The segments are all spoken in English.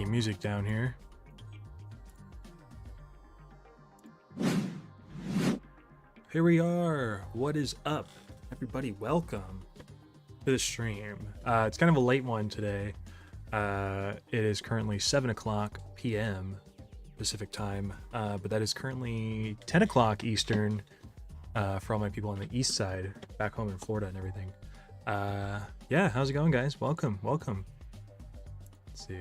Music down here. Here we are. What is up, everybody? Welcome to the stream. It's kind of a late one today. It is currently 7 o'clock p.m. Pacific time, but that is currently 10 o'clock Eastern for all my people on the east side, back home in Florida and everything. Yeah, how's it going, guys? Welcome. Let's see.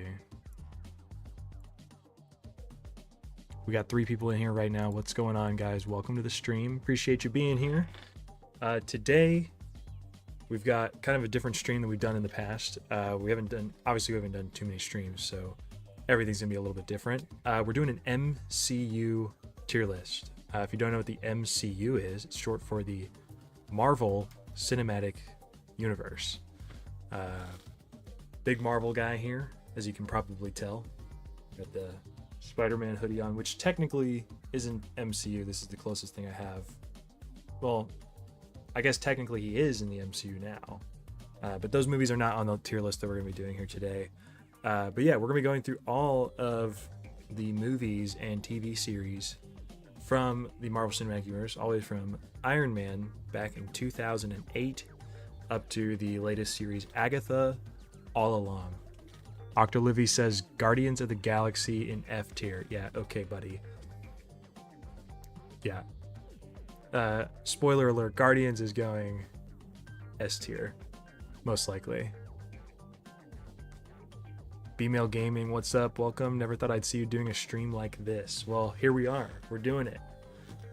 We got 3 people in here right now. What's going on, guys? Welcome to the stream. Appreciate you being here. Today, we've got kind of a different stream than we've done in the past. We haven't done too many streams, so everything's gonna be a little bit different. We're doing an MCU tier list. If you don't know what the MCU is, it's short for the Marvel Cinematic Universe. Big Marvel guy here, as you can probably tell. Got the Spider-Man hoodie on, which technically isn't MCU. This is the closest thing I have. Well, I guess technically he is in the MCU now, but those movies are not on the tier list that we're going to be doing here today. But yeah, we're going to be going through all of the movies and TV series from the Marvel Cinematic Universe, all the way from Iron Man back in 2008 up to the latest series, Agatha All Along. Octolivy says Guardians of the Galaxy in F tier. Yeah, okay, buddy. Yeah. Spoiler alert, Guardians is going S tier, most likely. B-Mail Gaming, what's up? Welcome. Never thought I'd see you doing a stream like this. Well, here we are. We're doing it.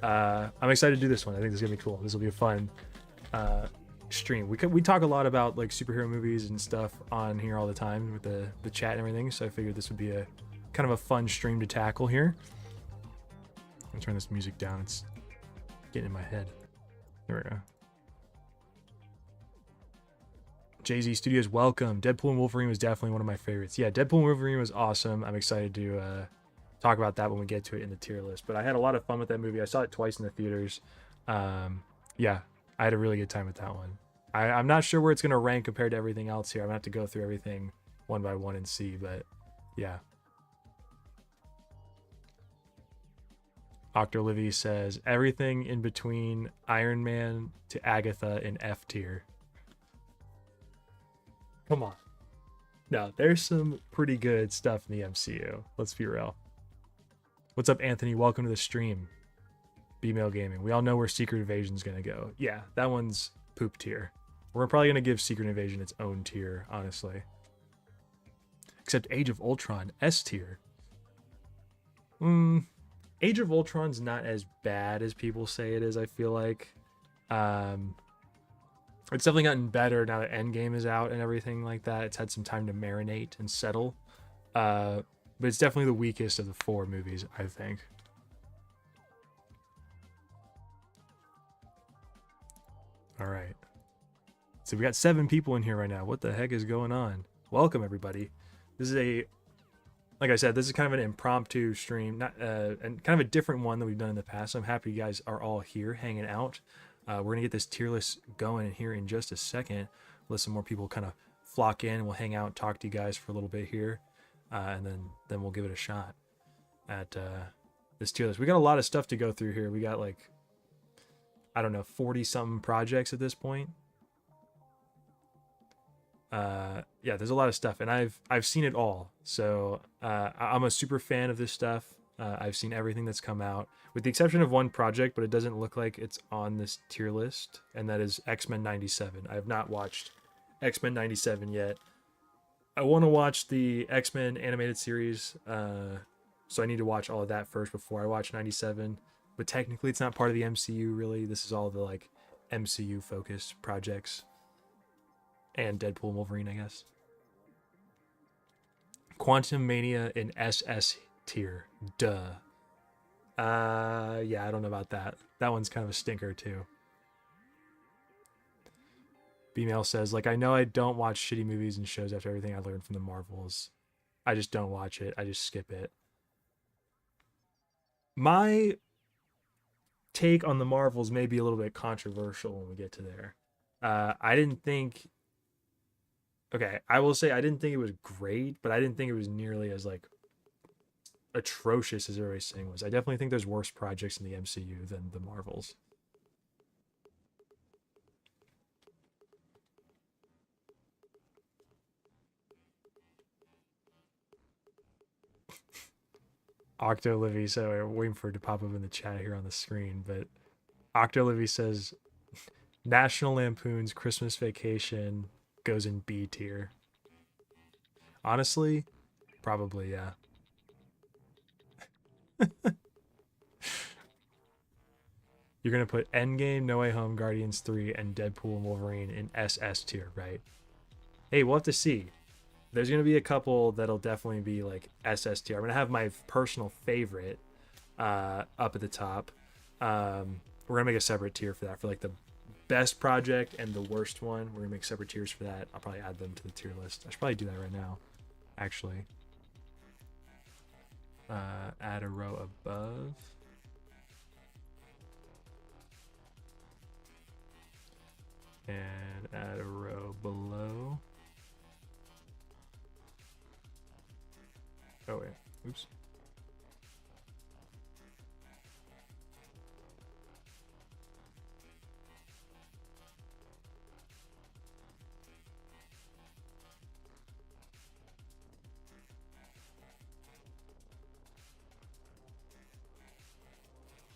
I'm excited to do this one. I think this is gonna be cool. This will be a fun stream. We talk a lot about like superhero movies and stuff on here all the time with the chat and everything, so I figured this would be a kind of a fun stream to tackle here. I'm gonna turn this music down. It's getting in my head. There we go. Jay-Z Studios, welcome. Deadpool and Wolverine was definitely one of my favorites. Yeah, Deadpool and Wolverine was awesome. I'm excited to talk about that when we get to it in the tier list. But I had a lot of fun with that movie. I saw it twice in the theaters. Yeah, I had a really good time with that one. I'm not sure where it's going to rank compared to everything else here. I'm going to have to go through everything one by one and see. But yeah. Octolivy says, everything in between Iron Man to Agatha in F tier. Come on. No, there's some pretty good stuff in the MCU. Let's be real. What's up, Anthony? Welcome to the stream. B-Mail Gaming. We all know where Secret Invasion's going to go. Yeah, that one's poop tier. We're probably going to give Secret Invasion its own tier, honestly. Except Age of Ultron, S tier. Age of Ultron's not as bad as people say it is, I feel like. It's definitely gotten better now that Endgame is out and everything like that. It's had some time to marinate and settle. But it's definitely the weakest of the 4 movies, I think. All right. So we got 7 people in here right now. What the heck is going on? Welcome, everybody. This is like I said, this is kind of an impromptu stream, and kind of a different one that we've done in the past. So I'm happy you guys are all here hanging out. We're going to get this tier list going here in just a second. Let some more people kind of flock in. We'll hang out, talk to you guys for a little bit here. And then we'll give it a shot at this tier list. We got a lot of stuff to go through here. We got like, I don't know, 40-something projects at this point. Yeah, there's a lot of stuff, and I've seen it all. So I'm a super fan of this stuff. I've seen everything that's come out, with the exception of one project, but it doesn't look like it's on this tier list, and that is X-Men 97. I have not watched X-Men 97 yet. I want to watch the X-Men animated series, so I need to watch all of that first before I watch 97. But technically, it's not part of the MCU, really. This is all the like MCU-focused projects. And Deadpool and Wolverine, I guess. Quantum Mania in SS tier. Duh. Yeah, I don't know about that. That one's kind of a stinker, too. B-Mail says, like, I know I don't watch shitty movies and shows after everything I learned from the Marvels. I just don't watch it. I just skip it. My take on the Marvels may be a little bit controversial when we get to there. I didn't think... Okay, I will say I didn't think it was great, but I didn't think it was nearly as, like, atrocious as everybody's saying was. I definitely think there's worse projects in the MCU than the Marvels. Octolivy, so we're waiting for it to pop up in the chat here on the screen, but Octolivy says National Lampoon's Christmas Vacation goes in B tier. Honestly, probably, yeah. You're going to put Endgame, No Way Home, Guardians 3, and Deadpool and Wolverine in SS tier, right? Hey, we'll have to see. There's going to be a couple that'll definitely be like SS tier. I'm going to have my personal favorite up at the top. We're going to make a separate tier for that, for like the best project and the worst one. We're going to make separate tiers for that. I'll probably add them to the tier list. I should probably do that right now, actually. Add a row above. And add a row below. Oh, wait. Oops.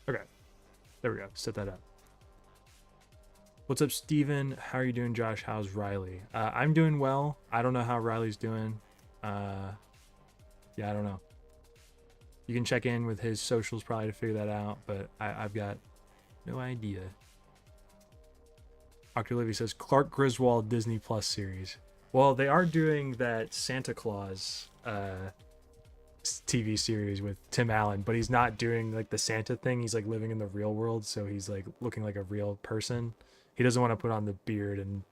Okay. There we go. Set that up. What's up, Steven? How are you doing, Josh? How's Riley? I'm doing well. I don't know how Riley's doing. Yeah, I don't know. You can check in with his socials probably to figure that out, but I've got no idea. Octolivy says Clark Griswold Disney Plus series. Well, they are doing that Santa Claus TV series with Tim Allen, but he's not doing like the Santa thing. He's like living in the real world, so he's like looking like a real person. He doesn't want to put on the beard and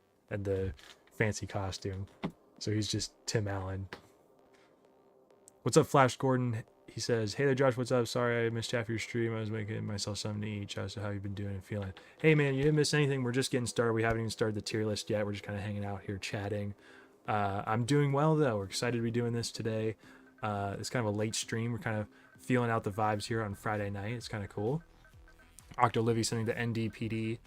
the fancy costume. So he's just Tim Allen. What's up, Flash Gordon? He says, hey there, Josh, what's up? Sorry I missed half your stream. I was making myself something to eat. Josh, how you been doing and feeling? Hey, man, you didn't miss anything. We're just getting started. We haven't even started the tier list yet. We're just kind of hanging out here chatting. I'm doing well, though. We're excited to be doing this today. It's kind of a late stream. We're kind of feeling out the vibes here on Friday night. It's kind of cool. Octolivy sending the NDPD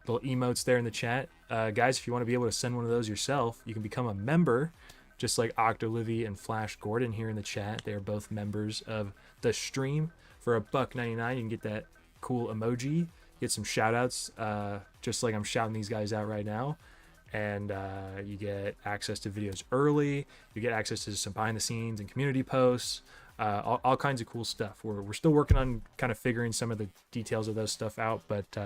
little emotes there in the chat. Guys, if you want to be able to send one of those yourself, you can become a member, just like Octolivy and Flash Gordon here in the chat. They are both members of the stream. For $1.99, you can get that cool emoji, get some shout outs, just like I'm shouting these guys out right now. And you get access to videos early. You get access to some behind the scenes and community posts. All kinds of cool stuff. We're still working on kind of figuring some of the details of those stuff out, but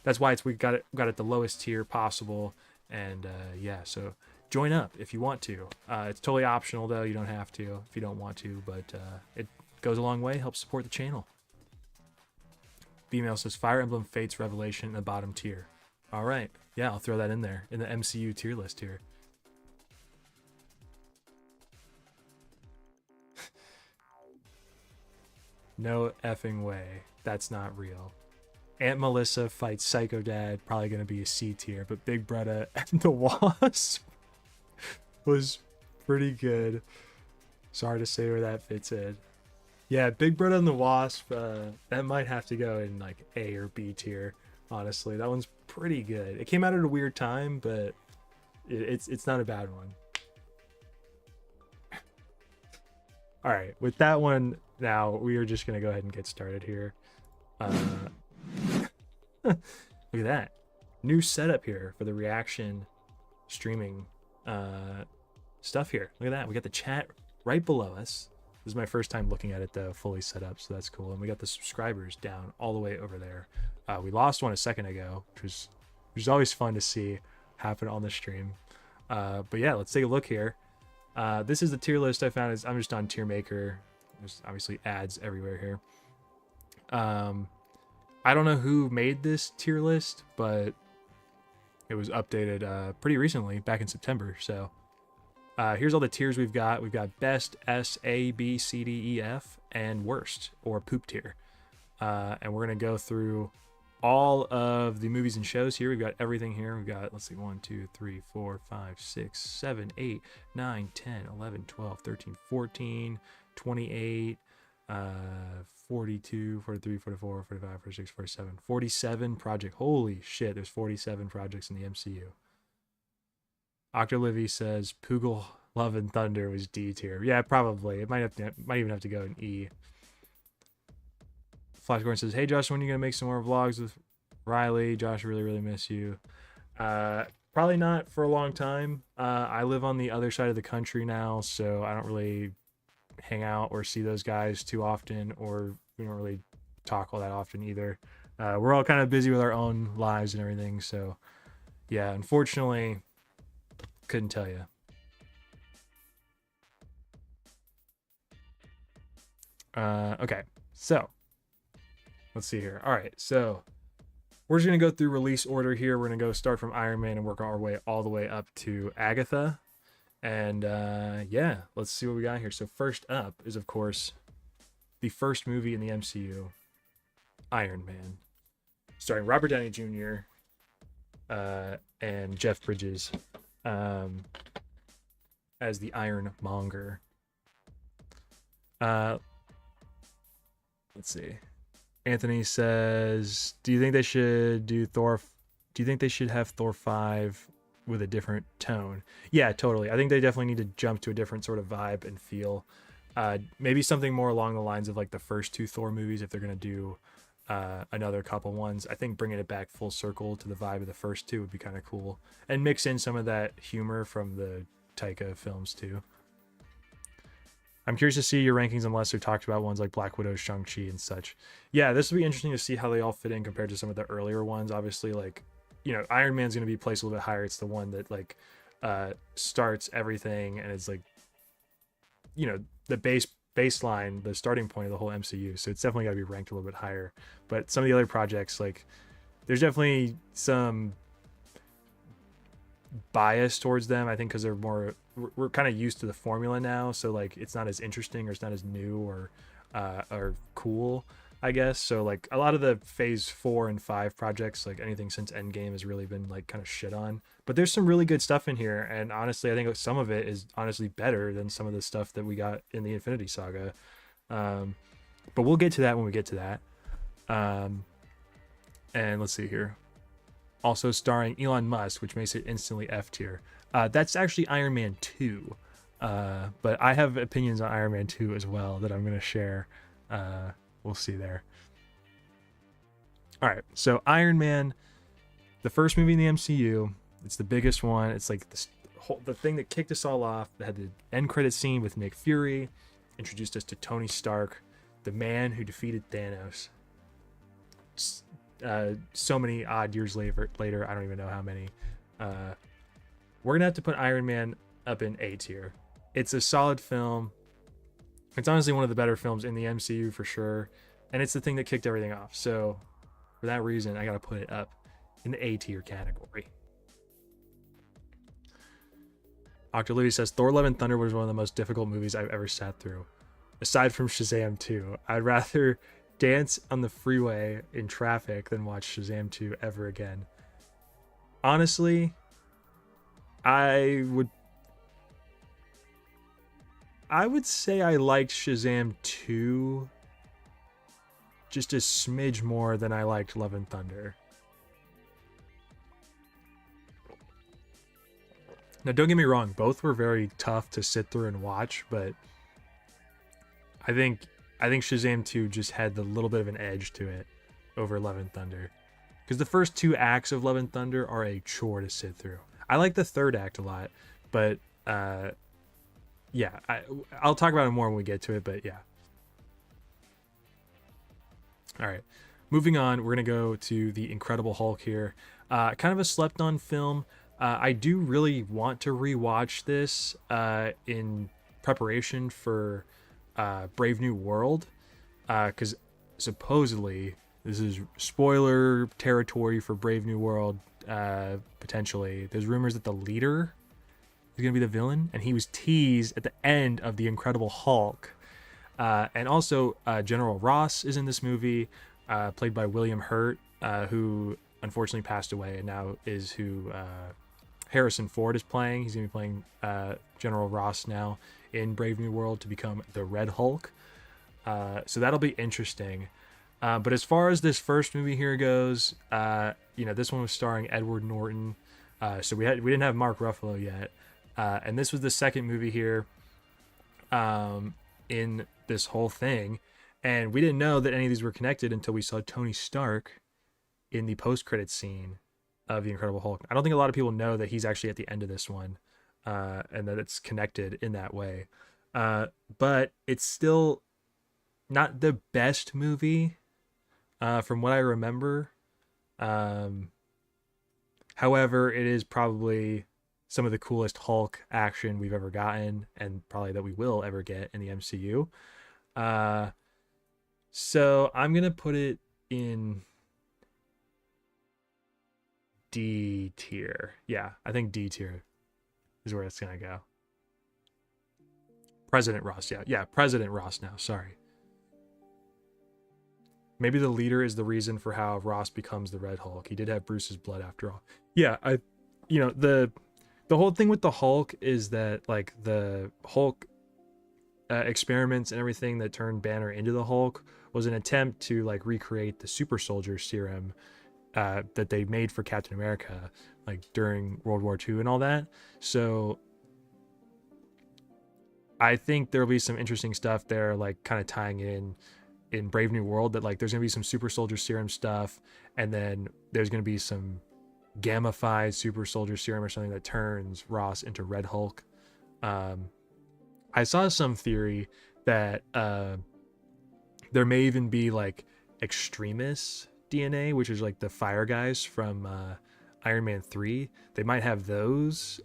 that's why we got it at the lowest tier possible. And yeah, so join up if you want to. It's totally optional though. You don't have to if you don't want to, but it goes a long way. Helps support the channel. Female says Fire Emblem Fates Revelation in the bottom tier. All right, yeah, I'll throw that in there in the MCU tier list here. No effing way. That's not real. Aunt Melissa fights Psycho Dad. Probably going to be a C tier. But Big Brother and the Wasp was pretty good. Sorry to say where that fits in. Yeah, Big Brother and the Wasp. That might have to go in like A or B tier. Honestly, that one's pretty good. It came out at a weird time, but it's not a bad one. All right, with that one, now we are just gonna go ahead and get started here. Look at that new setup here for the reaction streaming stuff here. Look at that. We got the chat right below us. This is my first time looking at it though, fully set up, so that's cool. And we got the subscribers down all the way over there. We lost one a second ago, which is always fun to see happen on the stream. But yeah, let's take a look here. This is the tier list I found. I'm just on Tier Maker. There's obviously ads everywhere here. I don't know who made this tier list, but it was updated pretty recently, back in September. So here's all the tiers we've got. We've got best, S, A, B, C, D, E, F, and worst, or poop tier. And we're going to go through all of the movies and shows here. We've got everything here. We've got, let's see, 1, 2, 3, 4, 5, 6, 7, 8, 9, 10, 11, 12, 13, 14, 28, 42, 43, 44, 45, 46, 47, 47 project. Holy shit, there's 47 projects in the MCU. Octolivy says Poogle Love and Thunder was D tier. Yeah, probably. It might even have to go in E. Flash Gordon says, hey Josh, when are you gonna make some more vlogs with Riley? Josh, I really miss you. Probably not for a long time. I live on the other side of the country now, so I don't really hang out or see those guys too often, or we don't really talk all that often either. We're all kind of busy with our own lives and everything, so yeah, unfortunately, couldn't tell you. Okay, so let's see here. All right, so we're just gonna go through release order here. We're gonna go start from Iron Man and work our way all the way up to Agatha. And yeah, let's see what we got here. So first up is, of course, the first movie in the MCU, Iron Man, starring Robert Downey Jr. And Jeff Bridges as the Ironmonger. Let's see. Anthony says, do you think they should do Thor? Do you think they should have Thor 5 with a different tone? Yeah, totally. I think they definitely need to jump to a different sort of vibe and feel. Maybe something more along the lines of like the first two Thor movies, if they're going to do another couple ones. I think bringing it back full circle to the vibe of the first two would be kind of cool. And mix in some of that humor from the Taika films too. I'm curious to see your rankings on lesser talked about ones like Black Widow, Shang-Chi, and such. Yeah, this will be interesting to see how they all fit in compared to some of the earlier ones. Obviously, like, you know, Iron Man's going to be placed a little bit higher. It's the one that, like, starts everything, and it's, like, you know, the baseline, the starting point of the whole MCU. So it's definitely got to be ranked a little bit higher. But some of the other projects, like, there's definitely some biased towards them, I think, because they're more, we're kind of used to the formula now, so like it's not as interesting or it's not as new or cool, I guess. So like a lot of the phase 4 and 5 projects, like anything since Endgame, has really been like kind of shit on, but there's some really good stuff in here, and honestly I think some of it is honestly better than some of the stuff that we got in the Infinity Saga. But we'll get to that when we get to that. And let's see here. Also starring Elon Musk, which makes it instantly F tier. That's actually Iron Man 2. But I have opinions on Iron Man 2 as well that I'm going to share. We'll see there. All right, so Iron Man, the first movie in the MCU. It's the biggest one. It's like the thing that kicked us all off. That had the end credit scene with Nick Fury, introduced us to Tony Stark, the man who defeated Thanos. So many odd years later, I don't even know how many. We're gonna have to put Iron Man up in A tier. It's a solid film. It's honestly one of the better films in the MCU for sure, and it's the thing that kicked everything off. So for that reason, I gotta put it up in the A tier category. Octolivy says Thor: Love and Thunder was one of the most difficult movies I've ever sat through, aside from Shazam 2. I'd rather dance on the freeway in traffic than watch Shazam 2 ever again. Honestly, I would say I liked Shazam 2 just a smidge more than I liked Love and Thunder. Now, don't get me wrong, both were very tough to sit through and watch, but I think Shazam 2 just had the little bit of an edge to it over Love and Thunder. Because the first 2 acts of Love and Thunder are a chore to sit through. I like the third act a lot, but yeah, I'll talk about it more when we get to it, but yeah. All right, moving on, we're going to go to The Incredible Hulk here. Kind of a slept-on film. I do really want to rewatch this in preparation for Brave New World, because supposedly this is spoiler territory for Brave New World. Potentially there's rumors that the leader is going to be the villain, and he was teased at the end of The Incredible Hulk. And also General Ross is in this movie, played by William Hurt, who unfortunately passed away, and now is who Harrison Ford is playing. He's going to be playing General Ross now in Brave New World to become the Red Hulk. So that'll be interesting. But as far as this first movie here goes, this one was starring Edward Norton. So we didn't have Mark Ruffalo yet. And this was the second movie here in this whole thing. And we didn't know that any of these were connected until we saw Tony Stark in the post-credits scene of The Incredible Hulk. I don't think a lot of people know that he's actually at the end of this one, and that it's connected in that way. But it's still not the best movie from what I remember. However, it is probably some of the coolest Hulk action we've ever gotten, and probably that we will ever get in the MCU. So I'm going to put it in D tier. Yeah, I think D tier is where it's going to go. President Ross, yeah, President Ross now, sorry. Maybe the leader is the reason for how Ross becomes the Red Hulk. He did have Bruce's blood after all. Yeah, the whole thing with the Hulk is that, like, the Hulk experiments and everything that turned Banner into the Hulk was an attempt to, like, recreate the super soldier serum that they made for Captain America, like, during World War II and all that. So I think there'll be some interesting stuff there, like, kind of tying in Brave New World, that, like, there's gonna be some super soldier serum stuff, and then there's gonna be some gamified super soldier serum or something that turns Ross into Red Hulk. I saw some theory that there may even be, like, extremist DNA, which is like the fire guys from Iron Man 3. They might have those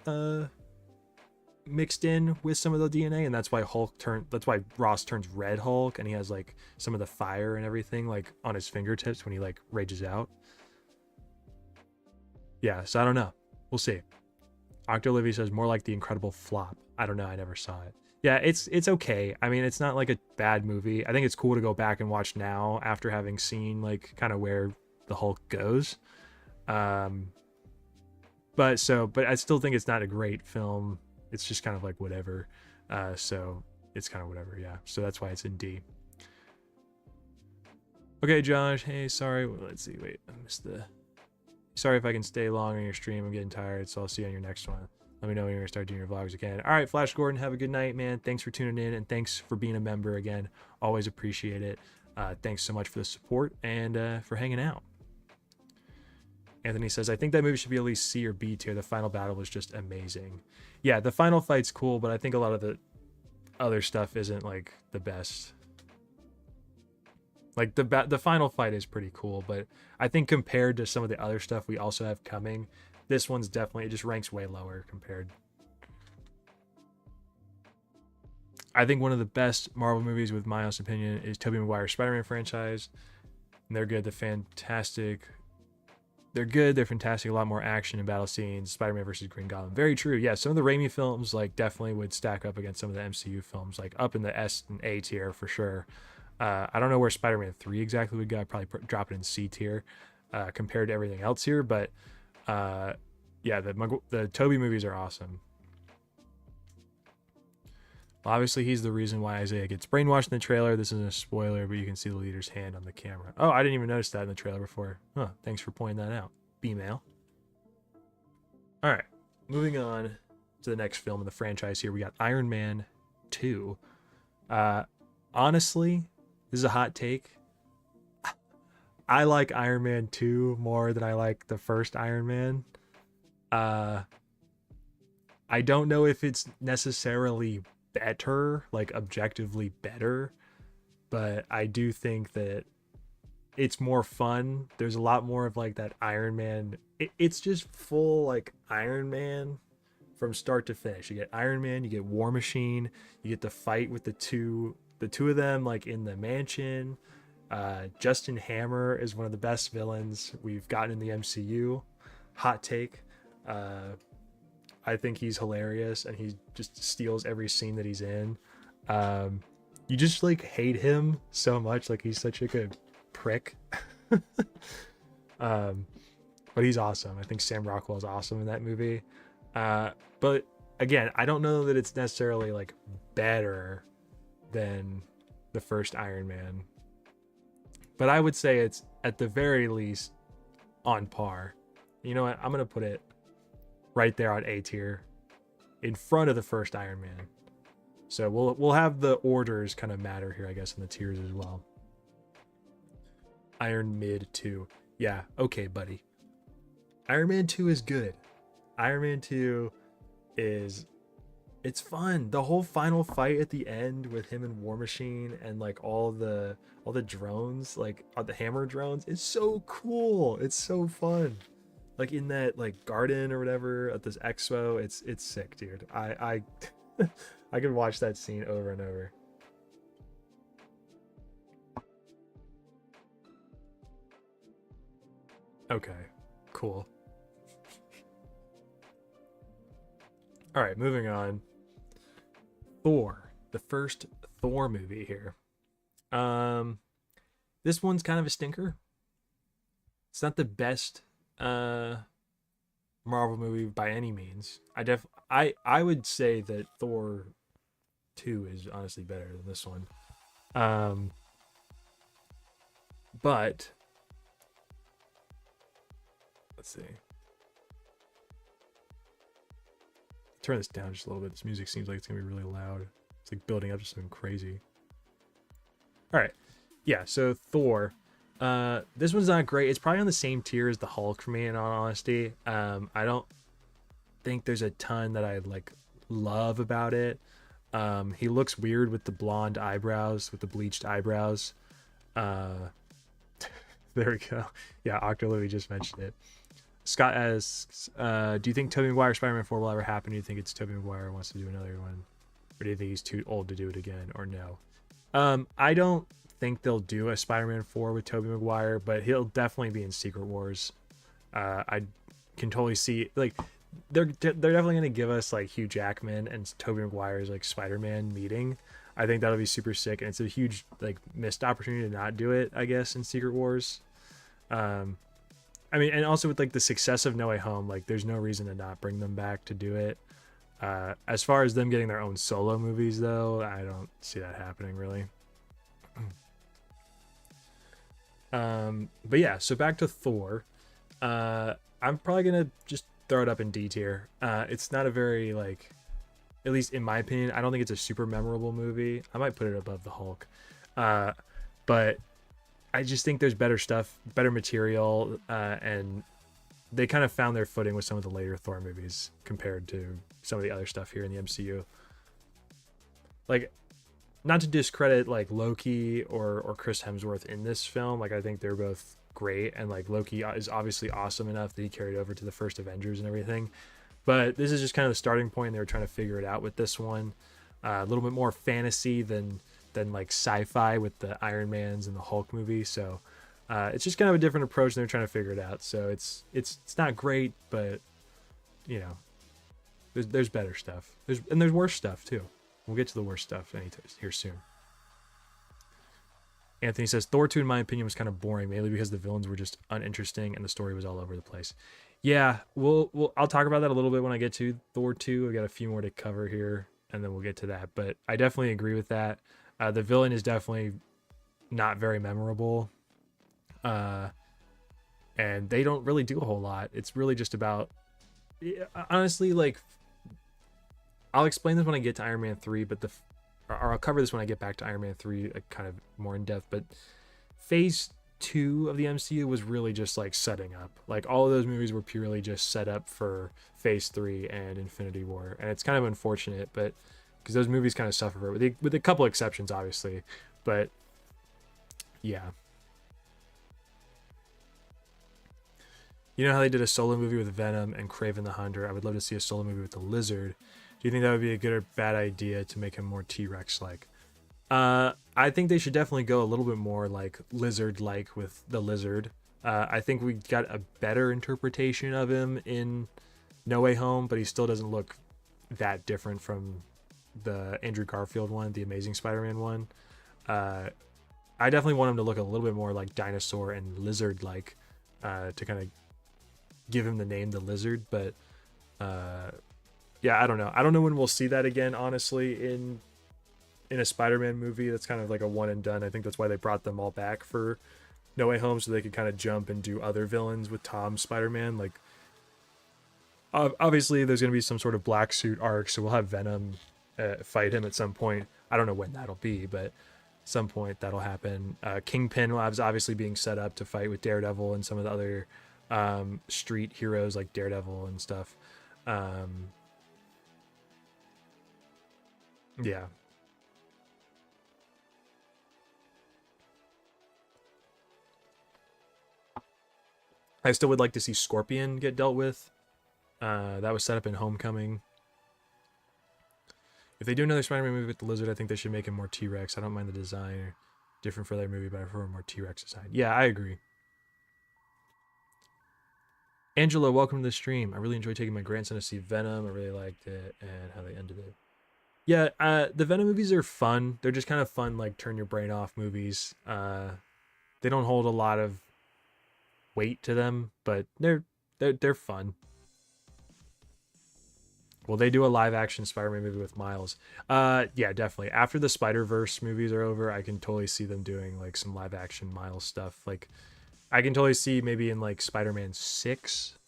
mixed in with some of the DNA, and that's why Ross turns Red Hulk, and he has, like, some of the fire and everything, like, on his fingertips when he, like, rages out. Yeah, so I don't know. We'll see. Octolivy says more like The Incredible Flop. I don't know. I never saw it. Yeah, it's okay. I mean, it's not like a bad movie. I think it's cool to go back and watch now after having seen like kind of where the Hulk goes. But I still think it's not a great film. It's just kind of like whatever. So it's kind of whatever. Yeah. So that's why it's in D. Okay, Josh. Hey, sorry. Let's see. Wait, I missed the. Sorry if I can stay long on your stream. I'm getting tired, so I'll see you on your next one. Let me know when you're gonna start doing your vlogs again. All right, Flash Gordon, have a good night, man. Thanks for tuning in, and thanks for being a member again. Always appreciate it. Thanks so much for the support and for hanging out. Anthony says, I think that movie should be at least C or B tier. The final battle was just amazing. Yeah, the final fight's cool, but I think a lot of the other stuff isn't like the best. Like the final fight is pretty cool, but I think compared to some of the other stuff we also have coming, this one's definitely, it just ranks way lower compared. I think one of the best Marvel movies, with my honest opinion, is Tobey Maguire's Spider-Man franchise. And they're good. They're fantastic. They're good. They're fantastic. A lot more action and battle scenes. Spider-Man versus Green Goblin. Very true. Yeah, some of the Raimi films like definitely would stack up against some of the MCU films, like up in the S and A tier for sure. I don't know where Spider-Man 3 exactly would go. I'd probably drop it in C tier compared to everything else here. But yeah, the Tobey movies are awesome. Obviously, he's the reason why Isaiah gets brainwashed in the trailer. This isn't a spoiler, but you can see the leader's hand on the camera. Oh, I didn't even notice that in the trailer before. Huh, thanks for pointing that out, B-mail. All right, moving on to the next film in the franchise here. We got Iron Man 2. Honestly, this is a hot take. I like Iron Man 2 more than I like the first Iron Man. I don't know if it's necessarily better, like objectively better, but I do think that it's more fun. There's a lot more of like that Iron Man. It's just full like Iron Man from start to finish. You get Iron Man, you get War Machine, you get the fight with the two of them like in the mansion. Justin Hammer is one of the best villains we've gotten in the MCU. Hot take. I think he's hilarious, and he just steals every scene that he's in. You just like hate him so much. Like he's such like a prick. But he's awesome. I think Sam Rockwell is awesome in that movie. But again, I don't know that it's necessarily like better than the first Iron Man. But I would say it's at the very least on par. You know what? I'm gonna put it right there on A tier, in front of the first Iron Man. So we'll have the orders kind of matter here, I guess, in the tiers as well. Iron Mid 2. Yeah, okay, buddy. Iron Man 2 is good. Iron Man 2 it's fun. The whole final fight at the end with him and War Machine and like all the drones, like the hammer drones, is so cool. It's so fun. Like in that like garden or whatever at this expo, it's sick, dude. I I could watch that scene over and over. Okay, cool. All right, moving on. Thor, the first Thor movie here. This one's kind of a stinker. It's not the best Marvel movie by any means. I would say that Thor 2 is honestly better than this one. But let's see. Turn this down just a little bit. This music seems like it's gonna be really loud. It's like building up to something crazy. All right, yeah. So Thor. This one's not great. It's probably on the same tier as the Hulk for me, in all honesty. I don't think there's a ton that I like love about it. He looks weird with the blonde eyebrows, with the bleached eyebrows. There we go. Yeah, Octolivy just mentioned it. Scott asks, do you think Tobey Maguire Spider-Man 4 will ever happen? Do you think it's Tobey Maguire wants to do another one? Or do you think he's too old to do it again, or no? I don't think they'll do a Spider-Man 4 with Tobey Maguire, but he'll definitely be in Secret Wars. I can totally see, like, they're definitely gonna give us like Hugh Jackman and Tobey Maguire's like Spider-Man meeting. I think that'll be super sick, and it's a huge like missed opportunity to not do it, I guess, in Secret Wars. Um, I mean, and also with like the success of No Way Home, like there's no reason to not bring them back to do it. As far as them getting their own solo movies, though, I don't see that happening really. But yeah, so back to Thor. I'm probably gonna just throw it up in D tier. It's not a very like, at least in my opinion, I don't think it's a super memorable movie. I might put it above the Hulk, but I just think there's better stuff, better material, and they kind of found their footing with some of the later Thor movies compared to some of the other stuff here in the MCU. Like, not to discredit like Loki or Chris Hemsworth in this film. Like, I think they're both great, and like Loki is obviously awesome enough that he carried over to the first Avengers and everything. But this is just kind of the starting point. They were trying to figure it out with this one. A little bit more fantasy than like sci-fi with the Iron Mans and the Hulk movie. So it's just kind of a different approach, and they're trying to figure it out. So it's not great, but you know, there's better stuff. There's worse stuff too. We'll get to the worst stuff here soon. Anthony says Thor 2 in my opinion was kind of boring, mainly because the villains were just uninteresting and the story was all over the place. Yeah, I'll talk about that a little bit when I get to Thor 2. I got a few more to cover here, and then we'll get to that. But I definitely agree with that. The villain is definitely not very memorable, and they don't really do a whole lot. It's really just about, honestly, like, I'll explain this when I get to Iron Man 3, but or I'll cover this when I get back to Iron Man 3, like, kind of more in depth. But Phase 2 of the MCU was really just like setting up. Like, all of those movies were purely just set up for Phase 3 and Infinity War, and it's kind of unfortunate, but because those movies kind of suffer for it, with a couple exceptions, obviously. But yeah. You know how they did a solo movie with Venom and Kraven the Hunter? I would love to see a solo movie with the Lizard. Do you think that would be a good or bad idea to make him more T-Rex like? I think they should definitely go a little bit more like Lizard like with the Lizard. I think we got a better interpretation of him in No Way Home, but he still doesn't look that different from the Andrew Garfield one, the Amazing Spider-Man one. I definitely want him to look a little bit more like dinosaur and lizard like, to kind of give him the name the Lizard. But yeah, I don't know when we'll see that again, honestly, in a Spider-Man movie. That's kind of like a one and done. I think that's why they brought them all back for No Way Home, so they could kind of jump and do other villains with Tom's Spider-Man. Like, obviously there's going to be some sort of black suit arc, so we'll have Venom fight him at some point. I don't know when that'll be, but some point that'll happen. Kingpin was obviously being set up to fight with Daredevil and some of the other street heroes like Daredevil and stuff. Yeah. I still would like to see Scorpion get dealt with. That was set up in Homecoming. If they do another Spider-Man movie with the Lizard, I think they should make him more T-Rex. I don't mind the design, different for their movie, but I prefer a more T-Rex design. Yeah, I agree. Angela, welcome to the stream. I really enjoyed taking my grandson to see Venom. I really liked it and how they ended it. Yeah, the Venom movies are fun. They're just kind of fun, like, turn your brain off movies. They don't hold a lot of weight to them, but they're fun. Will they do a live action Spider-Man movie with Miles? Yeah, definitely. After the Spider-Verse movies are over, I can totally see them doing like some live action Miles stuff. Like, I can totally see maybe in like Spider-Man 6,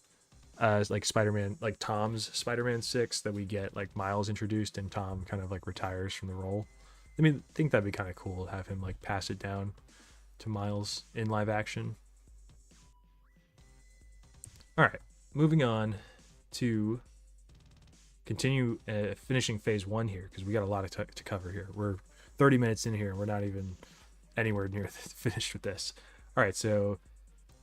like Spider-Man, like Tom's Spider-Man 6, that we get like Miles introduced and Tom kind of like retires from the role. I mean, I think that'd be kind of cool to have him like pass it down to Miles in live action. All right, moving on to continue finishing phase 1 here, because we got a lot to cover here. We're 30 minutes in here and we're not even anywhere near finished with this. All right, so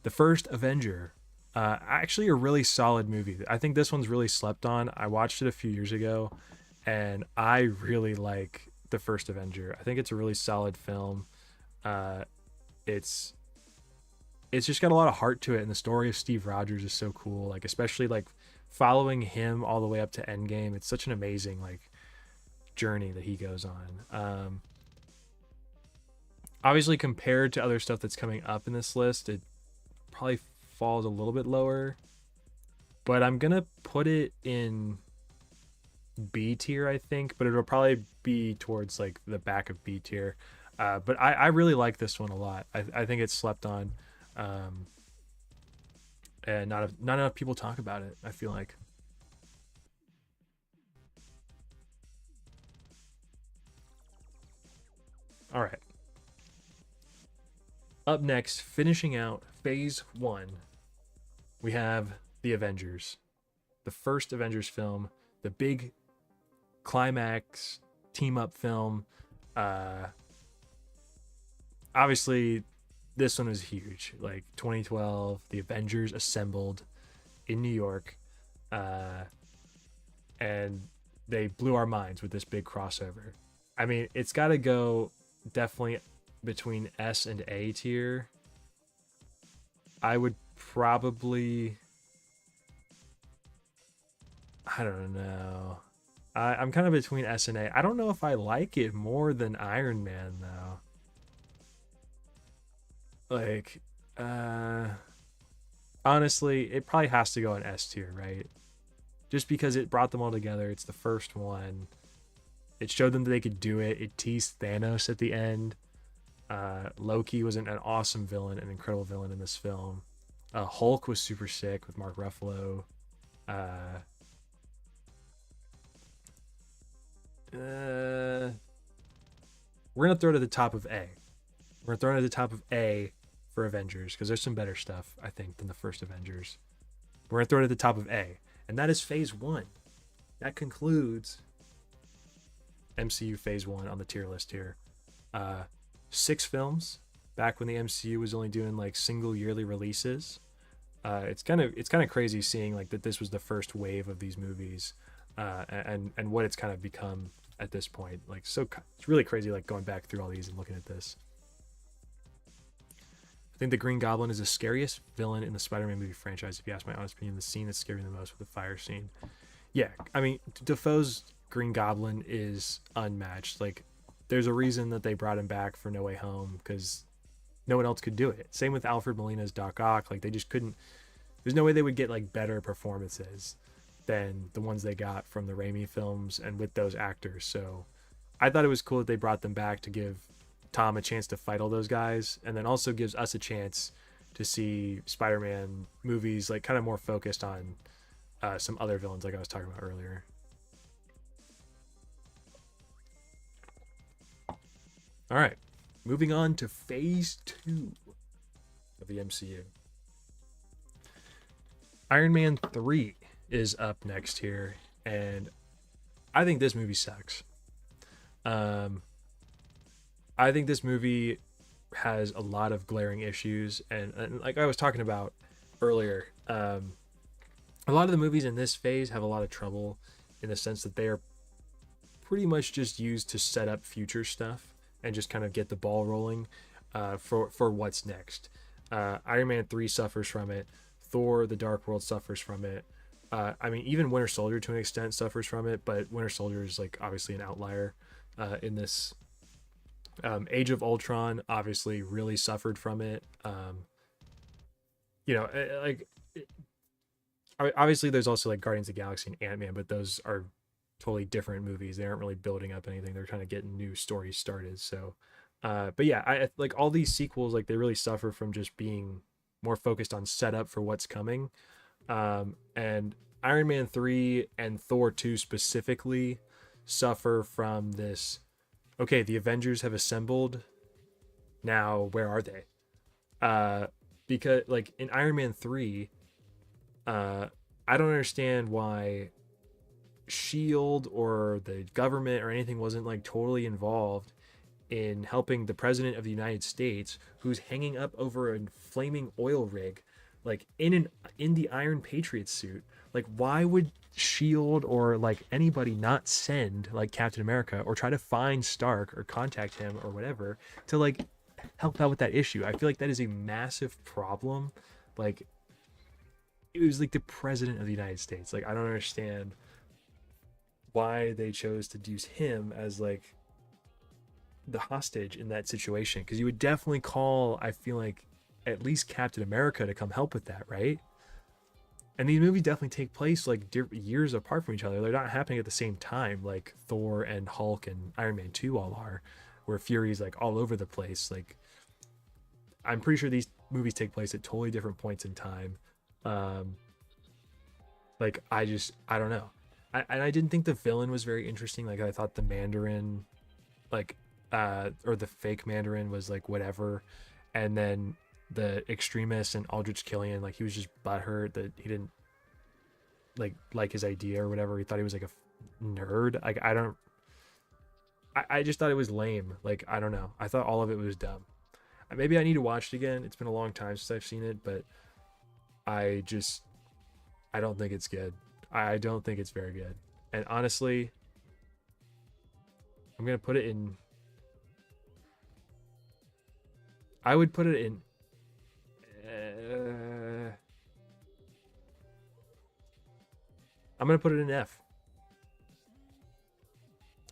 the first Avenger, actually a really solid movie. I think this one's really slept on. I watched it a few years ago and I really like the first Avenger. I think it's a really solid film. It's it's just got a lot of heart to it, and the story of Steve Rogers is so cool. Like especially like following him all the way up to Endgame. It's such an amazing like journey that he goes on. Obviously, compared to other stuff that's coming up in this list, it probably falls a little bit lower. But I'm gonna put it in B tier, I think. But it'll probably be towards like the back of B tier. But I really like this one a lot. I think it's slept on, and not enough people talk about it, I feel like. All right. Up next, finishing out phase 1, we have The Avengers. The first Avengers film, the big climax team up film. Obviously, this one was huge. Like 2012, the Avengers assembled in New York, and they blew our minds with this big crossover. I mean, it's got to go definitely between S and A tier. I would probably, I don't know. I'm kind of between S and A. I don't know if I like it more than Iron Man though. Like, honestly, it probably has to go in S tier, right? Just because it brought them all together. It's the first one. It showed them that they could do it. It teased Thanos at the end. Loki was an awesome villain, an incredible villain in this film. Hulk was super sick with Mark Ruffalo. We're gonna throw it at the top of A. We're gonna throw it at the top of A for Avengers because there's some better stuff I think than the first Avengers. We're gonna throw it at the top of A, and that is Phase 1. That concludes MCU Phase 1 on the tier list here. 6 films back when the MCU was only doing like single yearly releases. It's kind of crazy seeing like that this was the first wave of these movies, and what it's kind of become at this point. Like it's really crazy like going back through all these and looking at this. I think the Green Goblin is the scariest villain in the Spider-Man movie franchise. If you ask my honest opinion, the scene that's scaring the most with the fire scene. Yeah, I mean Dafoe's Green Goblin is unmatched. Like there's a reason that they brought him back for No Way Home because no one else could do it. Same with Alfred Molina's Doc Ock. Like they just couldn't. There's no way they would get like better performances than the ones they got from the Raimi films and with those actors. So I thought it was cool that they brought them back to give Tom a chance to fight all those guys, and then also gives us a chance to see Spider-Man movies like kind of more focused on some other villains like I was talking about earlier. All right, moving on to Phase 2 of the MCU. Iron Man 3 is up next here, and I think this movie sucks. I think this movie has a lot of glaring issues, and like I was talking about earlier, a lot of the movies in this phase have a lot of trouble in the sense that they are pretty much just used to set up future stuff and just kind of get the ball rolling for what's next. Iron Man 3 suffers from it. Thor: The Dark World suffers from it. I mean, even Winter Soldier to an extent suffers from it, but Winter Soldier is like obviously an outlier in this. Age of Ultron obviously really suffered from it. Obviously there's also like Guardians of the Galaxy and Ant-Man, but those are totally different movies. They aren't really building up anything. They're kind of getting new stories started. So, but yeah, I like all these sequels, like they really suffer from just being more focused on setup for what's coming. And Iron Man 3 and Thor 2 specifically suffer from this. Okay, the Avengers have assembled. Now, where are they? Because like in Iron Man 3, I don't understand why Shield or the government or anything wasn't like totally involved in helping the president of the United States, who's hanging up over a flaming oil rig, like in the Iron Patriot suit. Like, why would Shield or like anybody not send like Captain America or try to find Stark or contact him or whatever to like help out with that issue. I feel like that is a massive problem. Like, it was like the president of the United States. Like, I don't understand why they chose to use him as like the hostage in that situation, because you would definitely call, I feel like, at least Captain America to come help with that, right? And these movies definitely take place like years apart from each other. They're not happening at the same time like Thor and Hulk and Iron Man 2 all are, where Fury's like all over the place. Like, I'm pretty sure these movies take place at totally different points in time. Um, like, I don't know. I didn't think the villain was very interesting. Like, I thought the Mandarin, like, or the fake Mandarin was like whatever. And then the extremist and Aldrich Killian, like, he was just butthurt that he didn't like his idea or whatever. He thought he was like a nerd. Like, I just thought it was lame. Like, I don't know. I thought all of it was dumb. Maybe I need to watch it again. It's been a long time since I've seen it, but I don't think it's good. I don't think it's very good. And honestly, I'm gonna put it in. I would put it in. I'm gonna put it in F.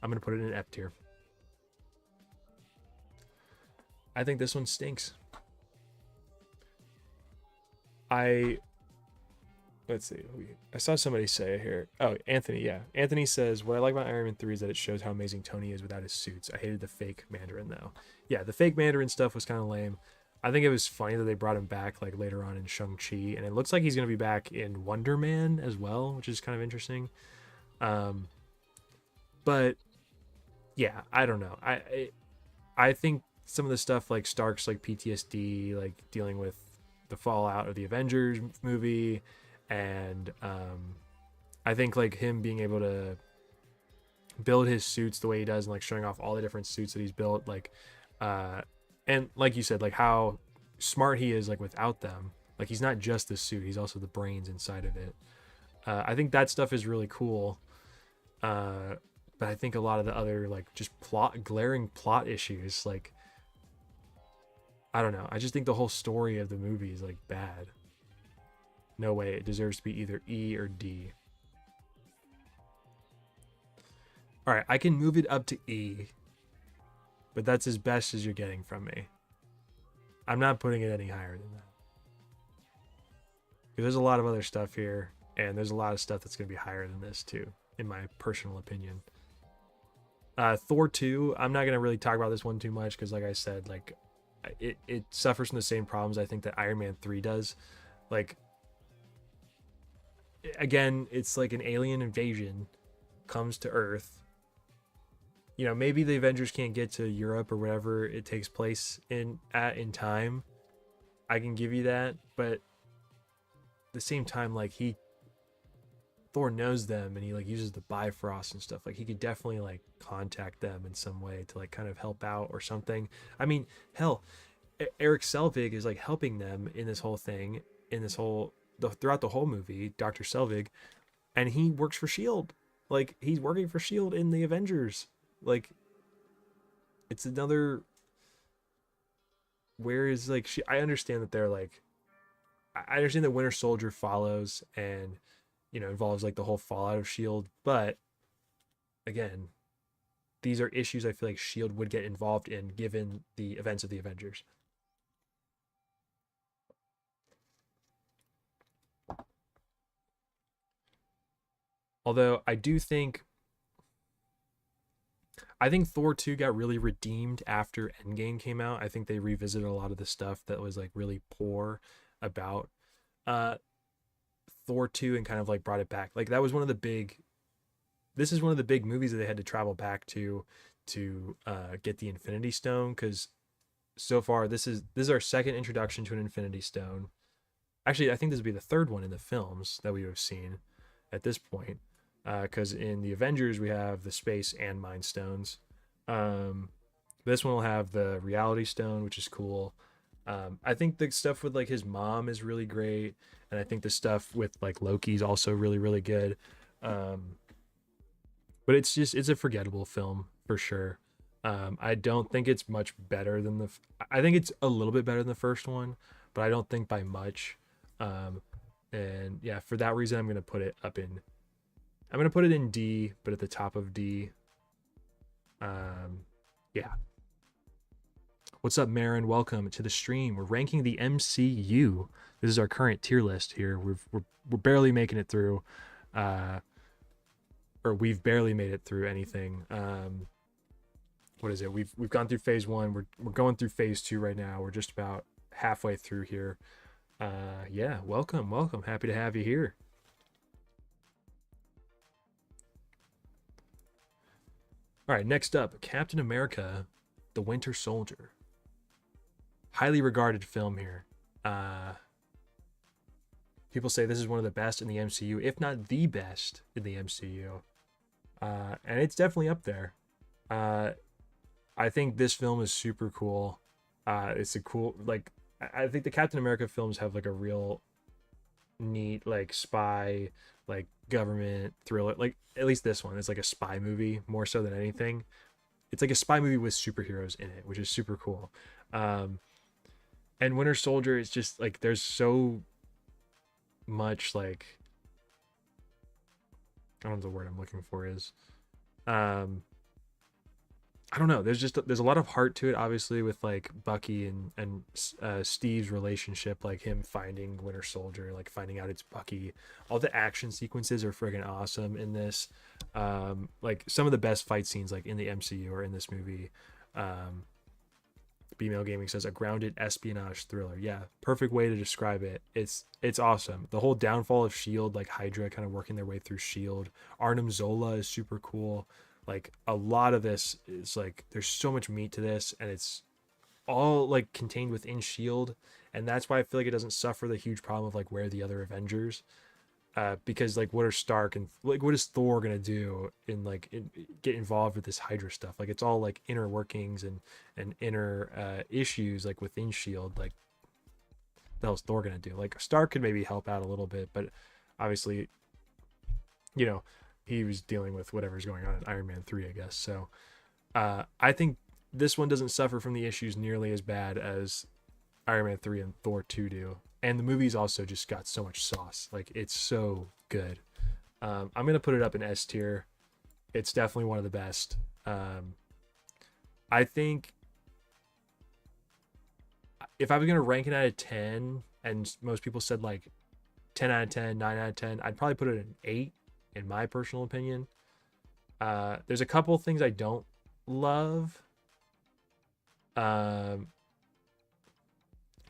I'm gonna put it in F tier. I think this one stinks. Let's see. I saw somebody say here. Oh, Anthony. Yeah, Anthony says, what I like about Iron Man 3 is that it shows how amazing Tony is without his suits. I hated the fake Mandarin though. Yeah, the fake Mandarin stuff was kind of lame. I think it was funny that they brought him back like later on in Shang-Chi, and it looks like he's going to be back in Wonder Man as well, which is kind of interesting. But yeah, I don't know. I think some of the stuff like Stark's like PTSD, like dealing with the fallout of the Avengers movie, and I think like him being able to build his suits the way he does and like showing off all the different suits that he's built, like and like you said, like how smart he is like without them. Like, he's not just the suit, he's also the brains inside of it. I think that stuff is really cool. But I think a lot of the other like just glaring plot issues, like, I don't know. I just think the whole story of the movie is like bad. No way. It deserves to be either E or D. All right, I can move it up to E, but that's as best as you're getting from me. I'm not putting it any higher than that. There's a lot of other stuff here, and there's a lot of stuff that's going to be higher than this too, in my personal opinion. Thor 2, I'm not going to really talk about this one too much because, like I said, like, it suffers from the same problems I think that Iron Man 3 does. Like, again, it's like an alien invasion comes to Earth. You know, maybe the Avengers can't get to Europe or wherever it takes place in time. I can give you that, but at the same time, like, Thor knows them, and he like uses the Bifrost and stuff. Like, he could definitely like contact them in some way to like kind of help out or something. I mean, hell, Eric Selvig is like helping them in this whole thing, throughout the whole movie, Dr. Selvig, and he works for Shield. Like, he's working for Shield in the Avengers. Like, it's another. Where is like I understand that they're like. I understand that Winter Soldier follows and, you know, involves like the whole fallout of Shield, but again, these are issues I feel like Shield would get involved in given the events of the Avengers. Although I think Thor 2 got really redeemed after Endgame came out. I think they revisited a lot of the stuff that was like really poor about Thor 2 and kind of like brought it back. Like, that was this is one of the big movies that they had to travel back to get the Infinity Stone, because so far this is our second introduction to an Infinity Stone. Actually, I think this would be the third one in the films that we have seen at this point, because in the Avengers we have the Space and Mind Stones. This one will have the Reality Stone, which is cool. I think the stuff with like his mom is really great, and I think the stuff with like Loki is also really, really good. But it's a forgettable film for sure. I don't think it's much better than I think it's a little bit better than the first one, but I don't think by much. Um, and yeah, for that reason, I'm gonna put it up in. I'm gonna put it in D, but at the top of D. Yeah. What's up, Marin? Welcome to the stream. We're ranking the MCU. This is our current tier list here. We're barely making it through, uh, or we've barely made it through anything. What is it? We've gone through phase one. We're going through phase two right now. We're just about halfway through here. Yeah, welcome. Happy to have you here. All right, next up, Captain America, The Winter Soldier. Highly regarded film here. People say this is one of the best in the MCU, if not the best in the MCU. And it's definitely up there. I think this film is super cool. It's a cool, like, I think the Captain America films have like a real neat, like, spy, like, government thriller. Like, at least this one is like a spy movie more so than anything. It's like a spy movie with superheroes in it, which is super cool. And Winter Soldier is just like, there's so much, like, I don't know what the word I'm looking for is. I don't know. There's a lot of heart to it, obviously, with like Bucky and Steve's relationship, like him finding Winter Soldier, like finding out it's Bucky. All the action sequences are friggin' awesome in this. Like some of the best fight scenes, like in the MCU or in this movie. B-Mail Gaming says a grounded espionage thriller. Yeah, perfect way to describe it. It's awesome. The whole downfall of Shield, like Hydra kind of working their way through Shield. Arnim Zola is super cool. Like a lot of this is like, there's so much meat to this, and it's all like contained within Shield, and that's why I feel like it doesn't suffer the huge problem of like where the other Avengers. Because like what are Stark and like what is Thor gonna do get involved with this Hydra stuff? Like it's all like inner workings and inner issues like within Shield. Like the hell's Thor gonna do? Like Stark could maybe help out a little bit, but obviously, you know, he was dealing with whatever's going on in Iron Man 3, I guess. So I think this one doesn't suffer from the issues nearly as bad as Iron Man 3 and Thor 2 do. And the movie's also just got so much sauce. Like, it's so good. I'm going to put it up in S tier. It's definitely one of the best. I think if I was going to rank it out of 10, and most people said like 10 out of 10, 9 out of 10, I'd probably put it an 8 in my personal opinion. There's a couple things I don't love. Like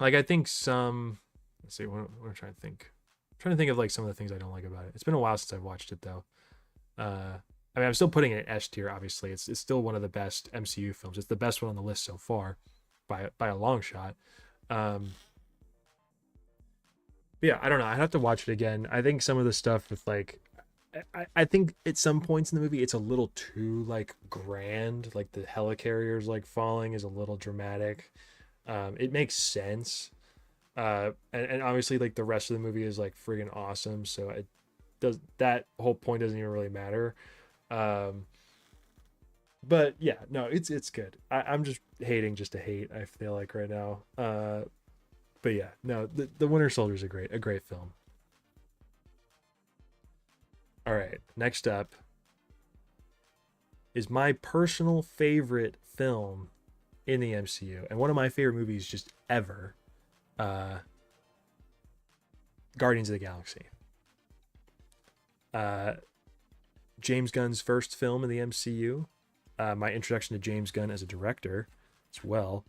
I think some, let's see, what I'm trying to think. I'm trying to think of like some of the things I don't like about it. It's been a while since I've watched it though. I mean, I'm still putting it in S tier, obviously. It's still one of the best MCU films. It's the best one on the list so far by a long shot. But yeah, I don't know. I'd have to watch it again. I think some of the stuff with like, I think at some points in the movie it's a little too like grand, like the helicarriers like falling is a little dramatic. It makes sense, and obviously like the rest of the movie is like friggin' awesome, so it does, that whole point doesn't even really matter. But yeah, no, it's good. I'm just hating just to hate, I feel like right now. But yeah, no, the Winter Soldier is a great film. All right, next up is my personal favorite film in the MCU and one of my favorite movies just ever, Guardians of the Galaxy. James Gunn's first film in the MCU. My introduction to James Gunn as a director as well.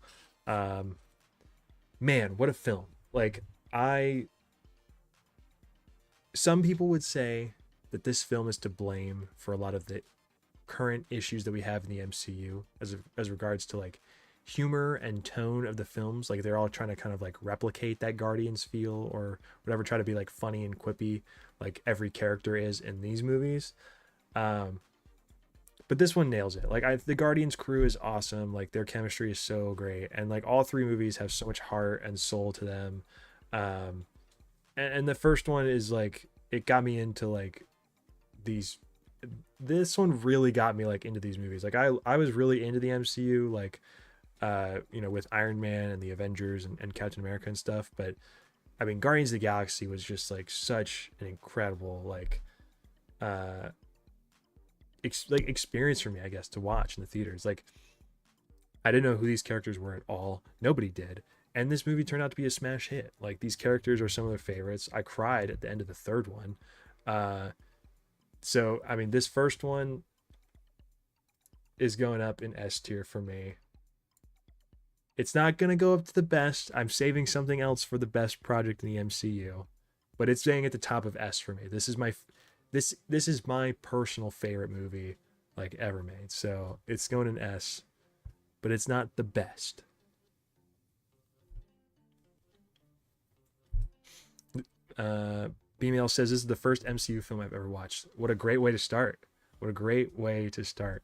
Man, what a film. Like, some people would say that this film is to blame for a lot of the current issues that we have in the MCU as regards to like humor and tone of the films. Like they're all trying to kind of like replicate that Guardians feel or whatever, try to be like funny and quippy like every character is in these movies. But this one nails it. Like the Guardians crew is awesome. Like their chemistry is so great, and like all three movies have so much heart and soul to them. And the first one is like, it got me into like these this one really got me like into these movies. Like I was really into the MCU, like with Iron Man and the Avengers and Captain America and stuff. But I mean, Guardians of the Galaxy was just like such an incredible uh experience for me, I guess, to watch in the theaters. Like I didn't know who these characters were at all. Nobody did. And this movie turned out to be a smash hit. Like these characters are some of their favorites. I cried at the end of the third one. Uh, so I mean, this first one is going up in S tier for me. It's not gonna go up to the best. I'm saving something else for the best project in the MCU, but it's staying at the top of S for me. This is my personal favorite movie like ever made. So it's going in S, but it's not the best. BML says this is the first MCU film I've ever watched. What a great way to start. What a great way to start.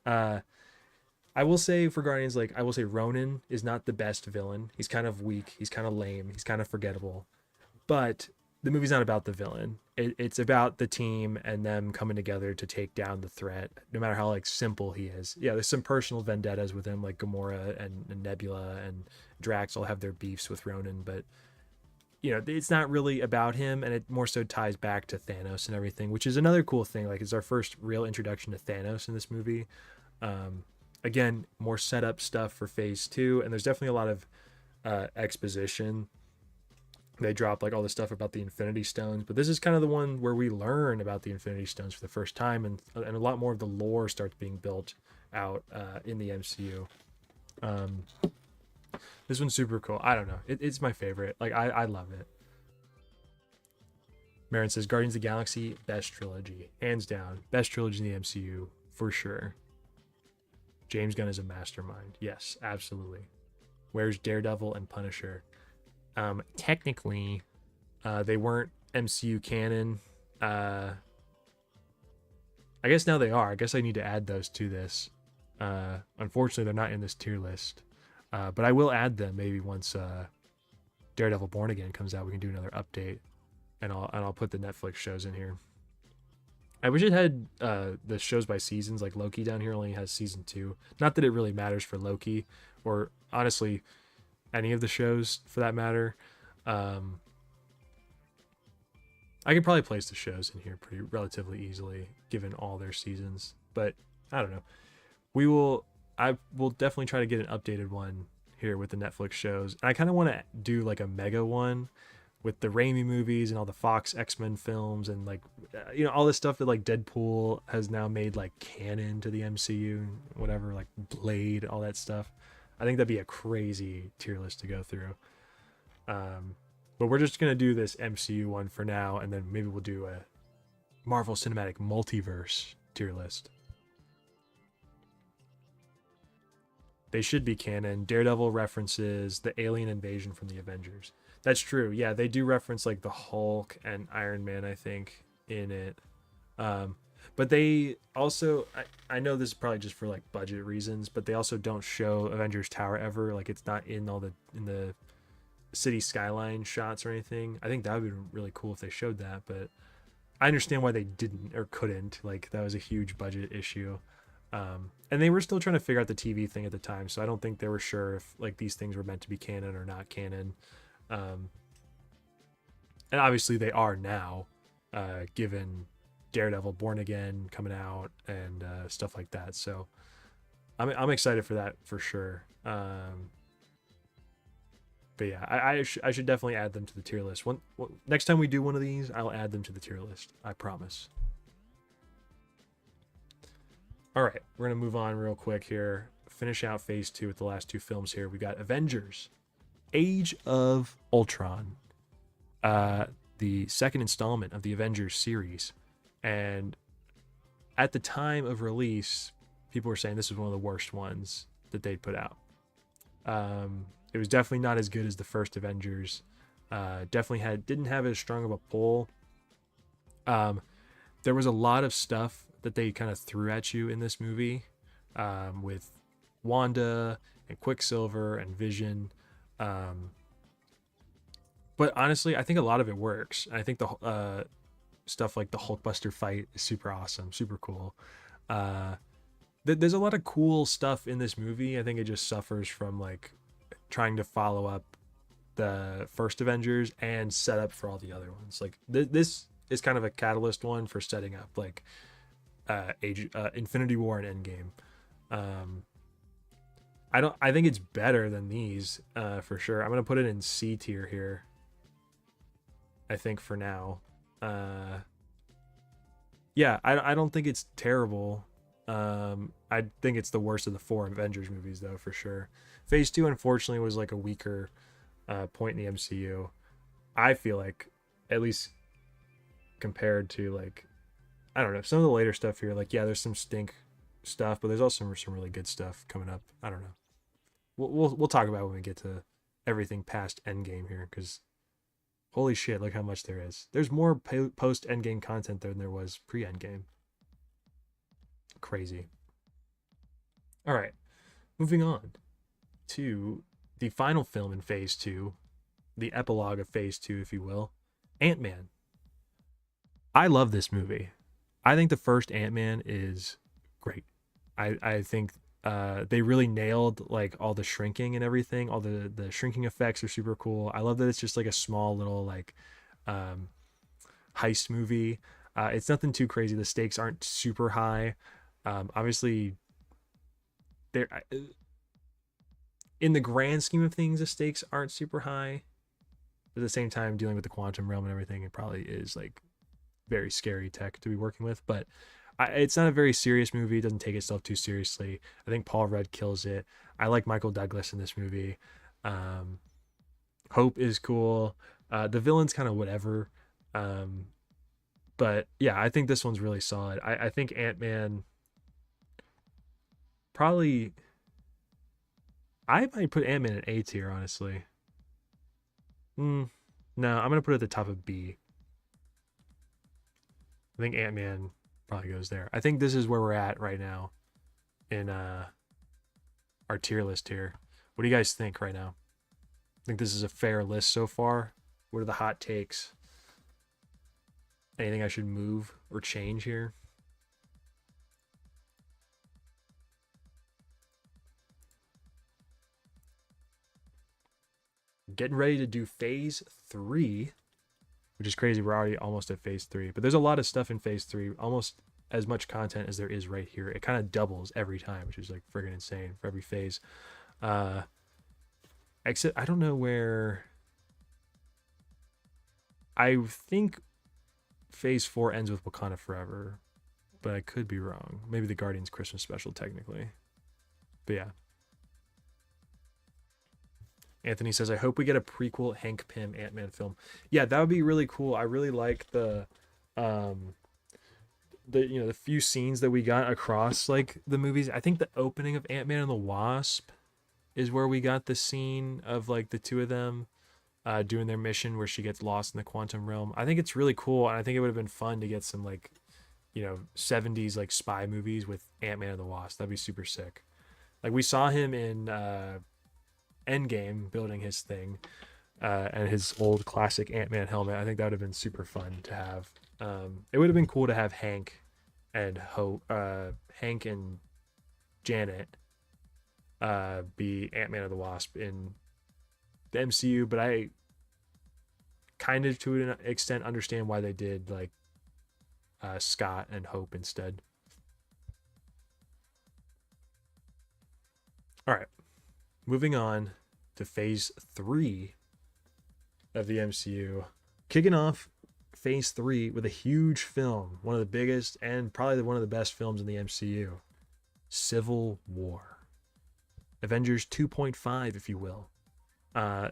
I will say for Guardians, like I will say Ronan is not the best villain. He's kind of weak. He's kind of lame. He's kind of forgettable. But the movie's not about the villain. It's about the team and them coming together to take down the threat, no matter how like simple he is. Yeah, there's some personal vendettas with him, like Gamora and Nebula and Drax all have their beefs with Ronan, but it's not really about him, and it more so ties back to Thanos and everything, which is another cool thing. Like it's our first real introduction to Thanos in this movie. Again, more setup stuff for phase 2, and there's definitely a lot of exposition. They drop like all the stuff about the Infinity Stones, but this is kind of the one where we learn about the Infinity Stones for the first time, and a lot more of the lore starts being built out in the MCU. This one's super cool. I don't know. It's my favorite. Like I love it. Marin says Guardians of the Galaxy, best trilogy, hands down, best trilogy in the MCU for sure. James Gunn is a mastermind. Yes, absolutely. Where's Daredevil and Punisher? Technically, they weren't MCU canon. I guess now they are. I guess I need to add those to this. Unfortunately, they're not in this tier list. But I will add them maybe once Daredevil Born Again comes out. We can do another update, and I'll put the Netflix shows in here. I wish it had the shows by seasons. Like Loki down here only has season 2. Not that it really matters for Loki, or honestly any of the shows for that matter. I could probably place the shows in here pretty relatively easily given all their seasons, but I don't know. I will definitely try to get an updated one here with the Netflix shows. And I kind of want to do like a mega one with the Raimi movies and all the Fox X-Men films and like all this stuff that like Deadpool has now made like canon to the MCU, whatever, like Blade, all that stuff. I think that'd be a crazy tier list to go through. But we're just gonna do this MCU one for now, and then maybe we'll do a Marvel Cinematic Multiverse tier list. They should be canon. Daredevil references the alien invasion from the Avengers. That's true. Yeah, they do reference like the Hulk and Iron Man, I think, in it. But they also, I know this is probably just for like budget reasons, but they also don't show Avengers Tower ever. Like it's not in the city skyline shots or anything. I think that would be really cool if they showed that, but I understand why they didn't or couldn't. Like that was a huge budget issue. And they were still trying to figure out the TV thing at the time, so I don't think they were sure if like these things were meant to be canon or not canon. And obviously they are now, given Daredevil Born Again coming out and stuff like that. So I'm excited for that for sure. But yeah, I should definitely add them to the tier list. Next time we do one of these, I'll add them to the tier list. I promise. All right, we're going to move on real quick here. Finish out phase 2 with the last 2 films here. We got Avengers Age of Ultron, the second installment of the Avengers series. And at the time of release, people were saying this was one of the worst ones that they'd put out. It was definitely not as good as the first Avengers. Definitely didn't have as strong of a pull. There was a lot of stuff that they kind of threw at you in this movie, with Wanda and Quicksilver and Vision. But honestly, I think a lot of it works. I think stuff like the Hulkbuster fight is super awesome, super cool. Uh, there's a lot of cool stuff in this movie. I think it just suffers from like trying to follow up the first Avengers and set up for all the other ones. Like this is kind of a catalyst one for setting up like Infinity War and Endgame. Um, I think it's better than these for sure. I'm gonna put it in C tier here. I think for now. Yeah, I don't think it's terrible. I think it's the worst of the four Avengers movies though, for sure. Phase 2 unfortunately was like a weaker point in the MCU. I feel like, at least compared to like, I don't know, some of the later stuff here, like yeah, there's some stink stuff, but there's also some really good stuff coming up. I don't know. We'll talk about it when we get to everything past Endgame here, because holy shit, look how much there is. There's more post Endgame content than there was pre Endgame. Crazy. All right, moving on to the final film in Phase 2, the epilogue of Phase 2, if you will, Ant-Man. I love this movie. I think the first Ant-Man is great. I think they really nailed like all the shrinking and everything. All the shrinking effects are super cool. I love that it's just like a small little like um, heist movie. It's nothing too crazy. The stakes aren't super high. Obviously, they're in the grand scheme of things, the stakes aren't super high. But at the same time, dealing with the quantum realm and everything, it probably is like very scary tech to be working with. But it's not a very serious movie. It doesn't take itself too seriously. I think Paul Rudd kills it. I like Michael Douglas in this movie. Hope is cool. The villain's kind of whatever. But yeah, I think this one's really solid. I think Ant-Man probably, I might put Ant-Man in A tier, honestly. No, I'm gonna put it at the top of B. I think Ant-Man probably goes there. I think this is where we're at right now in our tier list here. What do you guys think right now? I think this is a fair list so far. What are the hot takes? Anything I should move or change here? Getting ready to do Phase 3, which is crazy. We're already almost at Phase 3, but there's a lot of stuff in Phase 3, almost as much content as there is right here. It kind of doubles every time, which is like friggin' insane for every phase. Except I don't know where. I think Phase 4 ends with Wakanda Forever, but I could be wrong. Maybe the Guardians Christmas special technically. But yeah. Anthony says, I hope we get a prequel Hank Pym Ant-Man film. Yeah, that would be really cool. I really like the the few scenes that we got across like the movies. I think the opening of Ant-Man and the Wasp is where we got the scene of like the two of them doing their mission where she gets lost in the quantum realm. I think it's really cool, and I think it would have been fun to get some like 70s like spy movies with Ant-Man and the Wasp. That'd be super sick. Like we saw him in Endgame building his thing and his old classic Ant-Man helmet. I think that would have been super fun to have. It would have been cool to have Hank and Hank and Janet be Ant-Man and the Wasp in the MCU, but I kind of to an extent understand why they did like Scott and Hope instead. All right, moving on to Phase 3 of the MCU, kicking off Phase 3 with a huge film, one of the biggest and probably one of the best films in the MCU, Civil War. Avengers 2.5, if you will.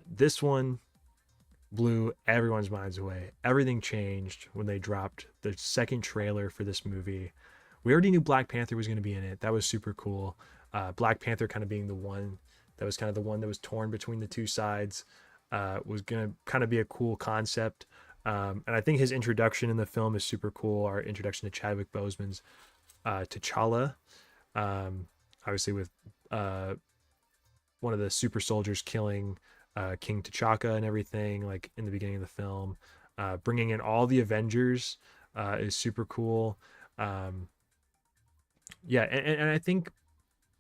This one blew everyone's minds away. Everything changed when they dropped the second trailer for this movie. We already knew Black Panther was going to be in it. That was super cool. Black Panther kind of being the one that was kind of the one that was torn between the two sides, was going to kind of be a cool concept. And I think his introduction in the film is super cool. Our introduction to Chadwick Boseman's T'Challa, obviously with one of the super soldiers killing King T'Chaka and everything, like in the beginning of the film, bringing in all the Avengers is super cool. Um, yeah, and I think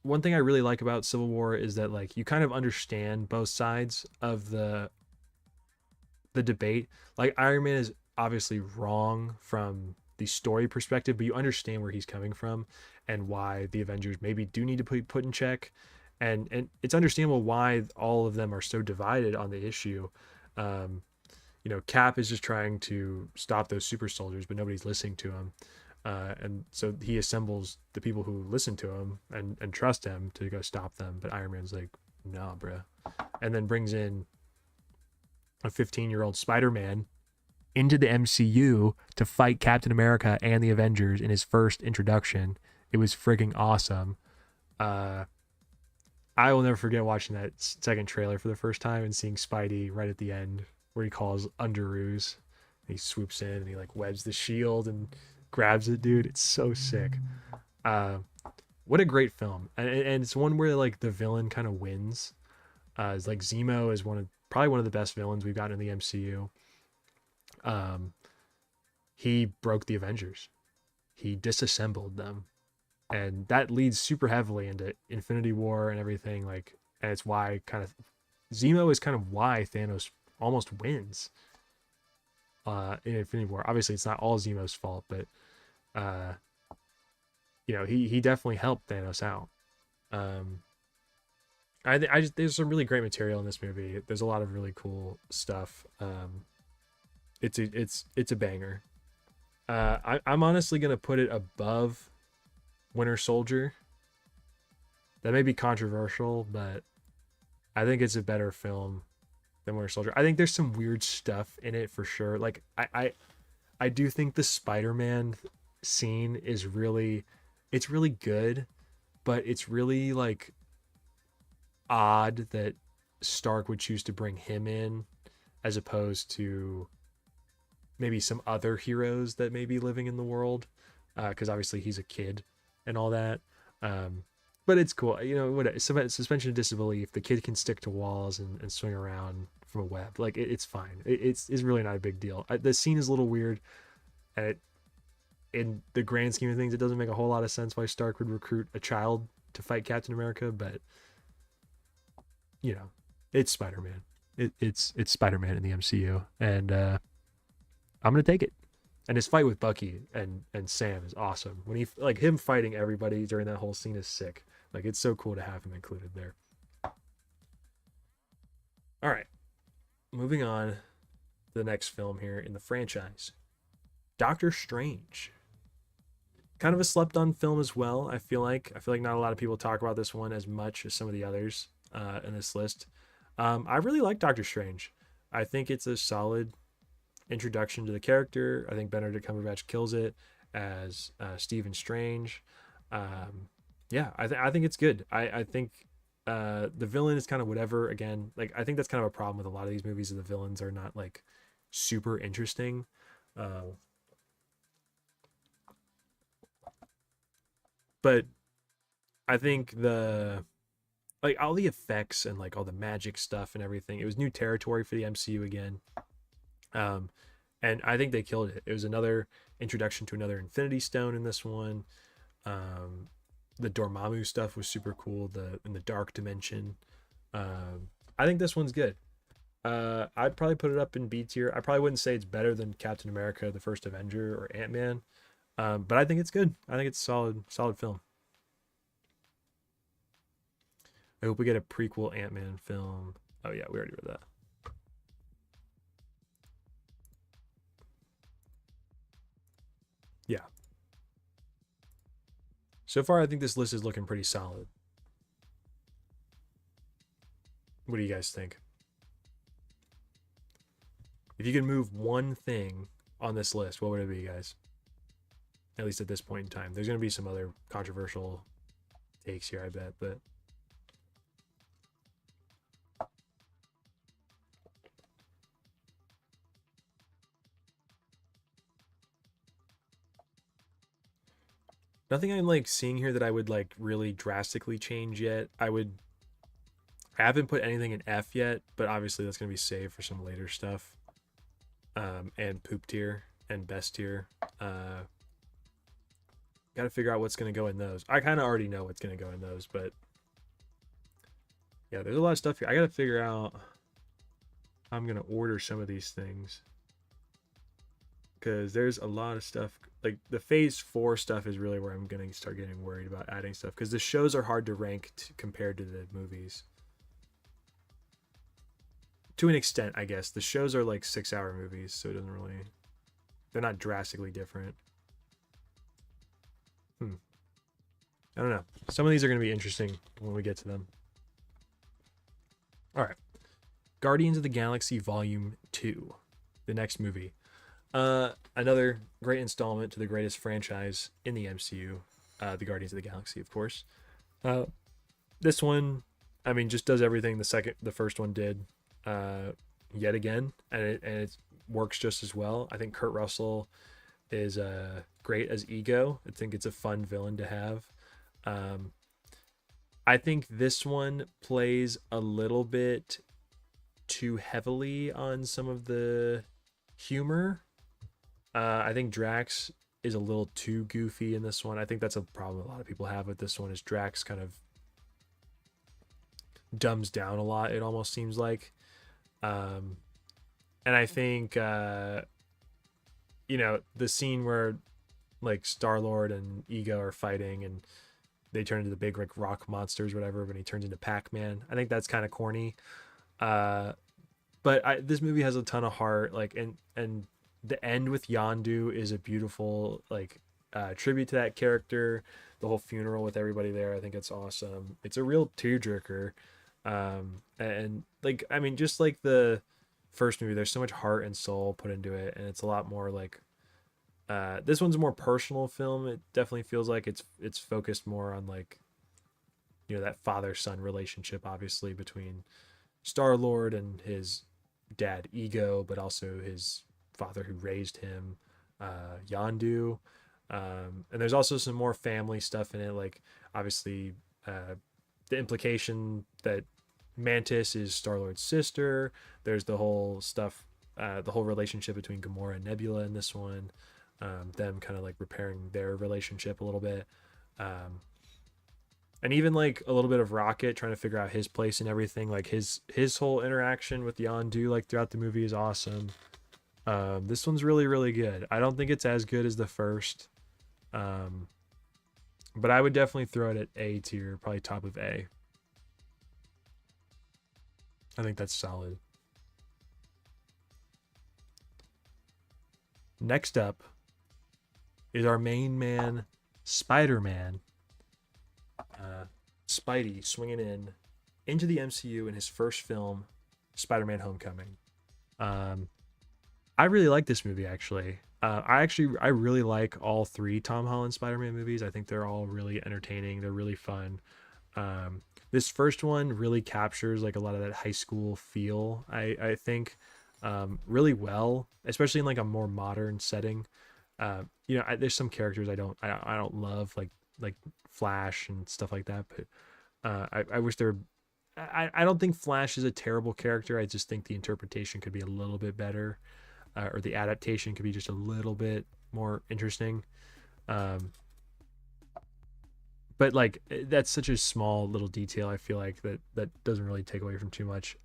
one thing I really like about Civil War is that like you kind of understand both sides of the debate. Like Iron Man is obviously wrong from the story perspective, but you understand where he's coming from and why the Avengers maybe do need to be put in check. And it's understandable why all of them are so divided on the issue. Um, Cap is just trying to stop those super soldiers, but nobody's listening to him. And so he assembles the people who listen to him and trust him to go stop them. But Iron Man's like, nah, bruh. And then brings in a 15-year-old Spider-Man into the MCU to fight Captain America and the Avengers in his first introduction. It was freaking awesome. Uh, I will never forget watching that second trailer for the first time and seeing Spidey right at the end where he calls Underoos. He swoops in and he like webs the shield and grabs it, dude. It's so sick. Uh, what a great film, and it's one where like the villain kind of wins. It's like Zemo is probably one of the best villains we've gotten in the MCU. Um, he broke the Avengers. He disassembled them, and that leads super heavily into Infinity War and everything. Like, and it's why kind of Zemo is kind of why Thanos almost wins in Infinity War. Obviously, it's not all Zemo's fault, but uh, he definitely helped Thanos out. I just there's some really great material in this movie. There's a lot of really cool stuff. It's a banger. I'm honestly gonna put it above Winter Soldier. That may be controversial, but I think it's a better film than Winter Soldier. I think there's some weird stuff in it for sure. Like I do think the Spider-Man scene is it's really good, but it's really like odd that Stark would choose to bring him in as opposed to maybe some other heroes that may be living in the world, because obviously he's a kid and all that. But it's cool, suspension of disbelief. The kid can stick to walls and swing around from a web. Like it's fine. It's really not a big deal. The scene is a little weird, and in the grand scheme of things, it doesn't make a whole lot of sense why Stark would recruit a child to fight Captain America. But it's Spider-Man. It's Spider-Man in the MCU, and I'm gonna take it. And his fight with Bucky and Sam is awesome. When he like him fighting everybody during that whole scene is sick. Like it's so cool to have him included there. All right, moving on to the next film here in the franchise, Doctor Strange. Kind of a slept-on film as well. I feel like not a lot of people talk about this one as much as some of the others in this list. I really like Doctor Strange. I think it's a solid introduction to the character. I think Benedict Cumberbatch kills it as Stephen Strange. I think it's good. I think the villain is kind of whatever. Again, like I think that's kind of a problem with a lot of these movies. Is the villains are not like super interesting. But I think all the effects and like all the magic stuff and everything, it was new territory for the MCU again. And I think they killed it. It was another introduction to another Infinity Stone in this one. The Dormammu stuff was super cool. In the dark dimension. I think this one's good. I'd probably put it up in B tier. I probably wouldn't say it's better than Captain America, the First Avenger, or Ant-Man. But I think it's good. I think it's a solid film. I hope we get a prequel Ant-Man film. Oh yeah, we already read that. Yeah. So far, I think this list is looking pretty solid. What do you guys think? If you could move one thing on this list, what would it be, guys? At least at this point in time. There's going to be some other controversial takes here, I bet, but nothing I'm like seeing here that I would like really drastically change yet. I haven't put anything in F yet, but obviously that's going to be saved for some later stuff. And poop tier and best tier. Got to figure out what's going to go in those. I kind of already know what's going to go in those, but yeah, there's a lot of stuff here. I got to figure out how I'm going to order some of these things, because there's a lot of stuff. Like the phase 4 stuff is really where I'm going to start getting worried about adding stuff, because the shows are hard to rank compared to the movies. To an extent, I guess. The shows are like 6-hour movies, so it doesn't really... They're not drastically different. I don't know. Some of these are going to be interesting when we get to them. All right. Guardians of the Galaxy Volume 2. The next movie. Another great installment to the greatest franchise in the MCU. The Guardians of the Galaxy, of course. This one, I mean, just does everything the first one did yet again. And it works just as well. I think Kurt Russell is great as Ego. I think it's a fun villain to have. I think this one plays a little bit too heavily on some of the humor. I think Drax is a little too goofy in this one. I think that's a problem a lot of people have with this one, is Drax kind of dumbs down a lot, it almost seems like. And I think, the scene where like Star-Lord and Ego are fighting and they turn into the big like rock monsters, whatever, when he turns into Pac-Man, I think that's kind of corny. But this movie has a ton of heart, like, and the end with Yondu is a beautiful like tribute to that character. The whole funeral with everybody there, I think it's awesome. It's a real tearjerker. And like, I mean, just like the first movie, there's so much heart and soul put into it, and it's a lot more like this one's a more personal film. It definitely feels like it's focused more on like, that father-son relationship, obviously, between Star-Lord and his dad Ego, but also his father who raised him, Yondu. And there's also some more family stuff in it, like obviously the implication that Mantis is Star-Lord's sister. There's the whole stuff, the whole relationship between Gamora and Nebula in this one. Them kind of like repairing their relationship a little bit. And even like a little bit of Rocket trying to figure out his place and everything. Like his whole interaction with Yondu like throughout the movie is awesome. This one's really, really good. I don't think it's as good as the first. But I would definitely throw it at A tier, probably top of A. I think that's solid. Next up is our main man, Spider-Man. Spidey swinging into the MCU in his first film, Spider-Man Homecoming. I really like this movie, actually. I really like all 3 Tom Holland Spider-Man movies. I think they're all really entertaining. They're really fun. This first one really captures like a lot of that high school feel, I think, really well, especially in like a more modern setting. There's some characters I don't love, like Flash and stuff like that, but I wish there. I don't think Flash is a terrible character. I just think the interpretation could be a little bit better, or the adaptation could be just a little bit more interesting. But like, that's such a small little detail. I feel like that doesn't really take away from too much.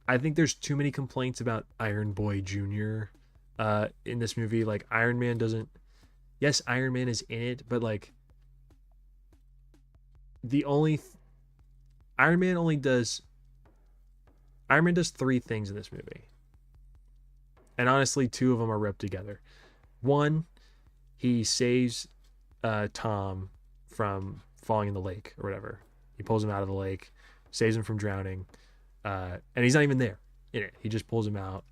I think there's too many complaints about Iron Boy Jr. In this movie. Like, Iron Man doesn't. Yes, Iron Man is in it, but like, Iron Man does 3 things in this movie, and honestly, 2 of them are ripped together. One, he saves Tom from falling in the lake or whatever. He pulls him out of the lake, saves him from drowning, and he's not even there in it. He just pulls him out.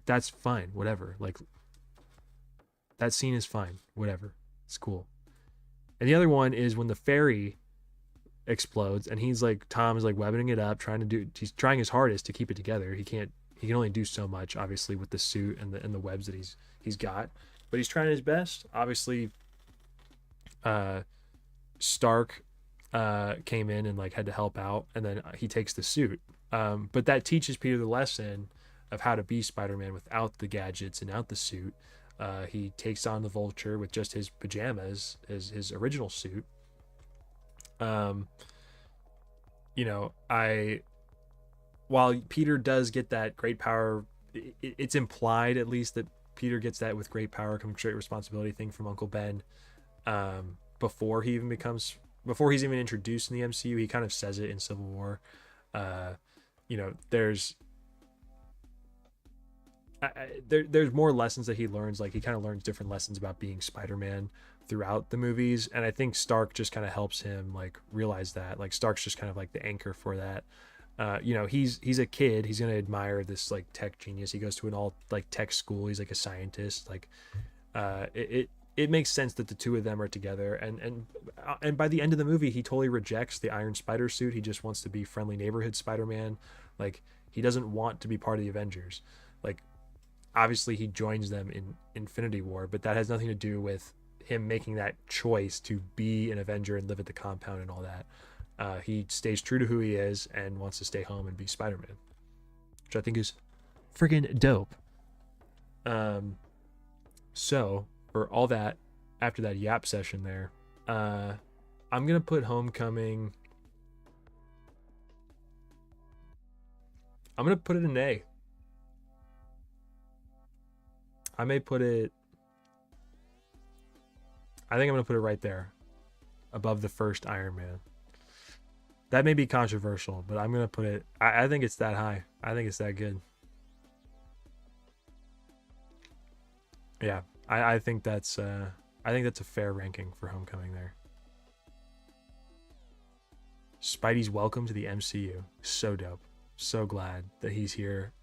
That's fine, whatever. Like, that scene is fine, whatever. It's cool. And the other one is when the ferry explodes, and Tom is like webbing it up, he's trying his hardest to keep it together. He can only do so much, obviously, with the suit and the webs that he's got, but he's trying his best. Obviously, Stark came in and like had to help out, and then he takes the suit. But that teaches Peter the lesson of how to be Spider-Man without the gadgets and without the suit. He takes on the Vulture with just his pajamas, his original suit. Um, you know, I while Peter does get that great power, it's implied at least that Peter gets that with great power comes great responsibility thing from Uncle Ben. Before he even becomes before he's even introduced in the MCU, he kind of says it in Civil War. Uh, there's there's more lessons that he learns. Like he kind of learns different lessons about being Spider-Man throughout the movies, and I think Stark just kind of helps him like realize that. Like Stark's just kind of like the anchor for that. He's a kid. He's gonna admire this like tech genius. He goes to an all like tech school. He's like a scientist. Like, it makes sense that the two of them are together. And by the end of the movie, he totally rejects the Iron Spider suit. He just wants to be friendly neighborhood Spider-Man. Like he doesn't want to be part of the Avengers. Like obviously he joins them in Infinity War, but that has nothing to do with him making that choice to be an Avenger and live at the compound and all that. He stays true to who he is and wants to stay home and be Spider-Man, which I think is friggin' dope. So for all that, after that yap session there, I'm gonna put Homecoming. I'm gonna put it an A. I may put it. I think I'm gonna put it right there, above the first Iron Man. That may be controversial, but I'm gonna put it. I think it's that high. I think it's that good. Yeah, I think that's a fair ranking for Homecoming there. Spidey's welcome to the MCU. So dope. So glad that he's here.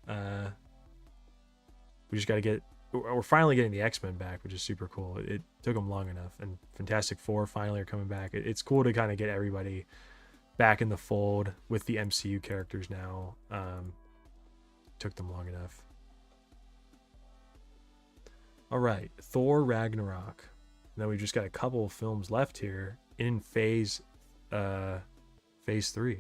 We just got to get. We're finally getting the X-Men back, which is super cool. It took them long enough, and Fantastic Four finally are coming back. It's cool to kind of get everybody back in the fold with the MCU characters now. Took them long enough. All right, Thor Ragnarok. Now we've just got a couple of films left here in phase 3.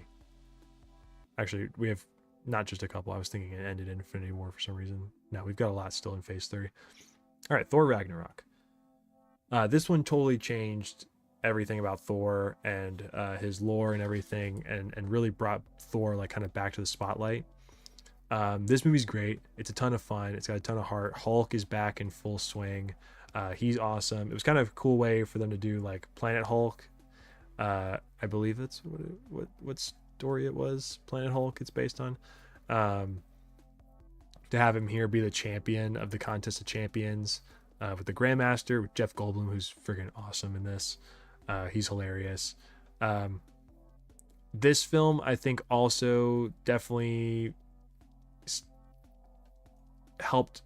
Actually, we have not just a couple. I was thinking it ended in Infinity War for some reason. No, we've got a lot still in phase 3. All right, Thor Ragnarok. This one totally changed everything about Thor and his lore and everything, and really brought Thor like kind of back to the spotlight. This movie's great. It's a ton of fun. It's got a ton of heart. Hulk is back in full swing. He's awesome. It was kind of a cool way for them to do like Planet Hulk. I believe that's what story it was. Planet Hulk it's based on. To have him here be the champion of the Contest of Champions with the Grandmaster, with Jeff Goldblum, who's friggin' awesome in this. He's hilarious. This film, I think, also definitely helped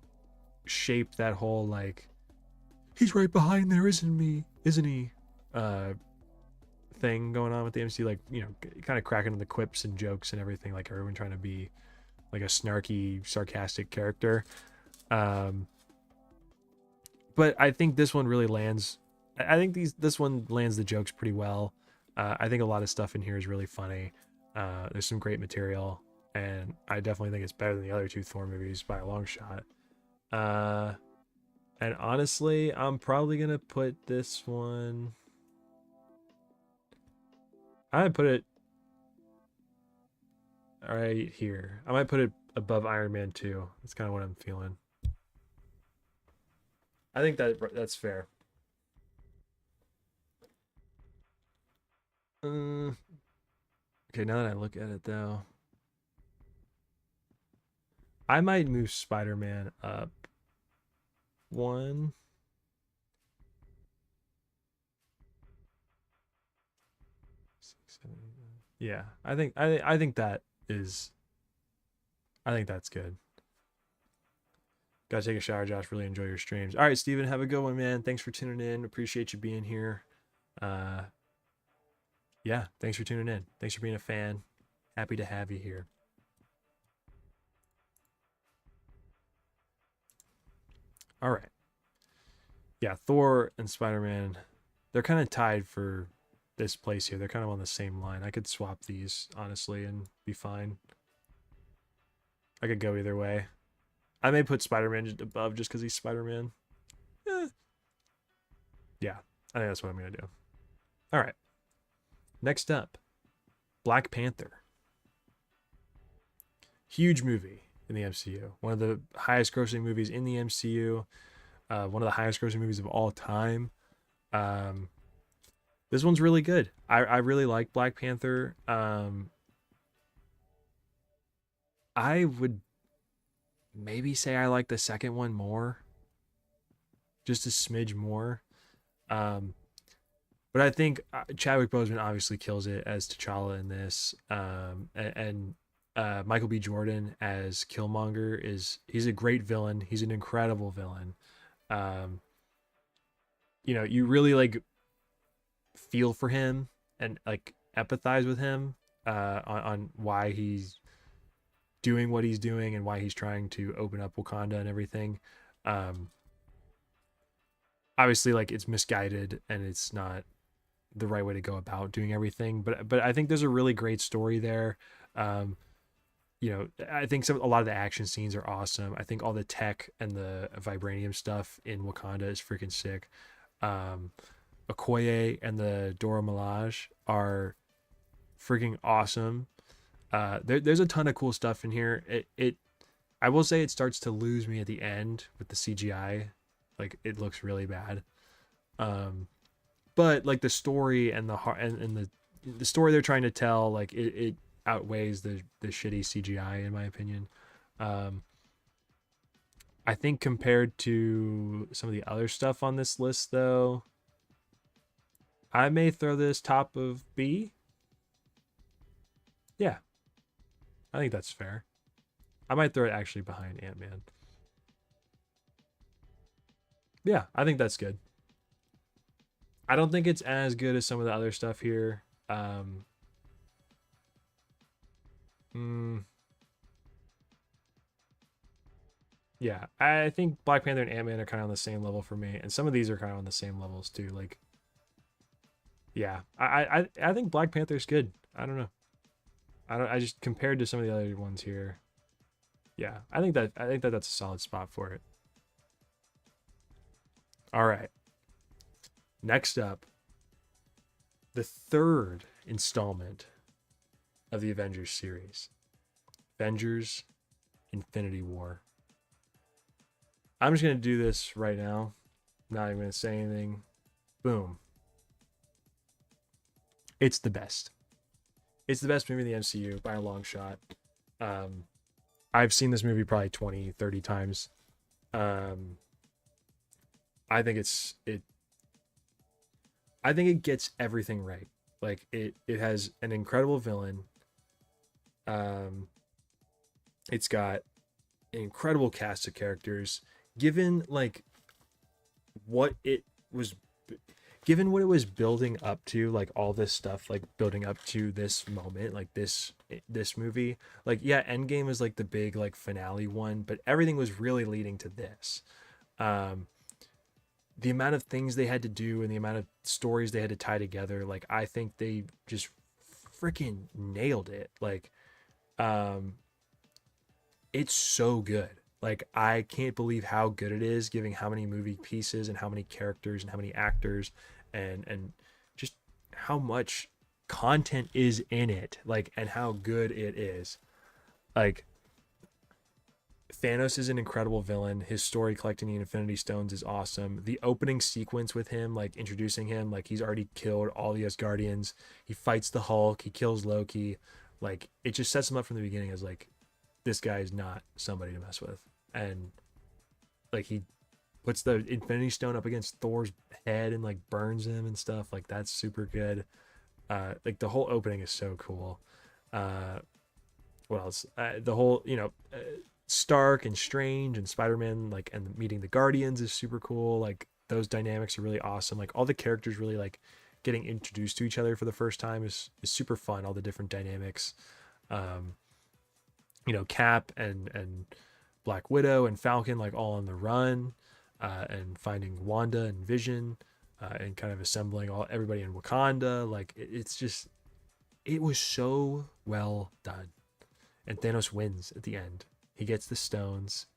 shape that whole like he's right behind there, isn't he? Thing going on with the MC, like kind of cracking on the quips and jokes and everything, like everyone trying to be like a snarky, sarcastic character. But I think this one really lands. I think this one lands the jokes pretty well. I think a lot of stuff in here is really funny. There's some great material, and I definitely think it's better than the other two Thor movies by a long shot. And honestly, I'm probably gonna put this one. I might put it right here. I might put it above Iron Man 2. That's kind of what I'm feeling. I think that's fair. Okay, now that I look at it though, I might move Spider-Man up one. Yeah, I think that is. I think that's good. Gotta take a shower, Josh. Really enjoy your streams. All right, Steven, have a good one, man. Thanks for tuning in. Appreciate you being here. Yeah, thanks for tuning in. Thanks for being a fan. Happy to have you here. All right. Yeah, Thor and Spider-Man, they're kind of tied for this place here. They're kind of on the same line. I could swap these, honestly, and be fine. I could go either way. I may put Spider-Man just above just because he's Spider-Man. Eh, yeah, I think that's what I'm gonna do. All right. Next up, Black Panther. Huge movie in the MCU. One of the highest grossing movies in the MCU. One of the highest grossing movies of all time. Um, this one's really good. I really like Black Panther. I would maybe say I like the second one more, just a smidge more. Um, but I think Chadwick Boseman obviously kills it as T'Challa in this, and Michael B. Jordan as Killmonger he's a great villain. He's an incredible villain. Um, you really like feel for him and like empathize with him on why he's doing what he's doing and why he's trying to open up Wakanda and everything. Um, Obviously, like it's misguided and it's not the right way to go about doing everything. But I think there's a really great story there. Um, I think a lot of the action scenes are awesome. I think all the tech and the vibranium stuff in Wakanda is freaking sick. Um, Okoye and the Dora Milaje are freaking awesome. There's a ton of cool stuff in here. I will say it starts to lose me at the end with the CGI. Like it looks really bad. Um, but like the story and the heart and the story they're trying to tell, like it outweighs the shitty CGI in my opinion. Um, I think compared to some of the other stuff on this list, though, I may throw this top of B. Yeah, I think that's fair. I might throw it actually behind Ant-Man. Yeah, I think that's good. I don't think it's as good as some of the other stuff here. Mm, yeah, I think Black Panther and Ant-Man are kind of on the same level for me, and some of these are kind of on the same levels too. Like, yeah, I think Black Panther's good. I don't know. I just compared to some of the other ones here. Yeah, I think that that's a solid spot for it. All right. Next up, the third installment of the Avengers series, Avengers Infinity War. I'm just going to do this right now. Not even going to say anything. Boom. It's the best. It's the best movie in the MCU by a long shot. Um, I've seen this movie probably 20, 30 times. Um, I think I think it gets everything right. Like it has an incredible villain. Um, it's got an incredible cast of characters. Given like what it was given what it was building up to, like all this stuff like building up to this moment, like this movie, like yeah, Endgame is like the big like finale one, but everything was really leading to this. Um the amount of things they had to do and the amount of stories they had to tie together, like I think they just freaking nailed it. Like um it's so good. Like I can't believe how good it is, giving how many movie pieces and how many characters and how many actors and just how much content is in it, like and how good it is. Like Thanos is an incredible villain. His story collecting the Infinity Stones is awesome. The opening sequence with him, like introducing him, like he's already killed all the Asgardians. He fights the Hulk. He kills Loki. Like it just sets him up from the beginning as like this guy is not somebody to mess with. And like he puts the Infinity Stone up against Thor's head and like burns him and stuff. Like that's super good. Like the whole opening is so cool. Uh, what else? The whole Stark and Strange and Spider-Man like and meeting the Guardians is super cool. Like those dynamics are really awesome. Like all the characters really like getting introduced to each other for the first time is super fun. All the different dynamics. Um, Cap and Black Widow and Falcon like all on the run, and finding Wanda and Vision, and kind of assembling everybody in Wakanda. Like it was so well done. And Thanos wins at the end. He gets the stones.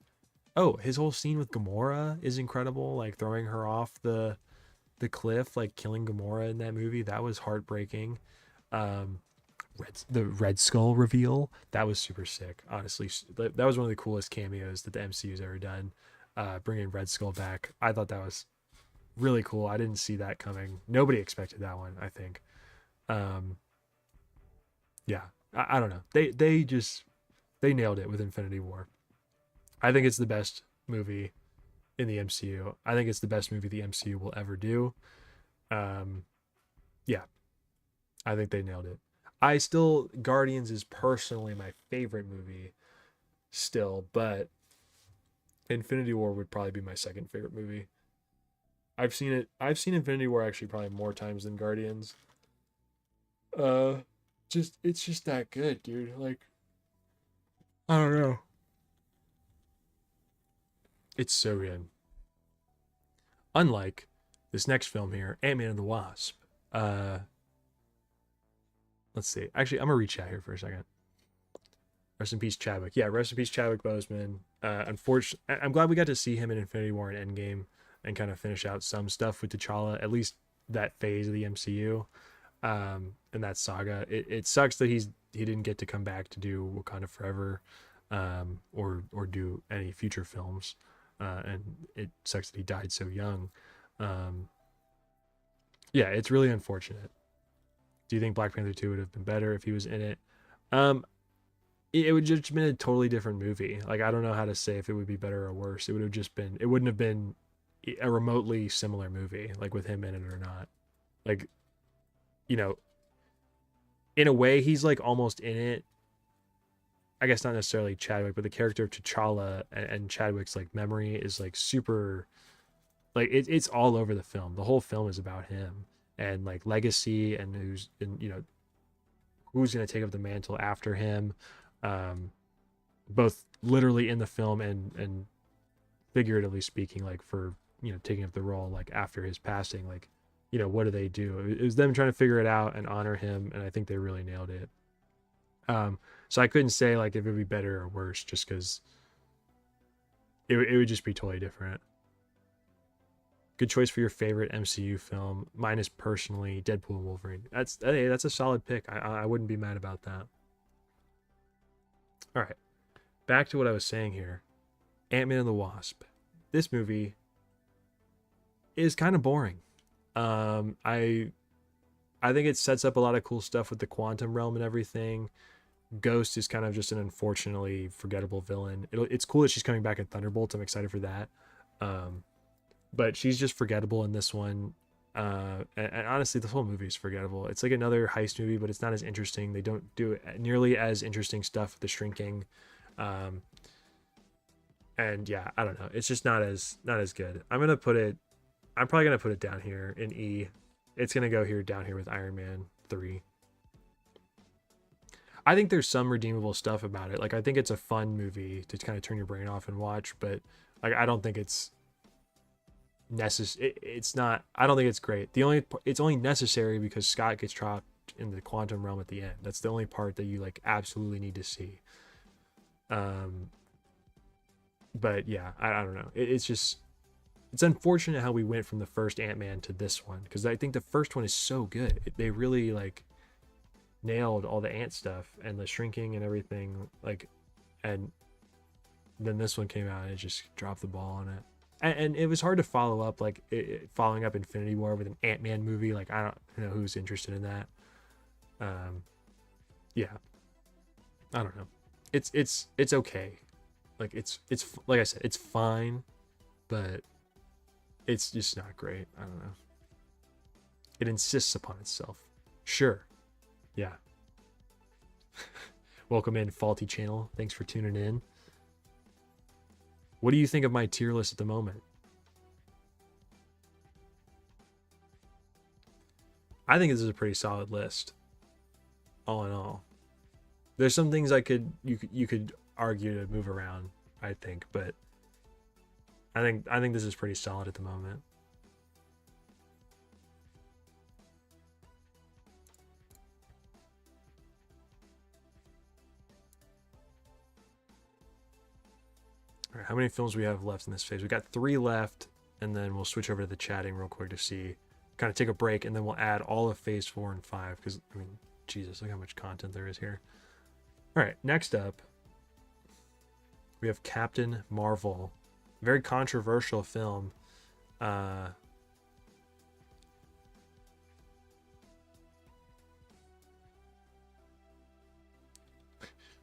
Oh, his whole scene with Gamora is incredible. Like throwing her off the cliff, like killing Gamora in that movie. That was heartbreaking. Um, the Red Skull reveal, that was super sick. Honestly, that was one of the coolest cameos that the MCU's ever done. Bringing Red Skull back, I thought that was really cool. I didn't see that coming. Nobody expected that one, I think. Um, yeah, I don't know. They nailed it with Infinity War. I think it's the best movie in the MCU. I think it's the best movie the MCU will ever do. Um, yeah, I think they nailed it. I still Guardians is personally my favorite movie still, but Infinity War would probably be my second favorite movie. I've seen Infinity War actually probably more times than Guardians. Uh just it's just that good, dude. Like I don't know. It's so good. Unlike this next film here, Ant-Man and the Wasp. Uh let's see. Actually, I'm gonna reach out here for a second. Rest in peace, Chadwick. Yeah, rest in peace, Chadwick Boseman. Unfortunately, I'm glad we got to see him in Infinity War and Endgame and kind of finish out some stuff with T'Challa, at least that phase of the MCU, and that saga. It sucks that he didn't get to come back to do Wakanda Forever, or do any future films, and it sucks that he died so young. Um, yeah, it's really unfortunate. Do you think Black Panther 2 would have been better if he was in it? Um, it would just been a totally different movie. Like I don't know how to say if it would be better or worse. It would have just been. It wouldn't have been a remotely similar movie, like with him in it or not. Like you know, in a way, he's like almost in it. I guess not necessarily Chadwick, but the character of T'Challa and Chadwick's like memory is like super. Like it's all over the film. The whole film is about him and like legacy and who's gonna take up the mantle after him. Um, Both literally in the film and figuratively speaking, like for taking up the role like after his passing, like what do they do? It was them trying to figure it out and honor him, and I think they really nailed it. So I couldn't say like if it would be better or worse, just because it would just be totally different. Good choice for your favorite MCU film. Mine is personally Deadpool and Wolverine. That's a solid pick. I wouldn't be mad about that. All right, back to what I was saying here. Ant-Man and the Wasp. This movie is kind of boring. I think it sets up a lot of cool stuff with the quantum realm and everything. Ghost is kind of just an unfortunately forgettable villain. It's cool that she's coming back in Thunderbolts. I'm excited for that. Um, but she's just forgettable in this one. And honestly, the whole movie is forgettable. It's like another heist movie, but it's not as interesting. They don't do nearly as interesting stuff with the shrinking. Um, and yeah, I don't know. It's just not as good. I'm probably gonna put it down here in E. It's gonna go here down here with Iron Man 3. I think there's some redeemable stuff about it. Like I think it's a fun movie to kind of turn your brain off and watch, but like I don't think it's necessary. It's not. I don't think it's great. It's only necessary because Scott gets trapped in the quantum realm at the end. That's the only part that you like absolutely need to see. Um, but yeah, I don't know. It's just it's unfortunate how we went from the first Ant-Man to this one because I think the first one is so good. They really like nailed all the ant stuff and the shrinking and everything. Like, and then this one came out and it just dropped the ball on it. And it was hard to follow up, like following up Infinity War with an Ant-Man movie. Like I don't know who's interested in that. Um, yeah, I don't know. It's okay. Like it's like I said, it's fine, but it's just not great. I don't know. It insists upon itself. Sure. Yeah. Welcome in, Faulty Channel. Thanks for tuning in. What do you think of my tier list at the moment? I think this is a pretty solid list, all in all. There's some things you could argue to move around, I think, but I think this is pretty solid at the moment. All right, how many films we have left in this phase? We got 3 left, and then we'll switch over to the chatting real quick to see, kind of take a break, and then we'll add all of phase 4 and 5 because I mean, Jesus, look how much content there is here. All right, next up, we have Captain Marvel, very controversial film.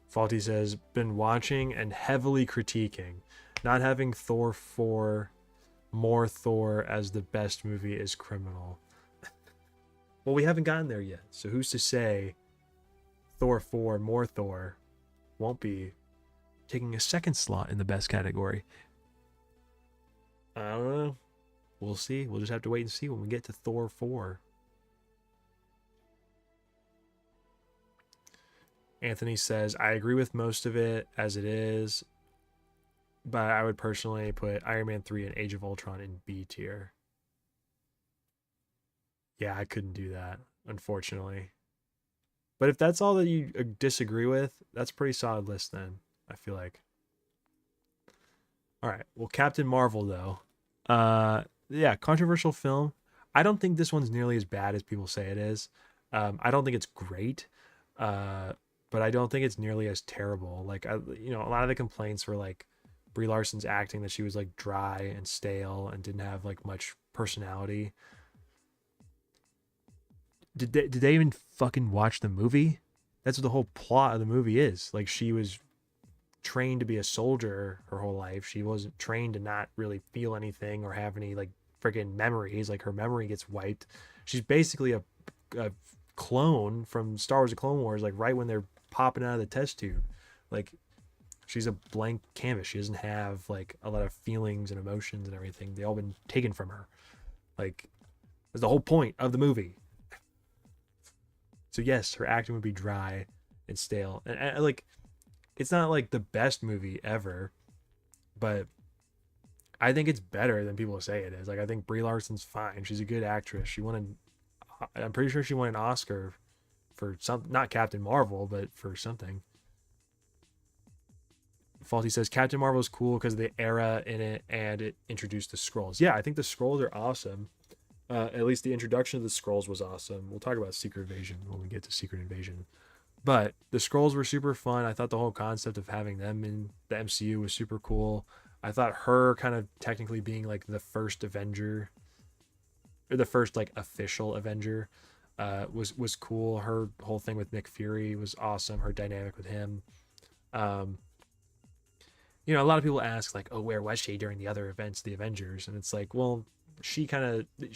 Faulty says, been watching and heavily critiquing. Not having Thor 4 more Thor as the best movie is criminal. Well, we haven't gotten there yet. So who's to say Thor 4 more Thor won't be taking a second slot in the best category? I don't know. We'll see. We'll just have to wait and see when we get to Thor 4. Anthony says, I agree with most of it as it is, but I would personally put Iron Man 3 and Age of Ultron in B tier. Yeah, I couldn't do that, unfortunately. But if that's all that you disagree with, that's a pretty solid list then, I feel like. All right, well, Captain Marvel, though. Yeah, controversial film. I don't think this one's nearly as bad as people say it is. I don't think it's great. But I don't think it's nearly as terrible. Like, a lot of the complaints were like Brie Larson's acting, that she was like dry and stale and didn't have like much personality. Did they even fucking watch the movie? That's what the whole plot of the movie is. Like, she was trained to be a soldier her whole life. She wasn't trained to not really feel anything or have any like freaking memories. Like, her memory gets wiped. She's basically a clone from Star Wars: The Clone Wars, like right when they're popping out of the test tube. Like, she's a blank canvas. She doesn't have like a lot of feelings and emotions and everything. They all been taken from her. Like, that's the whole point of the movie. So yes, her acting would be dry and stale. And like, it's not like the best movie ever, but I think it's better than people say it is. Like, I think Brie Larson's fine. She's a good actress. I'm pretty sure she won an Oscar for not Captain Marvel, but for something. Faulty says Captain Marvel is cool because of the era in it and it introduced the Skrulls. Yeah, I think the Skrulls are awesome. At least the introduction of the Skrulls was awesome. We'll talk about Secret Invasion when we get to Secret Invasion. But the Skrulls were super fun. I thought the whole concept of having them in the MCU was super cool. I thought her kind of technically being like the first Avenger, or the first like official Avenger, was cool. Her whole thing with Nick Fury was awesome. Her dynamic with him. A lot of people ask like, oh, where was she during the other events, the Avengers? And it's like, well, she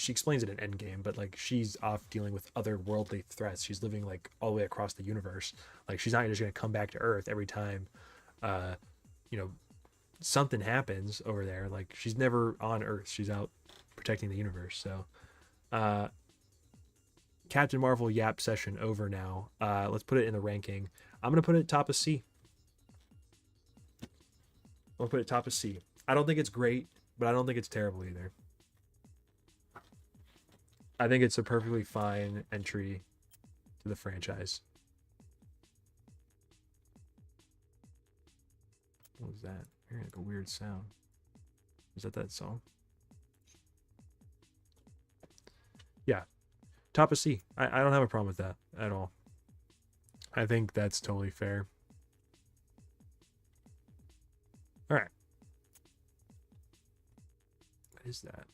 explains it in Endgame, but like, she's off dealing with other worldly threats. She's living like all the way across the universe. Like, she's not just going to come back to Earth every time, something happens over there. Like, she's never on Earth. She's out protecting the universe. So, Captain Marvel yap session over now. Let's put it in the ranking. I'm going to put it top of C. I'm going to put it top of C. I don't think it's great, but I don't think it's terrible either. I think it's a perfectly fine entry to the franchise. What was that? Hearing like a weird sound. Is that song? Yeah. Top of C. I don't have a problem with that at all. I think that's totally fair. All right. What is that?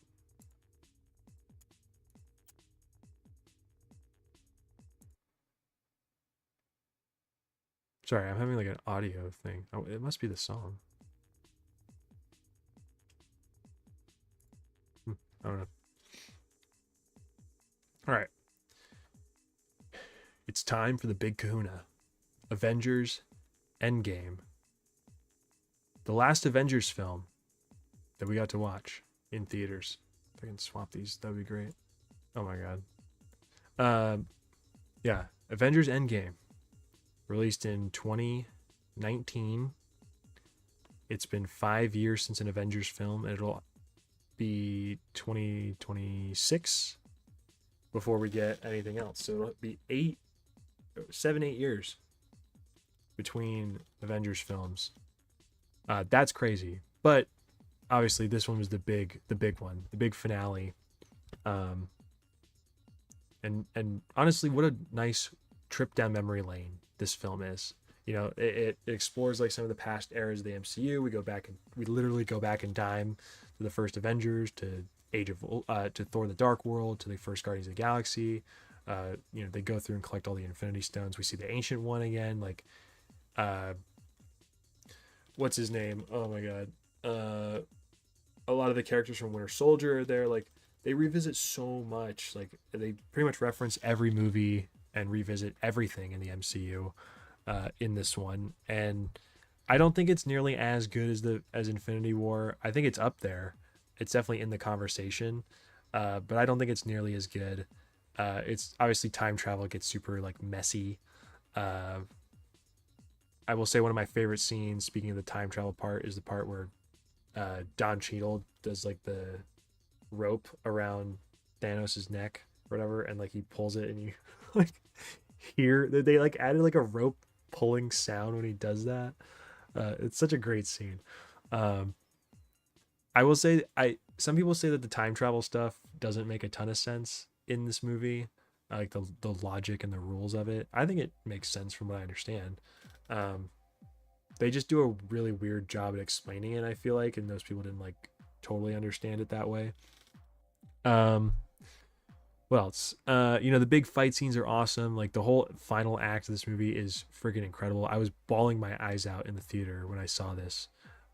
Sorry, I'm having like an audio thing. Oh, it must be the song. I don't know. All right. It's time for the big kahuna. Avengers Endgame. The last Avengers film that we got to watch in theaters. If I can swap these, that would be great. Oh my god. Yeah. Avengers Endgame. Released in 2019. It's been 5 years since an Avengers film, and it'll be 2026 before we get anything else. So it'll be 7, 8 years between Avengers films. That's crazy. But obviously this one was the big one, the big finale. Um, and honestly, what a nice trip down memory lane this film is. You know, it explores like some of the past eras of the MCU. We go back and we literally go back in time to the first Avengers, to to Thor: The Dark World, to the first Guardians of the Galaxy. You know, they go through and collect all the Infinity Stones. We see the Ancient One again. Like, uh, what's his name? Oh my God. A lot of the characters from Winter Soldier are there. Like, they revisit so much. Like, they pretty much reference every movie and revisit everything in the MCU in this one. And I don't think it's nearly as good as as Infinity War. I think it's up there. It's definitely in the conversation, but I don't think it's nearly as good. It's obviously time travel gets super like messy. Uh, I will say one of my favorite scenes, speaking of the time travel part, is the part where Don Cheadle does like the rope around Thanos's neck or whatever, and like he pulls it, and you like hear they like added like a rope pulling sound when he does that. It's such a great scene. Um, I will say I some people say that the time travel stuff doesn't make a ton of sense in this movie, like the logic and the rules of it. I think it makes sense from what I understand. Um, they just do a really weird job at explaining it, I feel like, and those people didn't like totally understand it that way. Um, what else? You know, the big fight scenes are awesome. Like the whole final act of this movie is freaking incredible. I was bawling my eyes out in the theater when I saw this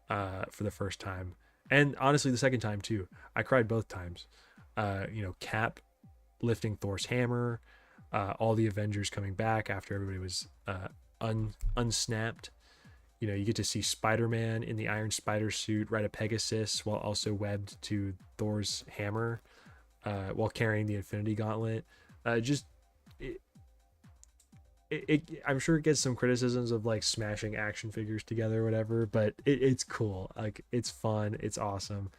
for the first time, and honestly, the second time too. I cried both times. You know, Cap lifting Thor's hammer, all the Avengers coming back after everybody was unsnapped. You know, you get to see Spider-Man in the Iron Spider suit ride a Pegasus while also webbed to Thor's hammer, while carrying the Infinity Gauntlet. Just it, I'm sure it gets some criticisms of like smashing action figures together or whatever, but it's cool. Like, it's fun. It's awesome.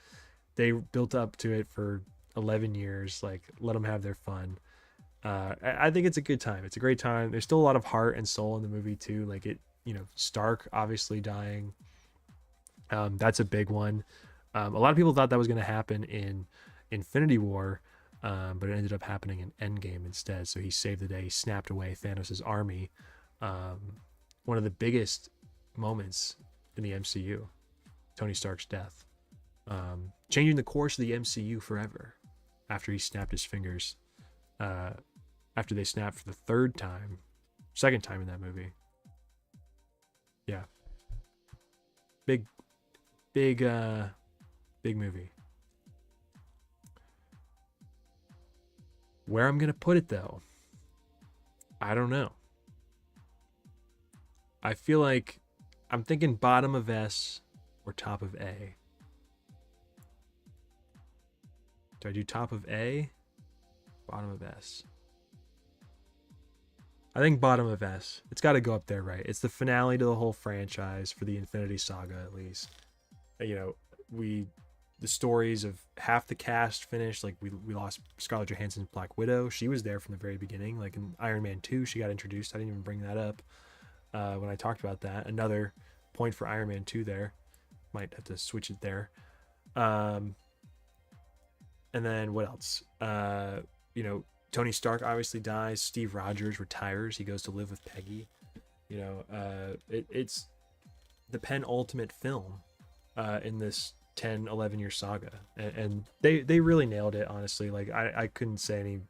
They built up to it for 11 years. Like, let them have their fun. I think it's a good time. It's a great time. There's still a lot of heart and soul in the movie too. Like, it, you know, Stark obviously dying. That's a big one. A lot of people thought that was going to happen in Infinity War, but it ended up happening in Endgame instead. So he saved the day. He snapped away Thanos' army. One of the biggest moments in the MCU, Tony Stark's death, changing the course of the MCU forever after he snapped his fingers. After they snapped for the second time in that movie. Yeah, big, big, big movie. Where I'm gonna put it though, I don't know. I feel like I'm thinking bottom of S or top of A. Do I do top of A? Bottom of S. I think bottom of S. It's got to go up there, right? It's the finale to the whole franchise for the Infinity Saga, at least. You know, the stories of half the cast finished. Like, we lost Scarlett Johansson's Black Widow. She was there from the very beginning. Like in Iron Man 2, she got introduced. I didn't even bring that up when I talked about that. Another point for Iron Man 2 there. Might have to switch it there. And then what else? You know, Tony Stark obviously dies. Steve Rogers retires. He goes to live with Peggy. You know, it's the penultimate film in this 10-11 year saga, and they really nailed it, honestly. Like, I couldn't say any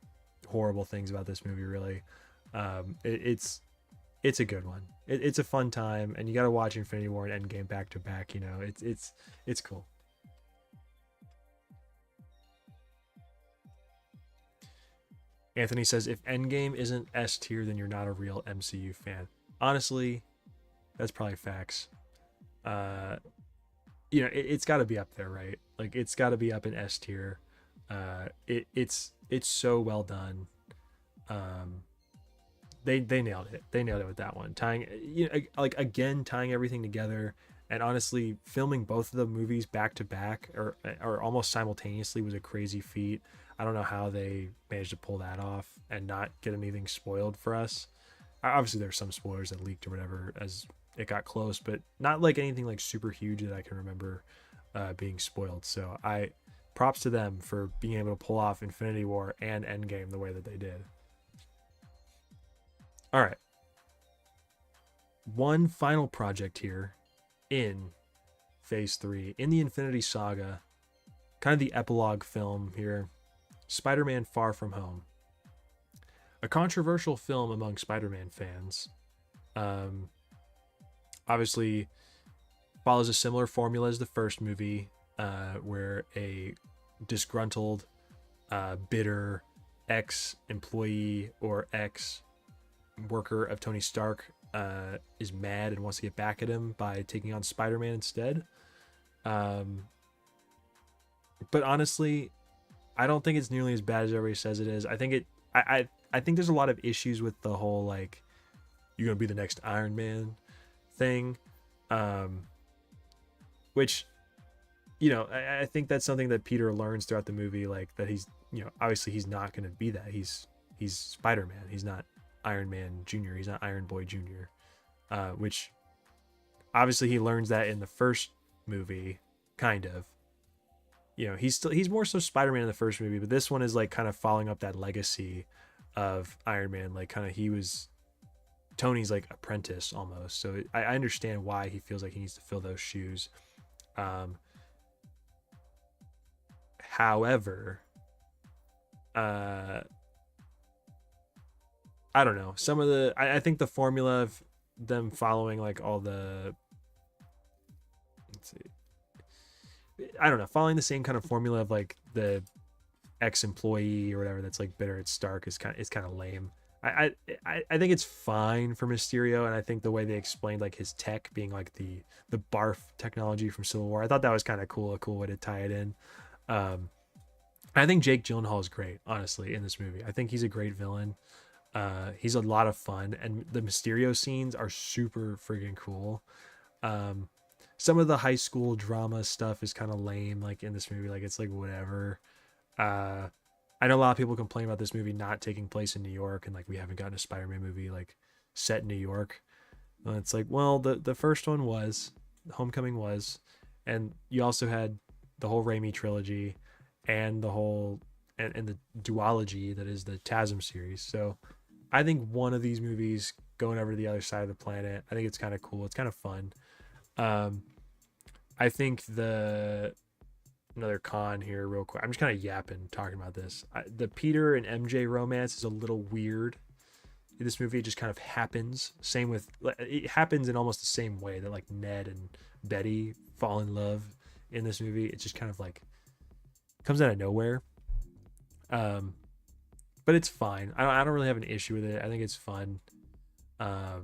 horrible things about this movie, really. It's a good one. It's a fun time, and you got to watch Infinity War and Endgame back to back. You know, it's cool. Anthony says, if Endgame isn't S tier, then you're not a real MCU fan. Honestly, that's probably facts. Uh, you know, it's got to be up there, right? Like, it's got to be up in S tier. It's so well done. Um, they nailed it. They nailed it with that one. Tying, you know, like, again, tying everything together, and honestly, filming both of the movies back to back or almost simultaneously was a crazy feat. I don't know how they managed to pull that off and not get anything spoiled for us. Obviously, there's some spoilers that leaked or whatever as it got close, but not like anything like super huge that I can remember. being spoiled. So I props to them for being able to pull off Infinity War and Endgame the way that they did. All right. One final project here in phase 3 in the Infinity Saga, kind of the epilogue film here, Spider-Man Far From Home. A controversial film among Spider-Man fans. Obviously follows a similar formula as the first movie, where a disgruntled, bitter ex-employee or ex-worker of Tony Stark is mad and wants to get back at him by taking on Spider-Man instead. But honestly, I don't think it's nearly as bad as everybody says it is. I think I think there's a lot of issues with the whole like you're gonna be the next Iron Man thing, which, you know, I think that's something that Peter learns throughout the movie, like that he's, you know, obviously he's not gonna be that. He's Spider-Man. He's not Iron Man Jr. He's not Iron Boy Jr. Which obviously he learns that in the first movie, kind of. You know, he's more so Spider-Man in the first movie, but this one is like kind of following up that legacy of Iron Man. Like kind of he was Tony's like apprentice almost. So I understand why he feels like he needs to fill those shoes. However, I don't know. Some of the I think the formula of them following like all the, let's see, I don't know, following the same kind of formula of like the ex-employee or whatever that's like bitter at Stark is kind of lame. I think it's fine for Mysterio, and I think the way they explained like his tech being like the barf technology from Civil War, I thought that was kind of cool, a cool way to tie it in. I think Jake Gyllenhaal is great, honestly, in this movie. I think he's a great villain. He's a lot of fun, and the Mysterio scenes are super friggin' cool. Some of the high school drama stuff is kind of lame, like in this movie, like it's like whatever. I know a lot of people complain about this movie not taking place in New York, and like we haven't gotten a Spider-Man movie like set in New York. And it's like, well, the first one was, Homecoming was, and you also had the whole Raimi trilogy and the whole and the duology that is the TASM series. So I think one of these movies going over to the other side of the planet, I think it's kind of cool. It's kind of fun. I think another con here real quick. I'm just kind of yapping talking about this. The Peter and MJ romance is a little weird in this movie. It just kind of happens. Same with, it happens in almost the same way that like Ned and Betty fall in love in this movie. It just kind of like comes out of nowhere. But it's fine. I don't really have an issue with it. I think it's fun. But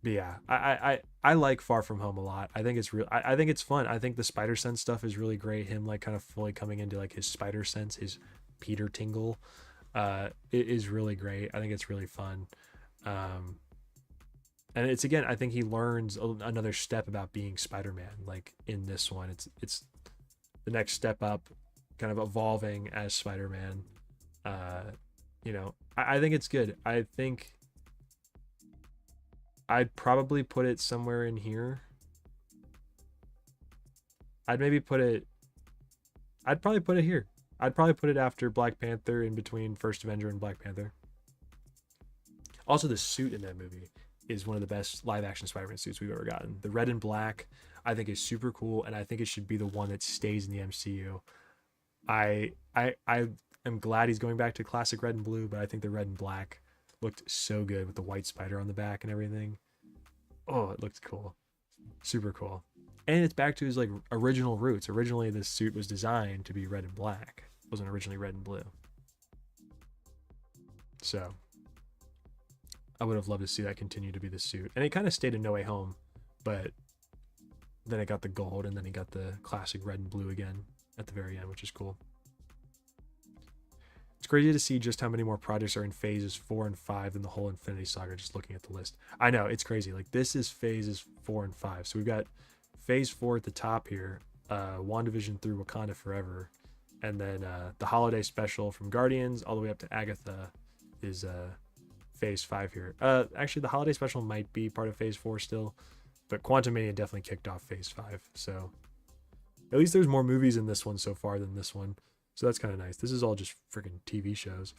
yeah, I like Far From Home a lot. I think it's real. I think it's fun. I think the spider sense stuff is really great. Him like kind of fully coming into like his spider sense, his Peter tingle, it is really great. I think it's really fun. And it's, again, I think he learns another step about being Spider-Man. Like in this one, it's the next step up, kind of evolving as Spider-Man. You know, I think it's good. I think I'd probably put it somewhere in here. I'd probably put it here. I'd probably put it after Black Panther, in between First Avenger and Black Panther. Also, the suit in that movie is one of the best live action Spider-Man suits we've ever gotten. The red and black, I think, is super cool, and I think it should be the one that stays in the MCU. I am glad he's going back to classic red and blue, but I think the red and black looked so good with the white spider on the back and everything. Oh, it looked cool. Super cool. And it's back to his like original roots. Originally, this suit was designed to be red and black. It wasn't originally red and blue. So I would have loved to see that continue to be the suit. And it kind of stayed in No Way Home, but then it got the gold, and then he got the classic red and blue again at the very end, which is cool. It's crazy to see just how many more projects are in phases 4 and 5 than the whole Infinity Saga, just looking at the list. I know, it's crazy. Like, this is phases 4 and 5. So we've got phase 4 at the top here, WandaVision through Wakanda Forever, and then the holiday special from Guardians all the way up to Agatha is phase 5 here. Actually, the holiday special might be part of phase 4 still, but Quantumania definitely kicked off phase 5. So At least there's more movies in this one so far than this one. So that's kind of nice. This is all just freaking TV shows.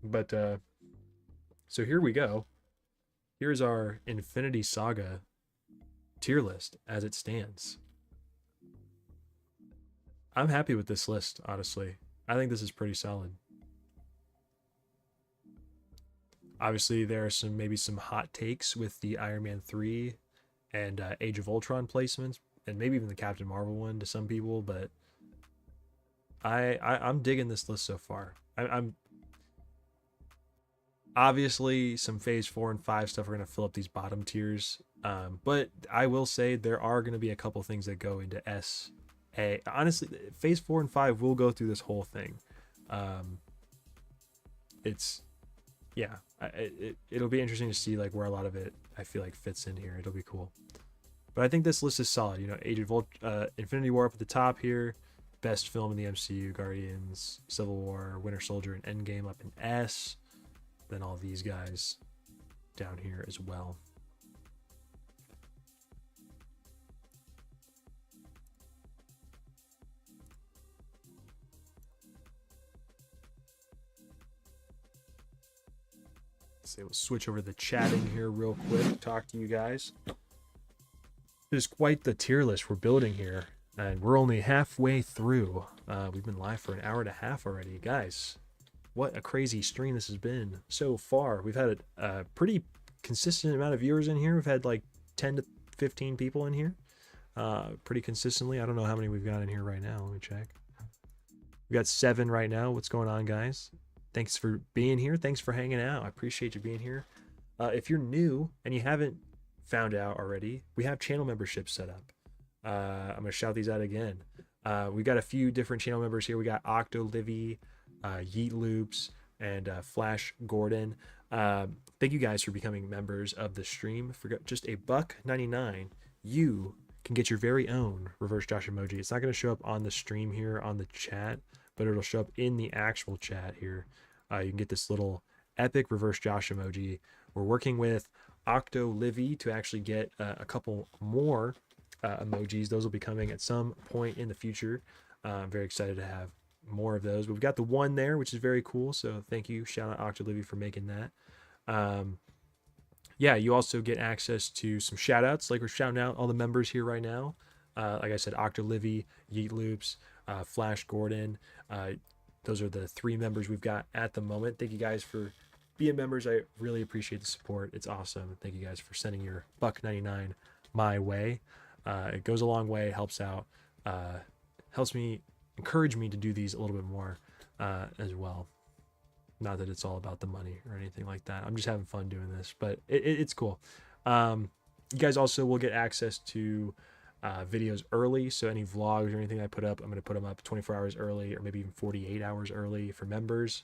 But so here we go. Here's our Infinity Saga tier list as it stands. I'm happy with this list, honestly. I think this is pretty solid. Obviously, there are maybe some hot takes with the Iron Man 3 and Age of Ultron placements, and maybe even the Captain Marvel one to some people, but I'm digging this list so far. I'm obviously some phase 4 and 5 stuff are going to fill up these bottom tiers, but I will say there are going to be a couple things that go into S. Honestly, phase 4 and 5 will go through this whole thing. It'll be interesting to see like where a lot of it I feel like fits in here. It'll be cool. But I think this list is solid. You know, Infinity War up at the top here, best film in the MCU, Guardians, Civil War, Winter Soldier, and Endgame up in S. Then all these guys down here as well. So we'll switch over to the chatting here real quick, talk to you guys. There's quite the tier list we're building here, and we're only halfway through. We've been live for an hour and a half already. Guys, what a crazy stream this has been so far. We've had a pretty consistent amount of viewers in here. We've had like 10 to 15 people in here pretty consistently. I don't know how many we've got in here right now. Let me check. We got 7 right now. What's going on, guys? Thanks for being here. Thanks for hanging out. I appreciate you being here. If you're new and you haven't found out already, we have channel memberships set up. I'm going to shout these out again. We got a few different channel members here. We got Octo Livy, Yeet Loops, and Flash Gordon. Thank you guys for becoming members of the stream. For just $1.99, you can get your very own reverse Josh emoji. It's not going to show up on the stream here on the chat, but it'll show up in the actual chat here. You can get this little epic reverse Josh emoji. We're working with Octo Livy to actually get a couple more emojis. Those will be coming at some point in the future. I'm very excited to have more of those. But we've got the one there, which is very cool. So thank you. Shout out Octo Livy for making that. Yeah, you also get access to some shout outs. Like we're shouting out all the members here right now. Like I said, Octo Livy, Yeet Loops, Flash Gordon. Those are the 3 members we've got at the moment. Thank you guys for being members. I really appreciate the support. It's awesome. Thank you guys for sending your $1.99 my way. It goes a long way. It helps out. Helps me encourage me to do these a little bit more as well. Not that it's all about the money or anything like that. I'm just having fun doing this, but it's cool. You guys also will get access to videos early. So any vlogs or anything I put up, I'm going to put them up 24 hours early or maybe even 48 hours early for members.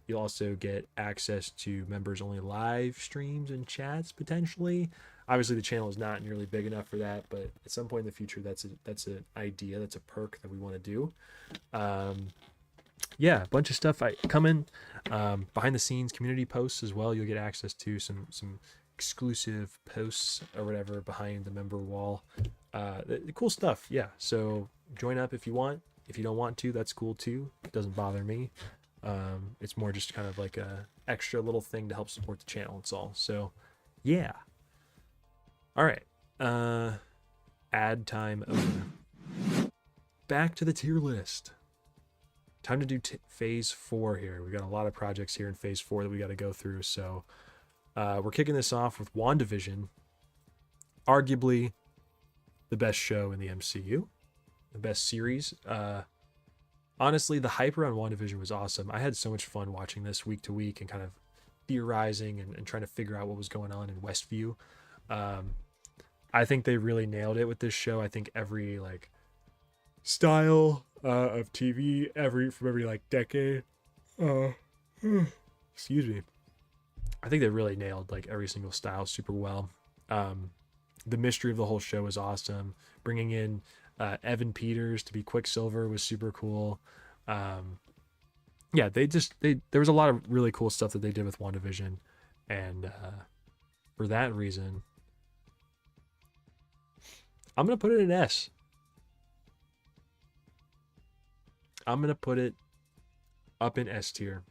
You'll also get access to members only live streams and chats potentially. Obviously the channel is not nearly big enough for that, but at some point in the future, that's an idea. That's a perk that we want to do. Yeah, a bunch of stuff coming behind the scenes community posts as well. You'll get access to some exclusive posts or whatever behind the member wall. The cool stuff. Yeah. So join up if you want. If you don't want to, that's cool too. It doesn't bother me. It's more just kind of like a extra little thing to help support the channel. It's all. So yeah. All right. Ad time over. Back to the tier list. Time to do phase 4 here. We got a lot of projects here in phase 4 that we got to go through. So we're kicking this off with WandaVision, arguably the best show in the MCU, the best series. Honestly, the hype around WandaVision was awesome. I had so much fun watching this week to week and kind of theorizing and trying to figure out what was going on in Westview. I think they really nailed it with this show. I think every like style of TV from every like decade. Excuse me. I think they really nailed like every single style super well. The mystery of the whole show was awesome. Bringing in Evan Peters to be Quicksilver was super cool. Yeah, there was a lot of really cool stuff that they did with WandaVision, and for that reason, I'm gonna put it in S. I'm gonna put it up in S tier.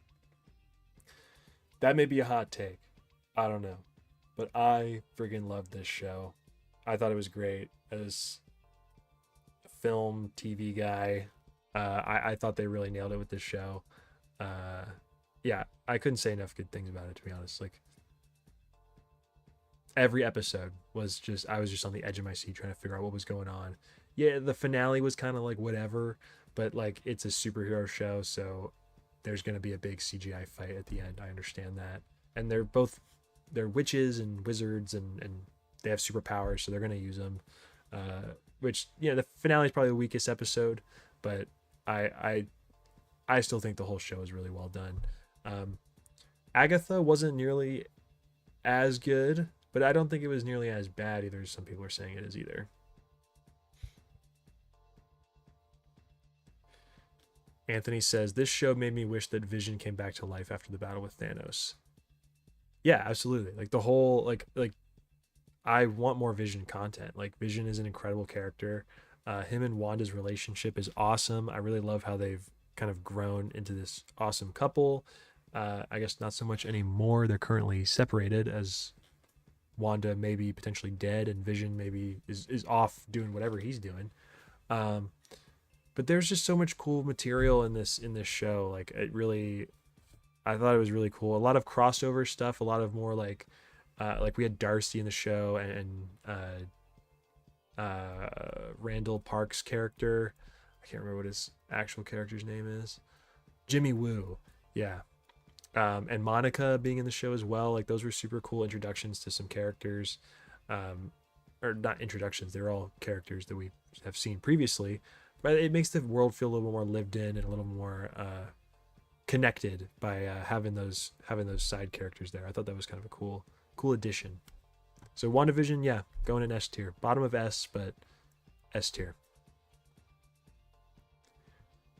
That may be a hot take. I don't know. But I friggin' love this show. I thought it was great as a film, TV guy. I thought they really nailed it with this show. Uh, yeah, I couldn't say enough good things about it, to be honest. Like, every episode was just, I was just on the edge of my seat trying to figure out what was going on. Yeah, the finale was kind of like whatever, but like it's a superhero show, so there's going to be a big CGI fight at the end. I understand that. And they're witches and wizards, and they have superpowers, so they're going to use them. Which, the finale is probably the weakest episode, but I still think the whole show is really well done. Agatha wasn't nearly as good, but I don't think it was nearly as bad either as some people are saying it is either. Anthony says, this show made me wish that Vision came back to life after the battle with Thanos. Yeah, absolutely. Like the whole, like I want more Vision content. Like Vision is an incredible character. Him and Wanda's relationship is awesome. I really love how they've kind of grown into this awesome couple. I guess not so much anymore. They're currently separated, as Wanda may be potentially dead and Vision maybe is off doing whatever he's doing. But there's just so much cool material in this show. Like I thought it was really cool. A lot of crossover stuff, a lot of more like we had Darcy in the show, and Randall Park's character. I can't remember what his actual character's name is. Jimmy Woo. Yeah. And Monica being in the show as well. Like those were super cool introductions to some characters. Or not introductions. They're all characters that we have seen previously, but it makes the world feel a little more lived in and a little more connected by having those side characters there. I thought that was kind of a cool addition. So WandaVision, yeah, going in S tier. Bottom of S, but S tier.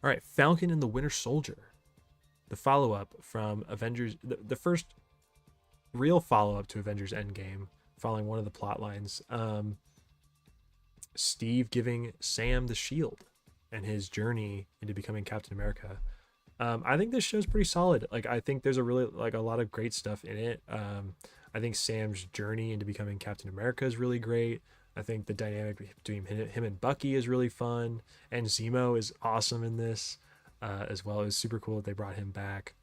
All right, Falcon and the Winter Soldier. The follow-up from Avengers, the first real follow-up to Avengers Endgame, following one of the plot lines. Steve giving Sam the shield and his journey into becoming Captain America. I think this show's pretty solid. Like, I think there's a lot of great stuff in it. I think Sam's journey into becoming Captain America is really great. I think the dynamic between him and Bucky is really fun, and Zemo is awesome in this as well. It was super cool that they brought him back.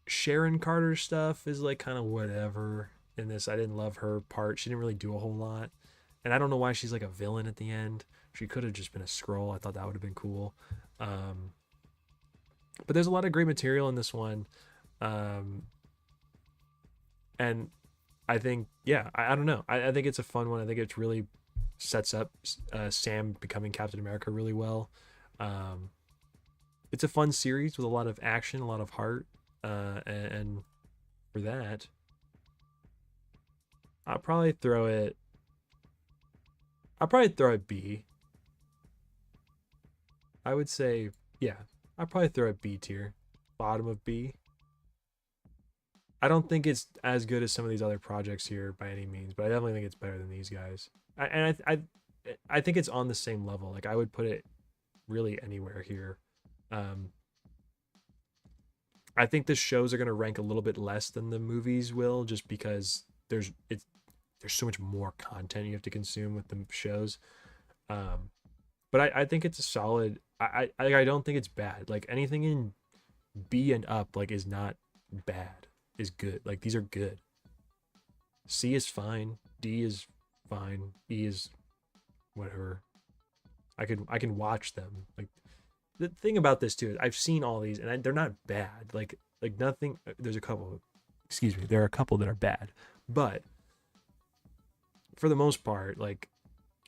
Sharon Carter's stuff is like kind of whatever in this. I didn't love her part. She didn't really do a whole lot, and I don't know why she's like a villain at the end. She could have just been a Skrull. I thought that would have been cool. But there's a lot of great material in this one. And I think, yeah, I don't know. I think it's a fun one. I think it really sets up Sam becoming Captain America really well. It's a fun series with a lot of action, a lot of heart. And for that, I'll probably throw it B. I would say, yeah, I'll probably throw it B tier. Bottom of B. I don't think it's as good as some of these other projects here by any means, but I definitely think it's better than these guys. I think it's on the same level. Like I would put it really anywhere here. I think the shows are going to rank a little bit less than the movies will, just because there's so much more content you have to consume with the shows. But I think it's a solid. I don't think it's bad. Like anything in B and up like is not bad. Is good. Like these are good. C is fine. D is fine. E is whatever. I can watch them. Like the thing about this too is I've seen all these and they're not bad. Like nothing. There's a couple. Excuse me. There are a couple that are bad, but for the most part, like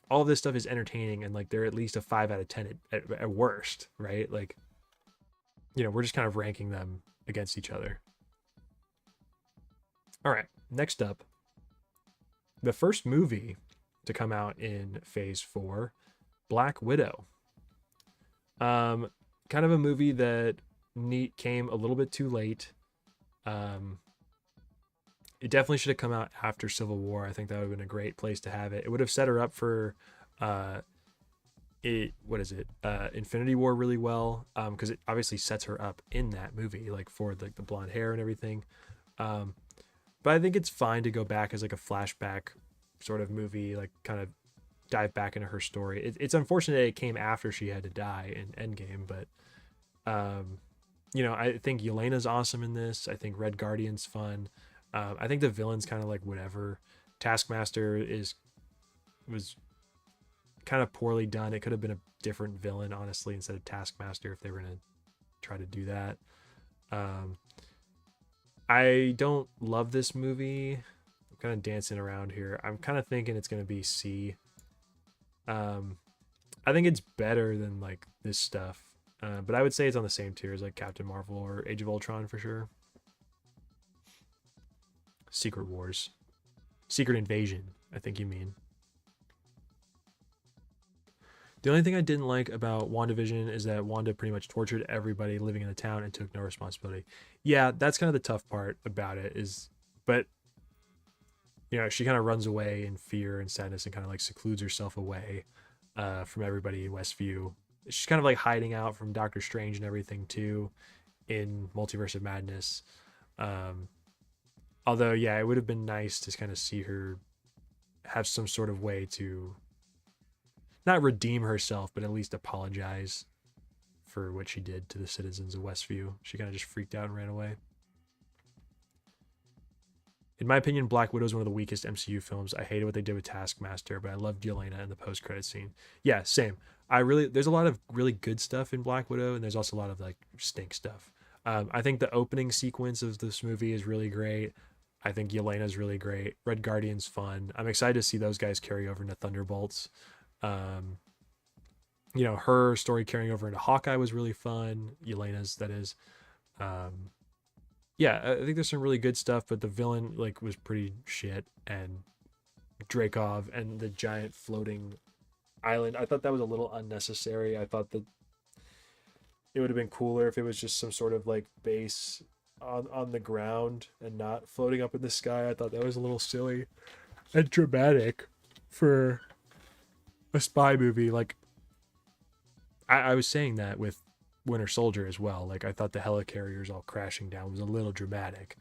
all of this stuff is entertaining and like they're at least a 5 out of 10 at worst, right? Like, we're just kind of ranking them against each other. All right, next up, the first movie to come out in Phase 4, Black Widow. Kind of a movie that came a little bit too late. it definitely should have come out after Civil War. I think that would have been a great place to have it. It would have set her up for uh it what is it Infinity War really well, because it obviously sets her up in that movie, like for the blonde hair and everything. um but I think it's fine to go back as like a flashback sort of movie, like kind of dive back into her story. It's unfortunate it came after she had to die in Endgame, but um I think Yelena's awesome in this. I think Red Guardian's fun. I think the villain's kind of like whatever. Taskmaster was kind of poorly done. It could have been a different villain, honestly, instead of Taskmaster if they were gonna try to do that. Um, I don't love this movie. I'm kind of dancing around here. I'm kind of thinking it's gonna be C. Um, I think it's better than like this stuff, but I would say it's on the same tier as like Captain Marvel or Age of Ultron for sure. Secret Wars, Secret Invasion, I think you mean. The only thing I didn't like about WandaVision is that Wanda pretty much tortured everybody living in the town and took no responsibility. Yeah, that's kind of the tough part about it is, but she kind of runs away in fear and sadness and kind of like secludes herself away from everybody in Westview. She's kind of like hiding out from Doctor Strange and everything too in Multiverse of Madness. Um, Although, yeah, it would have been nice to kind of see her have some sort of way to not redeem herself, but at least apologize for what she did to the citizens of Westview. She kind of just freaked out and ran away. In my opinion, Black Widow is one of the weakest MCU films. I hated what they did with Taskmaster, but I loved Yelena in the post-credit scene. Yeah, same. There's a lot of really good stuff in Black Widow, and there's also a lot of like stink stuff. I think the opening sequence of this movie is really great. I think Yelena's really great. Red Guardian's fun. I'm excited to see those guys carry over into Thunderbolts. Um, her story carrying over into Hawkeye was really fun. Yelena's, that is. Um, yeah, I think there's some really good stuff, but the villain like was pretty shit, and Dreykov and the giant floating island, I thought that was a little unnecessary. I thought that it would have been cooler if it was just some sort of like base on the ground and not floating up in the sky. I thought that was a little silly and dramatic for a spy movie. Like I was saying that with Winter Soldier as well. Like I thought the helicarriers all crashing down was a little dramatic.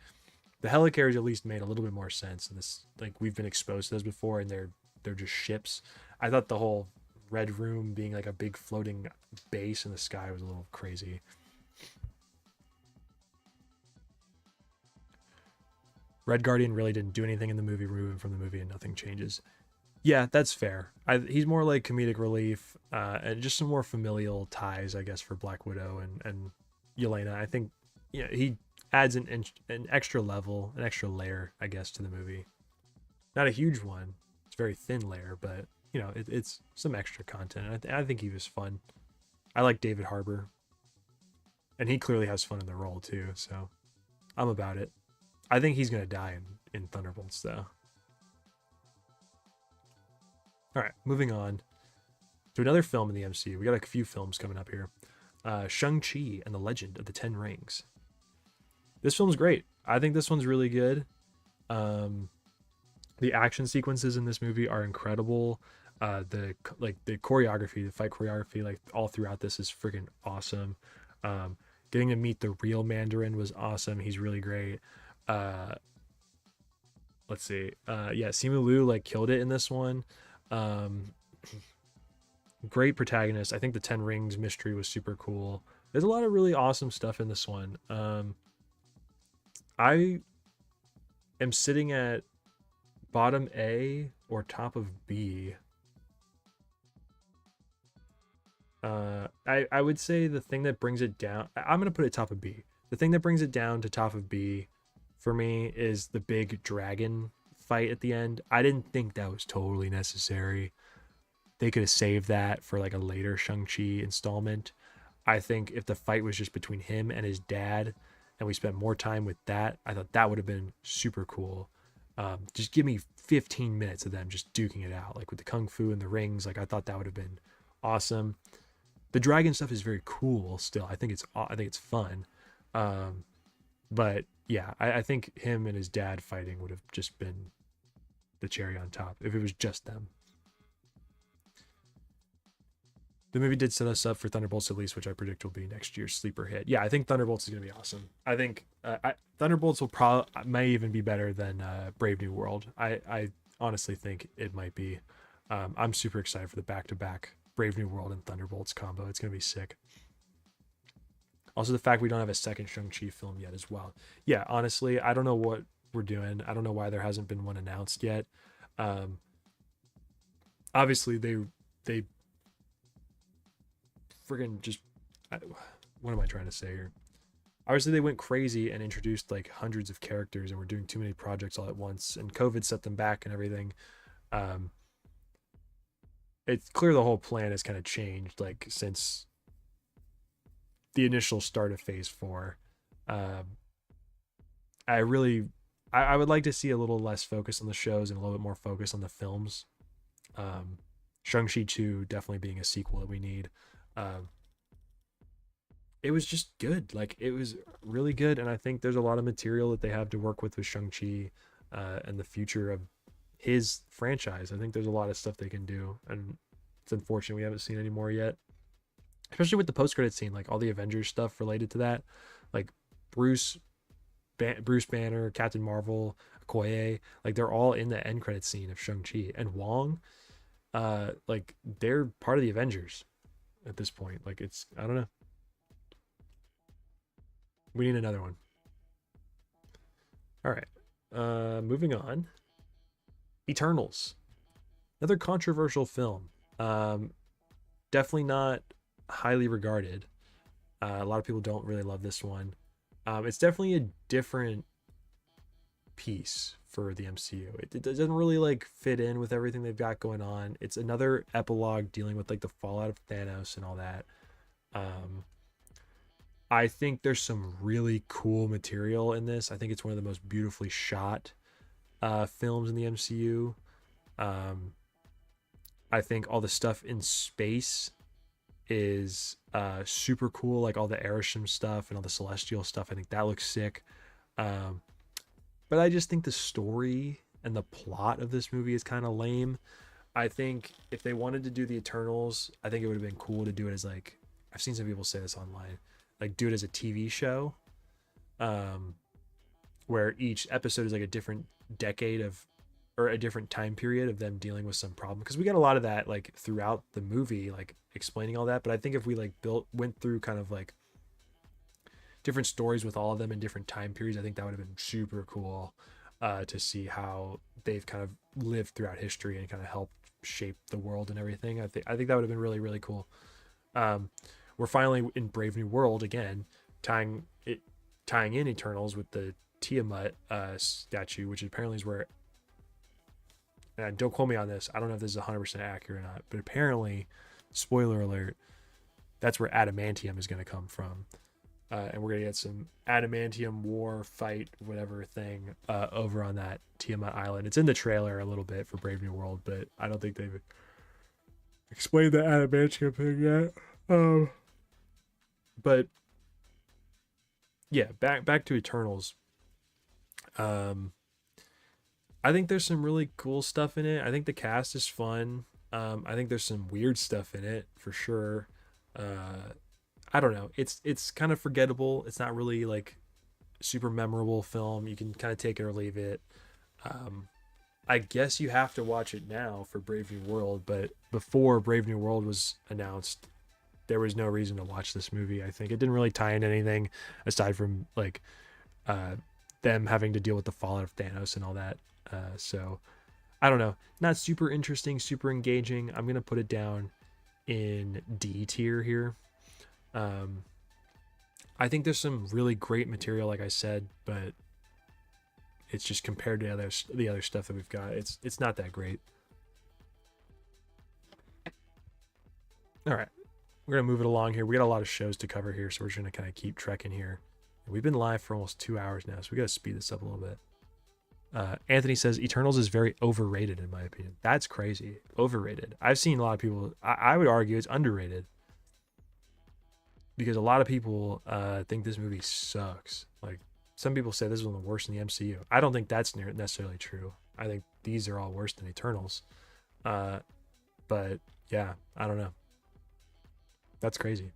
The helicarriers at least made a little bit more sense in this. Like we've been exposed to those before, and they're just ships. I thought the whole Red Room being like a big floating base in the sky was a little crazy. Red Guardian really didn't do anything in the movie, remove him from the movie, and nothing changes. Yeah, that's fair. He's more like comedic relief, and just some more familial ties, I guess, for Black Widow and Yelena. I think he adds an extra level, an extra layer, I guess, to the movie. Not a huge one. It's a very thin layer, but it's some extra content. I think he was fun. I like David Harbour, and he clearly has fun in the role too. So I'm about it. I think he's gonna die in Thunderbolts though. All right, moving on to another film in the MCU. We got a few films coming up here. Shang-Chi and the Legend of the Ten Rings. This film's great. I think this one's really good. The action sequences in this movie are incredible. The choreography, the fight choreography, like all throughout this is freaking awesome. Getting to meet the real Mandarin was awesome. He's really great. Let's see. Yeah, Simu Liu like killed it in this one. Great protagonist. I think the Ten Rings mystery was super cool. There's a lot of really awesome stuff in this one. I am sitting at bottom A or top of B. I would say the thing that brings it down, I'm going to put it top of B. The thing that brings it down to top of B for me is the big dragon fight at the end. I didn't think that was totally necessary. They could have saved that for like a later Shang-Chi installment. I think if the fight was just between him and his dad and we spent more time with that, I thought that would have been super cool. Just give me 15 minutes of them just duking it out, like with the kung fu and the rings. Like I thought that would have been awesome. The dragon stuff is very cool still. I think it's fun. But yeah, I think him and his dad fighting would have just been the cherry on top if it was just them. The movie did set us up for Thunderbolts at least, which I predict will be next year's sleeper hit. Yeah, I think Thunderbolts is going to be awesome. I think Thunderbolts will probably may even be better than Brave New World. I honestly think it might be. I'm super excited for the back-to-back Brave New World and Thunderbolts combo. It's going to be sick. Also, the fact we don't have a second Shang-Chi film yet as well. Yeah, honestly, I don't know what we're doing. I don't know why there hasn't been one announced yet. Um, Obviously, they friggin' just what am I trying to say here? Obviously, they went crazy and introduced like hundreds of characters, and were doing too many projects all at once, and COVID set them back and everything. Um, it's clear the whole plan has kind of changed, like since the initial start of Phase Four. Um, I really, I would like to see a little less focus on the shows and a little bit more focus on the films. Um, Shang-Chi 2 definitely being a sequel that we need. Um, it was just good. Like it was really good, and I think there's a lot of material that they have to work with Shang-Chi and the future of his franchise. I think there's a lot of stuff they can do, and it's unfortunate we haven't seen any more yet. Especially with the post-credit scene, like all the Avengers stuff related to that, like Bruce, Bruce Banner, Captain Marvel, Okoye, like they're all in the end credit scene of Shang-Chi, and Wong, like they're part of the Avengers at this point. Like it's, I don't know. We need another one. All right. Moving on. Eternals. Another controversial film. Definitely not highly regarded. A lot of people don't really love this one. It's definitely a different piece for the MCU. It doesn't really like fit in with everything they've got going on. It's another epilogue dealing with like the fallout of Thanos and all that. I think there's some really cool material in this. I think it's one of the most beautifully shot films in the MCU. I think all the stuff in space is super cool, like all the Arishem stuff and all the celestial stuff. I think that looks sick. But I just think the story and the plot of this movie is kind of lame. I think if they wanted to do the Eternals, I think it would have been cool to do it as like, I've seen some people say this online, like do it as a TV show, where each episode is like a different decade of, or a different time period of them dealing with some problem. Because we got a lot of that like throughout the movie, like explaining all that. But I think if we like went through kind of like different stories with all of them in different time periods, I think that would have been super cool to see how they've kind of lived throughout history and kind of helped shape the world and everything. I think that would have been really, really cool. We're finally in Brave New World again, tying in Eternals with the Tiamat statue, which apparently is where, and don't quote me on this, I don't know if this is 100% accurate or not, but apparently, spoiler alert, that's where adamantium is going to come from. And we're going to get some adamantium war fight, whatever thing, over on that Tiamat Island. It's in the trailer a little bit for Brave New World, but I don't think they've explained the adamantium thing yet. But yeah, back to Eternals. I think there's some really cool stuff in it. I think the cast is fun. I think there's some weird stuff in it for sure. I don't know. It's kind of forgettable. It's not really like super memorable film. You can kind of take it or leave it. I guess you have to watch it now for Brave New World, but before Brave New World was announced, there was no reason to watch this movie. I think it didn't really tie into anything aside from like them having to deal with the fallout of Thanos and all that. So I don't know. Not super interesting, super engaging. I'm gonna put it down in D tier here. I think there's some really great material, like I said, but it's just compared to the other stuff that we've got, it's not that great. All right, we're gonna move it along here. We got a lot of shows to cover here, so we're just gonna kind of keep trekking here. We've been live for almost 2 hours now, so we gotta speed this up a little bit. Anthony says Eternals is very overrated in my opinion. That's crazy. Overrated. I've seen a lot of people, I would argue it's underrated, because a lot of people think this movie sucks. Like some people say this is one of the worst in the MCU. I don't think that's necessarily true. I think these are all worse than Eternals. But yeah, I don't know. That's crazy.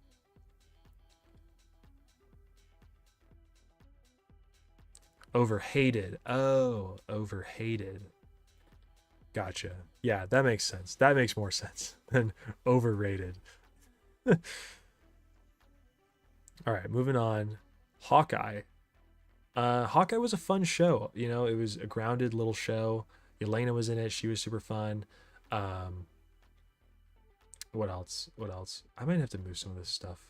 Overhated. Oh, overhated. Gotcha. Yeah, that makes sense. That makes more sense than overrated. All right, moving on. Hawkeye. Hawkeye was a fun show. You know, it was a grounded little show. Elena was in it. She was super fun. Um, what else? What else? I might have to move some of this stuff.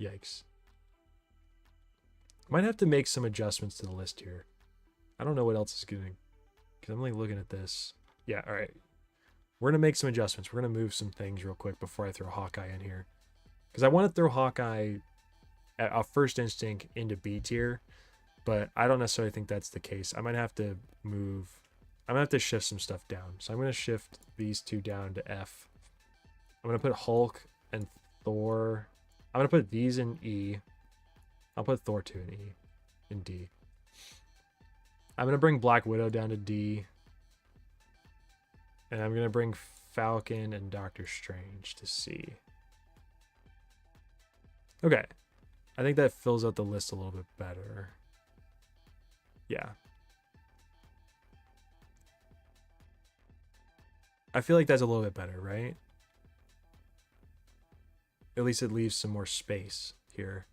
Yikes. Might have to make some adjustments to the list here. I don't know what else is going, because I'm like looking at this. Yeah, all right. We're going to make some adjustments. We're going to move some things real quick before I throw Hawkeye in here. Because I want to throw Hawkeye at a first instinct into B tier, but I don't necessarily think that's the case. I might have to move. I'm going to have to shift some stuff down. So I'm going to shift these two down to F. I'm going to put Hulk and Thor. I'm going to put these in E. I'll put Thor 2 in E. In D. I'm going to bring Black Widow down to D. And I'm going to bring Falcon and Doctor Strange to C. Okay. I think that fills out the list a little bit better. Yeah. I feel like that's a little bit better, right? At least it leaves some more space here.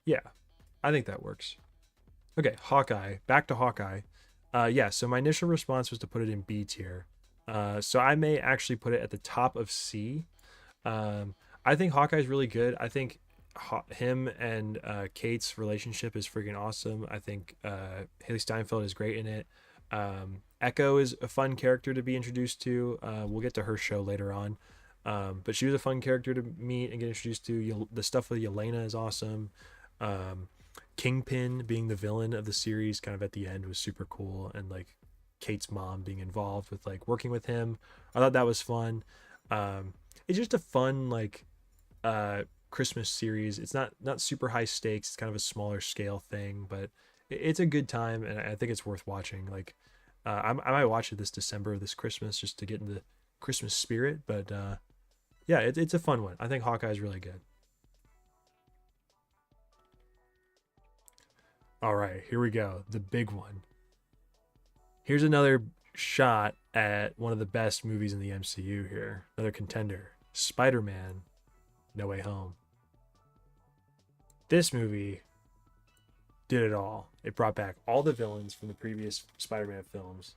Yeah, I think that works. Okay, Hawkeye. Back to Hawkeye. Yeah, so my initial response was to put it in B tier. So I may actually put it at the top of C. I think Hawkeye's really good. I think him and Kate's relationship is freaking awesome. I think Haley Steinfeld is great in it. Echo is a fun character to be introduced to. We'll get to her show later on. But she was a fun character to meet and get introduced to. The stuff with Yelena is awesome. Kingpin being the villain of the series kind of at the end was super cool, and like Kate's mom being involved with like working with him, I thought that was fun. It's just a fun like Christmas series. It's not super high stakes. It's kind of a smaller scale thing, but it's a good time, and I think it's worth watching. Like I might watch it this December, this Christmas, just to get in the Christmas spirit. But yeah, it's a fun one. I think Hawkeye is really good. All right, here we go. The big one. Here's another shot at one of the best movies in the MCU here. Another contender. Spider-Man No Way Home. This movie did it all. It brought back all the villains from the previous Spider-Man films.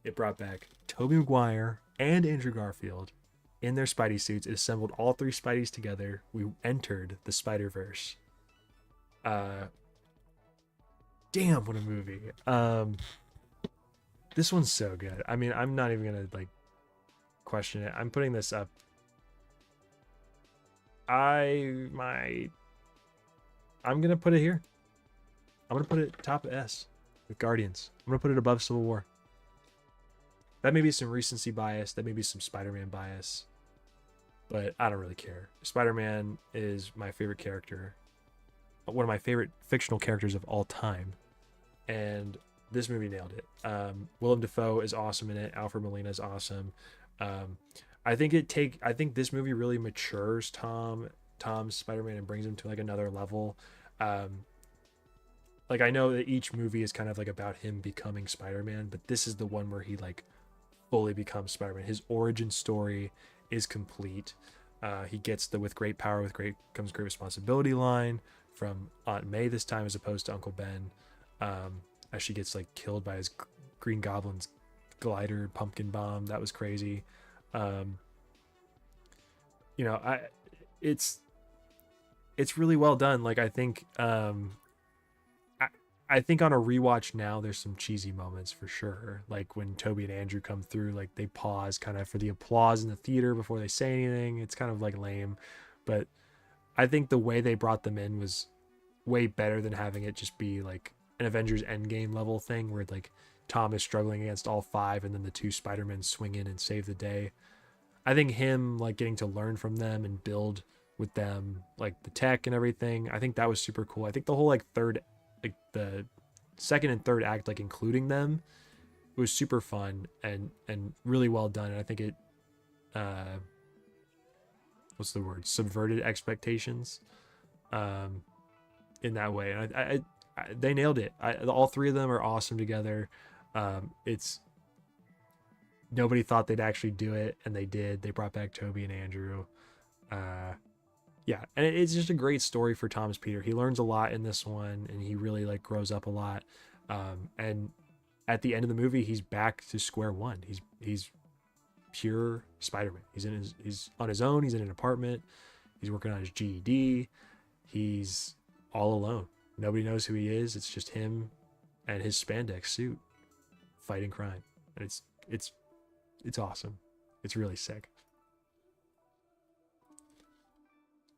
It brought back Tobey Maguire and Andrew Garfield in their Spidey suits. It assembled all three Spideys together. We entered the Spider-Verse. Damn, what a movie. This one's so good. I mean, I'm not even gonna like question it. I'm putting this up. I'm gonna put it here. I'm gonna put it top S with Guardians. I'm gonna put it above Civil War. That may be some recency bias. That may be some Spider-Man bias, but I don't really care. Spider-Man is my favorite character, one of my favorite fictional characters of all time, and this movie nailed it. Willem Dafoe is awesome in it. Alfred Molina is awesome. I think this movie really matures Tom's Spider-Man and brings him to like another level. Like I know that each movie is kind of like about him becoming Spider-Man, but this is the one where he like fully becomes Spider-Man. His origin story is complete. He gets the "with great power, with great comes great responsibility" line from Aunt May this time, as opposed to Uncle Ben, as she gets like killed by his Green Goblin's glider pumpkin bomb. That was crazy. It's really well done. Like I think I think on a rewatch now, there's some cheesy moments for sure. Like when Toby and Andrew come through, like they pause kind of for the applause in the theater before they say anything. It's kind of like lame, but I think the way they brought them in was way better than having it just be like an Avengers Endgame level thing where like Tom is struggling against all five and then the two Spider-Men swing in and save the day. I think him like getting to learn from them and build with them, like the tech and everything. I think that was super cool. I think the whole like the second and third act, like including them, was super fun and really well done. And I think it what's the word, subverted expectations in that way. And they nailed it. All three of them are awesome together. It's nobody thought they'd actually do it, and they did. They brought back Toby and Andrew. Yeah, and it's just a great story for Thomas Peter. He learns a lot in this one, and he really like grows up a lot. And at the end of the movie, he's back to square one. He's pure Spider-Man. He's on his own. He's in an apartment. He's working on his GED. He's all alone. Nobody knows who he is. It's just him and his spandex suit fighting crime, and it's awesome. It's really sick.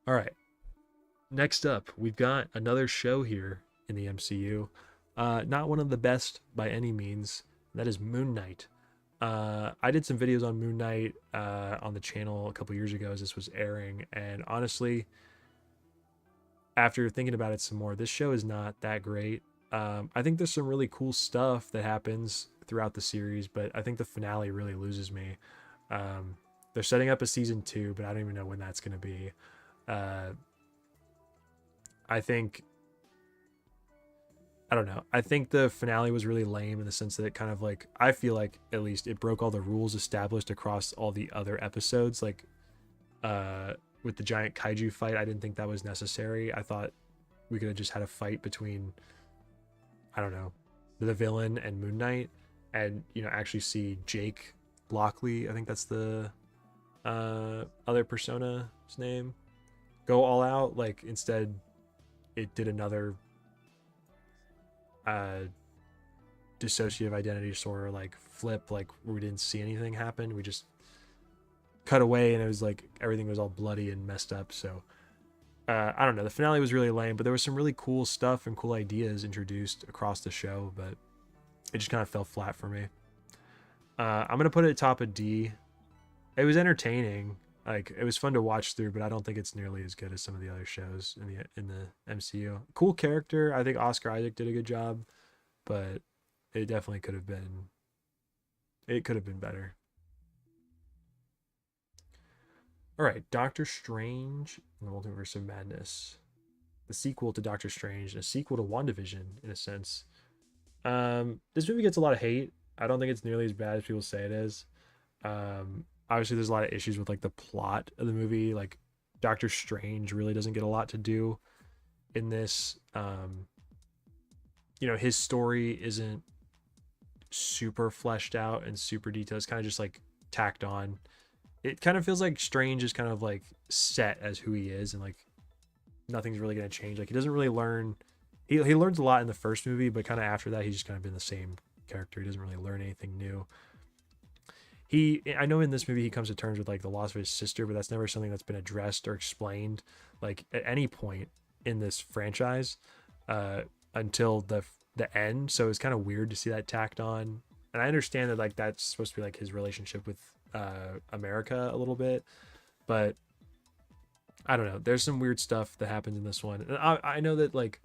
All right. Next up, we've got another show here in the MCU. Not one of the best by any means. That is Moon Knight. I did some videos on Moon Knight on the channel a couple years ago as this was airing, and honestly, after thinking about it some more, this show is not that great. I think there's some really cool stuff that happens throughout the series, but I think the finale really loses me. They're setting up a season 2, but I don't even know when that's going to be. I don't know. I think the finale was really lame in the sense that it kind of like, I feel like at least it broke all the rules established across all the other episodes. Like with the giant kaiju fight, I didn't think that was necessary. I thought we could have just had a fight between, I don't know, the villain and Moon Knight, and actually see Jake Lockley, I think that's the other persona's name, go all out. Like instead it did another dissociative identity disorder like flip, like we didn't see anything happen. We just cut away and it was like everything was all bloody and messed up. So I don't know, the finale was really lame, but there was some really cool stuff and cool ideas introduced across the show, but it just kind of fell flat for me. I'm gonna put it top of D. It was entertaining, like it was fun to watch through, but I don't think it's nearly as good as some of the other shows in the MCU. Cool character. I think Oscar Isaac did a good job, but it definitely could have been. It could have been better. All right, Doctor Strange and the Multiverse of Madness, the sequel to Doctor Strange, and a sequel to WandaVision in a sense. This movie gets a lot of hate. I don't think it's nearly as bad as people say it is. Obviously there's a lot of issues with like the plot of the movie. Like Doctor Strange really doesn't get a lot to do in this. His story isn't super fleshed out and super detailed. It's kind of just like tacked on. It kind of feels like Strange is kind of like set as who he is, and like nothing's really going to change. Like he doesn't really learn. He learns a lot in the first movie, but kind of after that he's just kind of been the same character. He doesn't really learn anything new. I know in this movie he comes to terms with like the loss of his sister, but that's never something that's been addressed or explained like at any point in this franchise until the end. So it's kind of weird to see that tacked on. And I understand that like that's supposed to be like his relationship with America a little bit, but I don't know. There's some weird stuff that happens in this one. And I know that like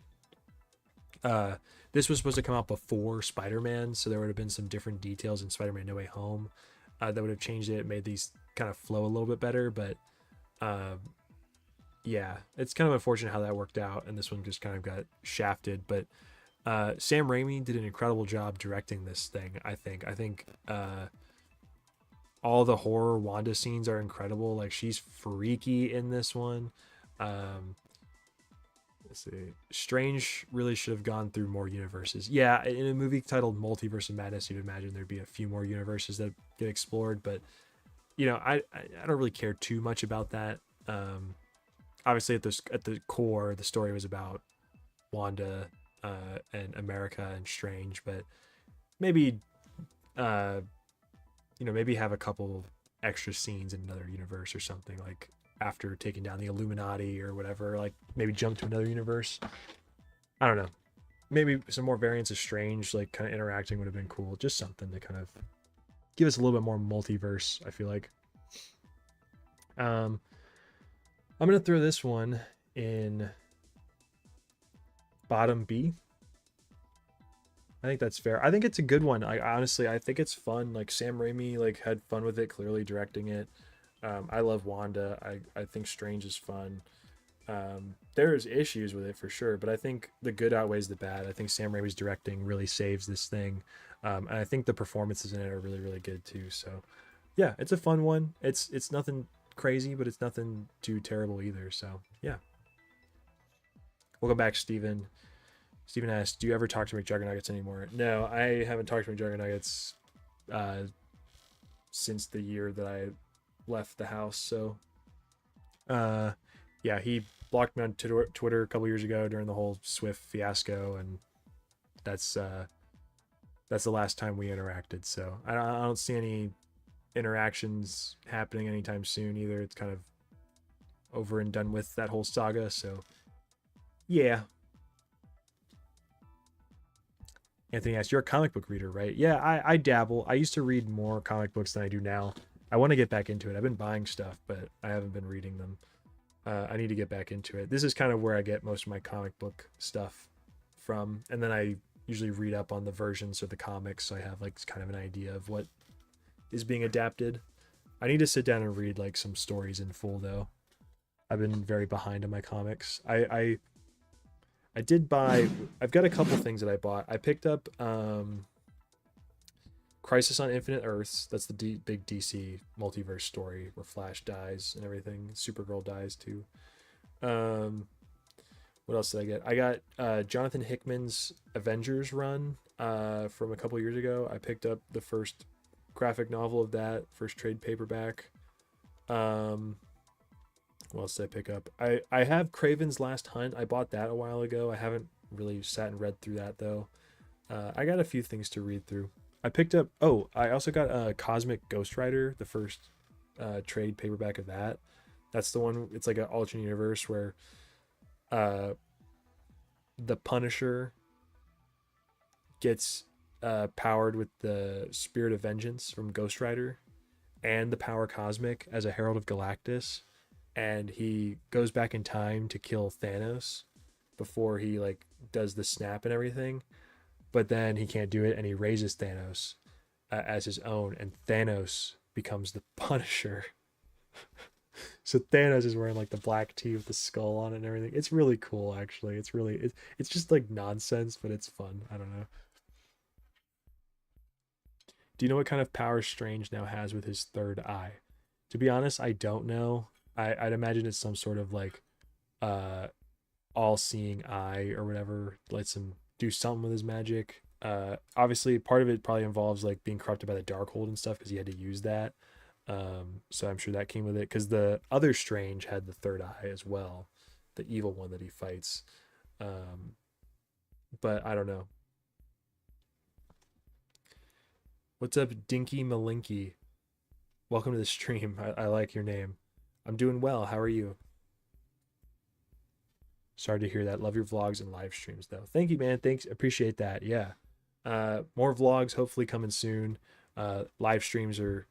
this was supposed to come out before Spider-Man, so there would have been some different details in Spider-Man No Way Home that would have changed it, made these kind of flow a little bit better. But yeah, it's kind of unfortunate how that worked out, and this one just kind of got shafted. But Sam Raimi did an incredible job directing this thing. I think all the horror Wanda scenes are incredible. Like she's freaky in this one. Let's see. Strange really should have gone through more universes. Yeah, in a movie titled Multiverse of Madness, you'd imagine there'd be a few more universes that get explored, but I don't really care too much about that. Obviously at the core, the story was about Wanda and America and Strange, but maybe maybe have a couple extra scenes in another universe or something, like after taking down the Illuminati or whatever, like maybe jump to another universe. I don't know. Maybe some more variants of Strange, like kind of interacting would have been cool. Just something to kind of give us a little bit more multiverse, I feel like. All I'm gonna throw this one in bottom B. I think that's fair. I think it's a good one. I honestly, I think it's fun. Like Sam Raimi, like had fun with it, clearly directing it. I love Wanda. I think Strange is fun. There's issues with it for sure, but I think the good outweighs the bad. I think Sam Raimi's directing really saves this thing, and I think the performances in it are really really good too. So, yeah, it's a fun one. It's nothing crazy, but it's nothing too terrible either. So yeah. Welcome back, Steven. Steven asked, "Do you ever talk to McJuggernuggets anymore?" No, I haven't talked to McJuggernuggets since the year that I left the house. So, yeah, he blocked me on Twitter a couple years ago during the whole Swift fiasco, and that's the last time we interacted. So I don't see any interactions happening anytime soon either. It's kind of over and done with, that whole saga. So yeah. Anthony asked, "You're a comic book reader, right?" Yeah, I dabble. I used to read more comic books than I do now. I want to get back into it. I've been buying stuff, but I haven't been reading them. I need to get back into it. This is kind of where I get most of my comic book stuff from, and then I usually read up on the versions of the comics, so I have like kind of an idea of what is being adapted. I need to sit down and read like some stories in full though. I've been very behind on my comics. I did buy, I've got a couple things that I bought. I picked up Crisis on Infinite Earths. That's the big DC multiverse story where Flash dies and everything. Supergirl dies too. What else did I get? I got Jonathan Hickman's Avengers run from a couple years ago. I picked up the first graphic novel of that, first trade paperback. What else did I pick up? I have Craven's Last Hunt. I bought that a while ago. I haven't really sat and read through that though. I got a few things to read through. I picked up, I also got Cosmic Ghost Rider, the first trade paperback of that. That's the one, it's like an alternate universe where the Punisher gets powered with the Spirit of Vengeance from Ghost Rider and the Power Cosmic as a Herald of Galactus, and he goes back in time to kill Thanos before he like does the snap and everything, but then he can't do it and he raises Thanos as his own, and Thanos becomes the Punisher. So Thanos is wearing like the black tee with the skull on it and everything. It's really cool actually. It's just like nonsense, but it's fun. I don't know. Do you know what kind of power Strange now has with his third eye? To be honest, I don't know. I'd imagine it's some sort of like all-seeing eye or whatever, lets him do something with his magic. Obviously part of it probably involves like being corrupted by the Darkhold and stuff because he had to use that. So I'm sure that came with it, because the other Strange had the third eye as well, the evil one that he fights. But I don't know. What's up, Dinky Malinky? Welcome to the stream. I like your name. I'm doing well. How are you? Sorry to hear that. Love your vlogs and live streams though. Thank you, man. Thanks. Appreciate that. Yeah. More vlogs hopefully coming soon. Live streams are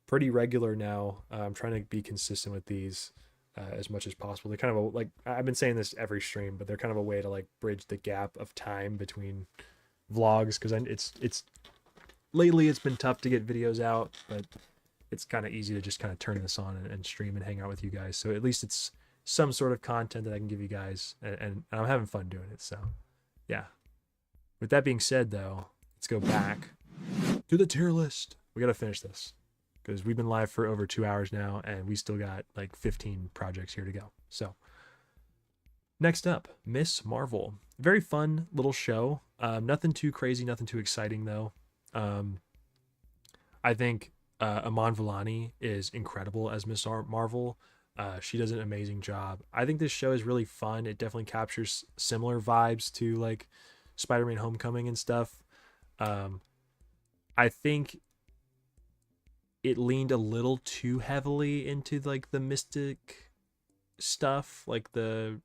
pretty regular now. I'm trying to be consistent with these as much as possible. They're kind of like, I've been saying this every stream, but they're kind of a way to like bridge the gap of time between vlogs, because it's lately it's been tough to get videos out, but it's kind of easy to just kind of turn this on and stream and hang out with you guys. So at least it's some sort of content that I can give you guys, and I'm having fun doing it. So yeah. With that being said though, let's go back to the tier list. We got to finish this because we've been live for over 2 hours now and we still got like 15 projects here to go. So next up, Miss Marvel. Very fun little show. Nothing too crazy, nothing too exciting though. I think Iman Vellani is incredible as Miss Marvel. She does an amazing job. I think this show is really fun. It definitely captures similar vibes to like Spider-Man Homecoming and stuff. I think it leaned a little too heavily into like the mystic stuff, like the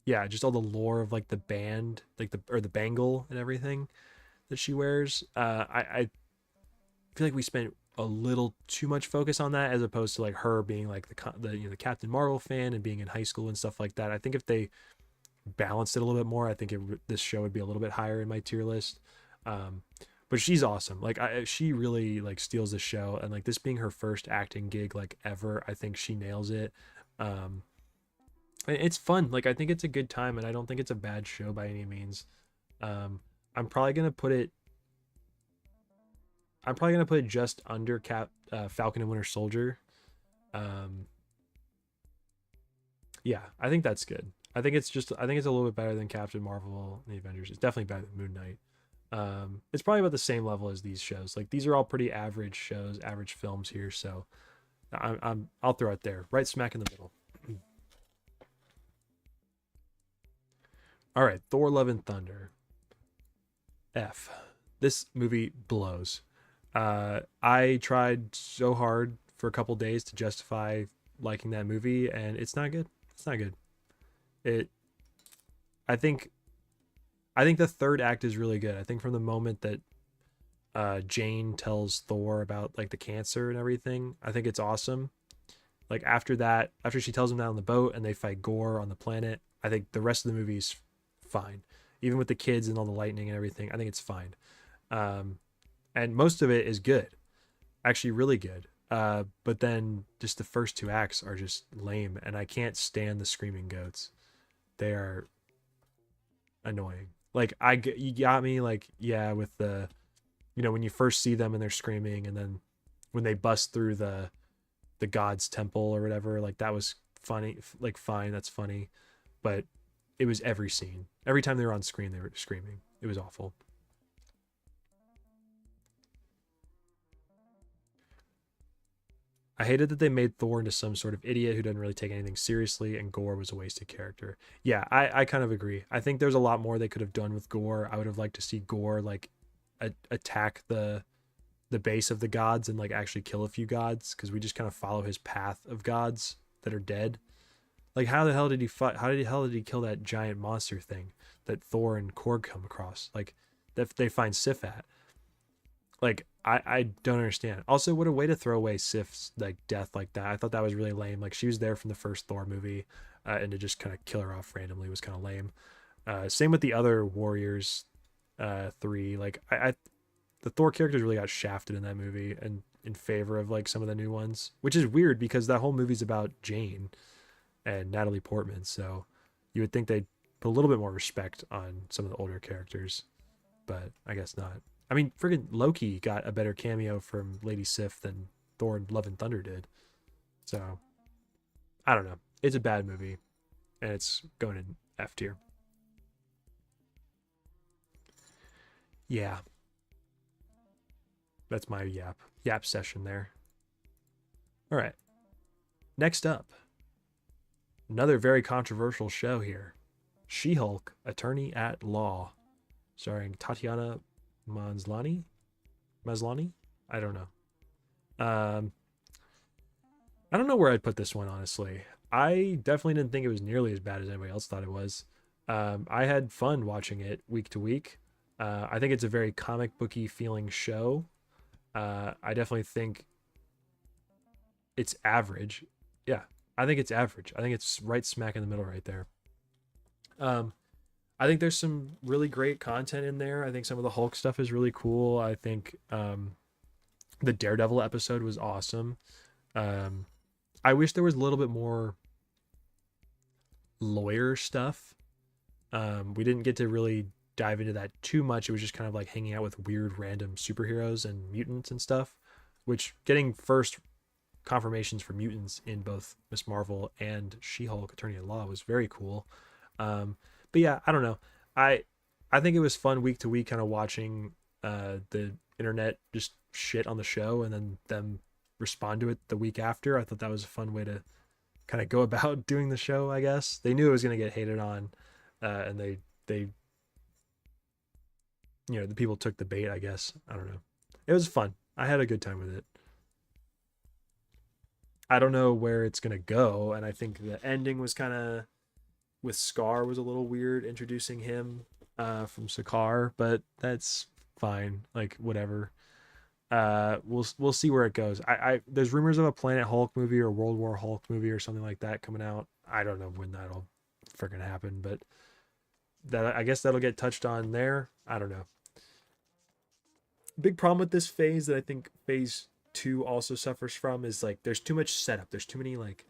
yeah, just all the lore of like the band, like the bangle and everything that she wears. I feel like we spent a little too much focus on that, as opposed to like her being like the Captain Marvel fan and being in high school and stuff like that. I think if they balanced it a little bit more, I think this show would be a little bit higher in my tier list. Um, but she's awesome. Like she really like steals the show, and like this being her first acting gig like ever, I think she nails it. Um, it's fun. Like I think it's a good time, and I don't think it's a bad show by any means. Um, I'm probably gonna put it. I'm probably gonna put it just under Falcon and Winter Soldier. Um, yeah, I think that's good. I think it's a little bit better than Captain Marvel and the Avengers. It's definitely better than Moon Knight. It's probably about the same level as these shows. Like these are all pretty average shows, average films here. So I'll throw it there, right smack in the middle. All right, Thor: Love and Thunder. F. This movie blows. I tried so hard for a couple days to justify liking that movie, and it's not good. It's not good. It. I think. I think the third act is really good. I think from the moment that Jane tells Thor about like the cancer and everything, I think it's awesome. Like after that, after she tells him that on the boat and they fight Gore on the planet, I think the rest of the movie's fine. Even with the kids and all the lightning and everything, I think it's fine. Um, and most of it is good, actually really good. But then just the first two acts are just lame, and I can't stand the screaming goats. They are annoying. Like you got me. Like yeah, with the when you first see them and they're screaming, and then when they bust through the god's temple or whatever, like that was funny. Like fine, that's funny, but it was every scene. Every time they were on screen, they were screaming. It was awful. I hated that they made Thor into some sort of idiot who doesn't really take anything seriously, and Gore was a wasted character. Yeah, I kind of agree. I think there's a lot more they could have done with Gore. I would have liked to see Gore like attack the base of the gods and like actually kill a few gods, because we just kind of follow his path of gods that are dead. Like how the hell did he fight? How did hell did he kill that giant monster thing that Thor and Korg come across? Like that they find Sif at. Like I don't understand. Also, what a way to throw away Sif's like death like that. I thought that was really lame. Like she was there from the first Thor movie, and to just kind of kill her off randomly was kind of lame. Same with the other Warriors, three. Like the Thor characters really got shafted in that movie, and in favor of like some of the new ones, which is weird because that whole movie's about Jane and Natalie Portman. So you would think they'd put a little bit more respect on some of the older characters, but I guess not. I mean, friggin' Loki got a better cameo from Lady Sif than Thor and Love and Thunder did. So I don't know. It's a bad movie, and it's going in F tier. Yeah, that's my yap session there. All right. Next up, another very controversial show here. She-Hulk, Attorney at Law, starring Tatiana Maslany. I don't know. Um, I don't know where I'd put this one, honestly. I definitely didn't think it was nearly as bad as anybody else thought it was. I had fun watching it week to week. I think it's a very comic booky feeling show. I definitely think it's average. Yeah, I think it's average. I think it's right smack in the middle right there. Um, I think there's some really great content in there. I think some of the Hulk stuff is really cool. I think the Daredevil episode was awesome. Um, I wish there was a little bit more lawyer stuff. We didn't get to really dive into that too much. It was just kind of like hanging out with weird random superheroes and mutants and stuff, which getting first confirmations for mutants in both Miss Marvel and She-Hulk Attorney at Law was very cool. But yeah, I don't know. I think it was fun week to week kind of watching the internet just shit on the show and then them respond to it the week after. I thought that was a fun way to kind of go about doing the show, I guess. They knew it was going to get hated on, and they the people took the bait, I guess. I don't know. It was fun. I had a good time with it. I don't know where it's going to go, and I think the ending was kind of with Scar was a little weird introducing him from Sakaar, but that's fine. Like whatever. We'll see where it goes. I there's rumors of a Planet Hulk movie or World War Hulk movie or something like that coming out. I don't know when that'll freaking happen, but that I guess that'll get touched on there. I don't know. Big problem with this phase that I think phase two also suffers from is like there's too much setup. There's too many like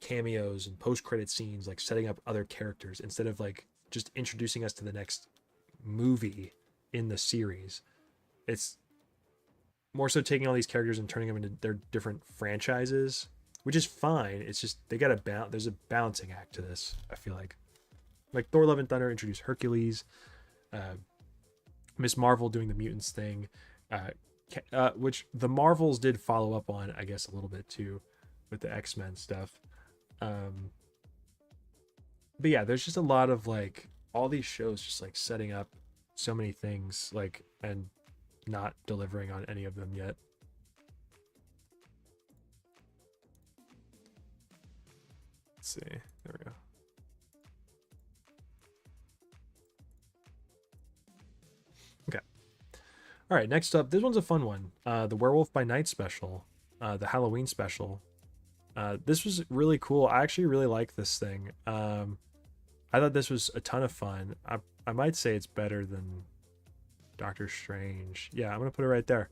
cameos and post credit scenes, like setting up other characters instead of like just introducing us to the next movie in the series. It's more so taking all these characters and turning them into their different franchises, which is fine. It's just they got to balance. There's a balancing act to this. I feel like Thor: Love and Thunder introduced Hercules, uh, Miss Marvel doing the mutants thing, which the Marvels did follow up on, I guess, a little bit too, with the X-Men stuff. Um, but yeah, there's just a lot of like all these shows just like setting up so many things like and not delivering on any of them yet. Let's see. There we go. Okay. All right. Next up, this one's a fun one. The Werewolf by Night special, the Halloween special. This was really cool. I actually really like this thing. I thought this was a ton of fun. I might say it's better than Doctor Strange. Yeah, I'm gonna put it right there.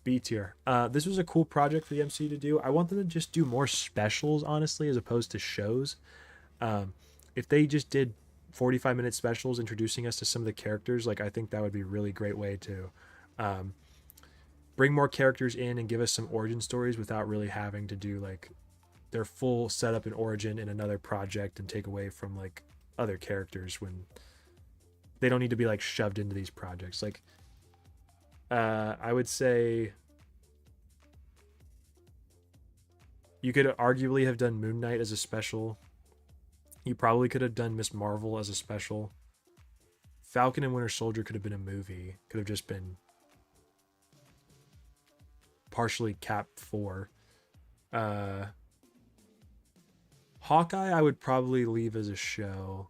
B tier. This was a cool project for the MCU to do. I want them to just do more specials, honestly, as opposed to shows. Um, if they just did 45-minute specials introducing us to some of the characters, like I think that would be a really great way to um, bring more characters in and give us some origin stories without really having to do like their full setup and origin in another project and take away from like other characters when they don't need to be like shoved into these projects. Like I would say you could arguably have done Moon Knight as a special. You probably could have done Miss Marvel as a special. Falcon and Winter Soldier could have been a movie. Could have just been partially capped for. Hawkeye, I would probably leave as a show.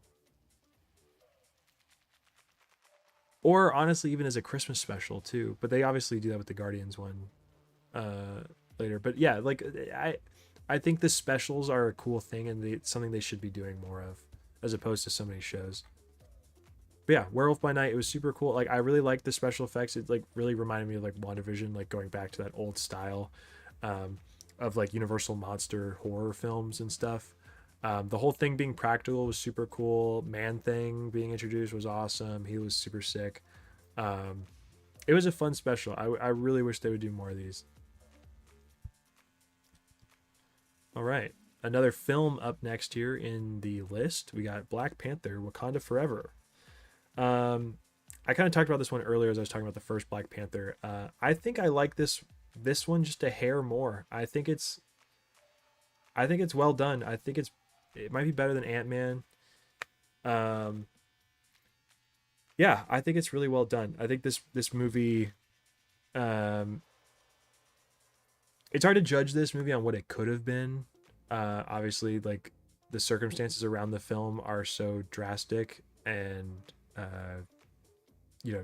Or honestly, even as a Christmas special too. But they obviously do that with the Guardians one later. But yeah, like I think the specials are a cool thing and it's something they should be doing more of, as opposed to so many shows. But yeah, Werewolf by Night, it was super cool. Like I really liked the special effects. It like really reminded me of like WandaVision, like going back to that old style of like Universal monster horror films and stuff. The whole thing being practical was super cool. Man Thing being introduced was awesome. He was super sick. Um, it was a fun special. I really wish they would do more of these. All right. Another film up next here in the list. We got Black Panther Wakanda Forever. Um, I kind of talked about this one earlier as I was talking about the first Black Panther. I think I like this one just a hair more. I think it's well done. It might be better than Ant-Man. Um, yeah, I think it's really well done. I think this movie um it's hard to judge this movie on what it could have been. Obviously, like the circumstances around the film are so drastic, and you know,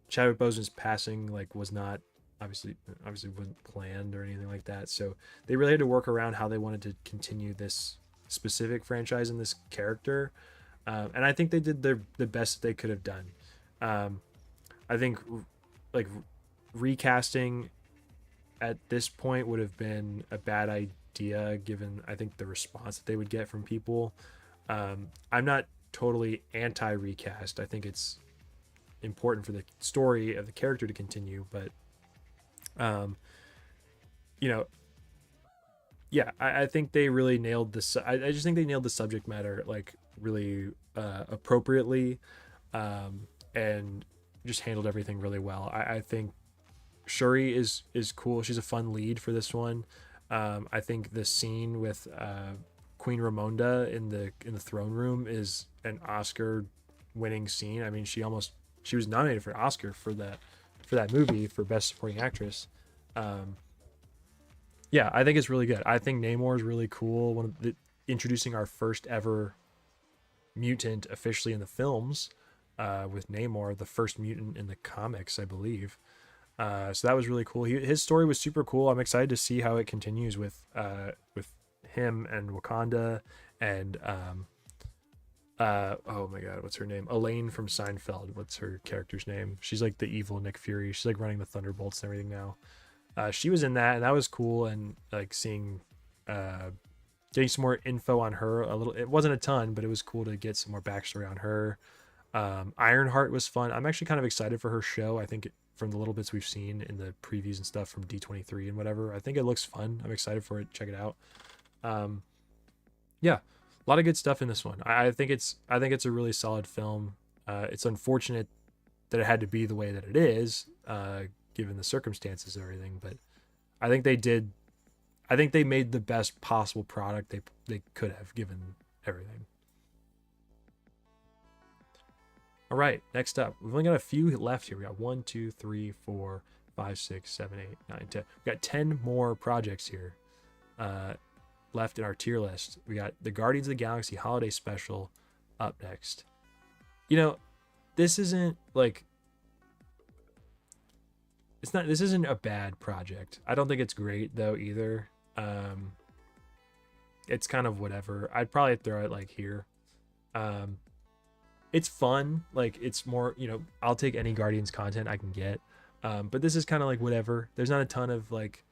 Chadwick Boseman's passing like was not obviously wasn't planned or anything like that. So they really had to work around how they wanted to continue this specific franchise and this character, and I think they did the best that they could have done. Um, I think like recasting at this point would have been a bad idea given I think the response that they would get from people. I'm not totally anti recast. I think it's important for the story of the character to continue, but um, you know, yeah, I think they really nailed this. I just think they nailed the subject matter like really appropriately, and just handled everything really well. I think Shuri is cool. She's a fun lead for this one. I think the scene with Queen Ramonda in the throne room is an Oscar winning scene. I mean, she was nominated for an Oscar for that movie for best supporting actress. Um, yeah, I think it's really good. I think Namor is really cool. Introducing our first ever mutant officially in the films with Namor, the first mutant in the comics, I believe. So that was really cool. His story was super cool. I'm excited to see how it continues with him and Wakanda and oh my god, what's her name? Elaine from Seinfeld. What's her character's name? She's like the evil Nick Fury. She's like running the Thunderbolts and everything now. She was in that, and that was cool. And like seeing, getting some more info on her. A little, it wasn't a ton, but it was cool to get some more backstory on her. Ironheart was fun. I'm actually kind of excited for her show. I think from the little bits we've seen in the previews and stuff from D23 and whatever, I think it looks fun. I'm excited for it. Check it out. Yeah, a lot of good stuff in this one. I think it's a really solid film. It's unfortunate that it had to be the way that it is, given the circumstances and everything. But I think they did. I think they made the best possible product they could have given everything. All right, next up, we've only got a few left here. We got 1, 2, 3, 4, 5, 6, 7, 8, 9, 10. We got 10 more projects here left in our tier list. We got the Guardians of the Galaxy Holiday Special up next. You know, this isn't like this isn't a bad project. I don't think it's great though either. It's kind of whatever. I'd probably throw it like here. It's fun. Like it's more, I'll take any Guardians content I can get. But this is kind of like whatever. There's not a ton of like,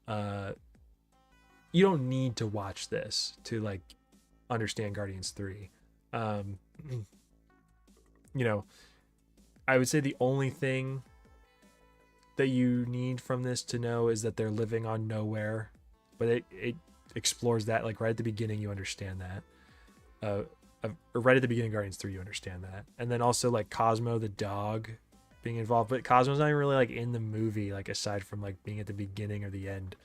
you don't need to watch this to like understand Guardians 3. I would say the only thing that you need from this to know is that they're living on nowhere, but it explores that like right at the beginning. You understand that, or right at the beginning of Guardians 3, you understand that. And then also like Cosmo the dog being involved, but Cosmo's not even really like in the movie, like aside from like being at the beginning or the end.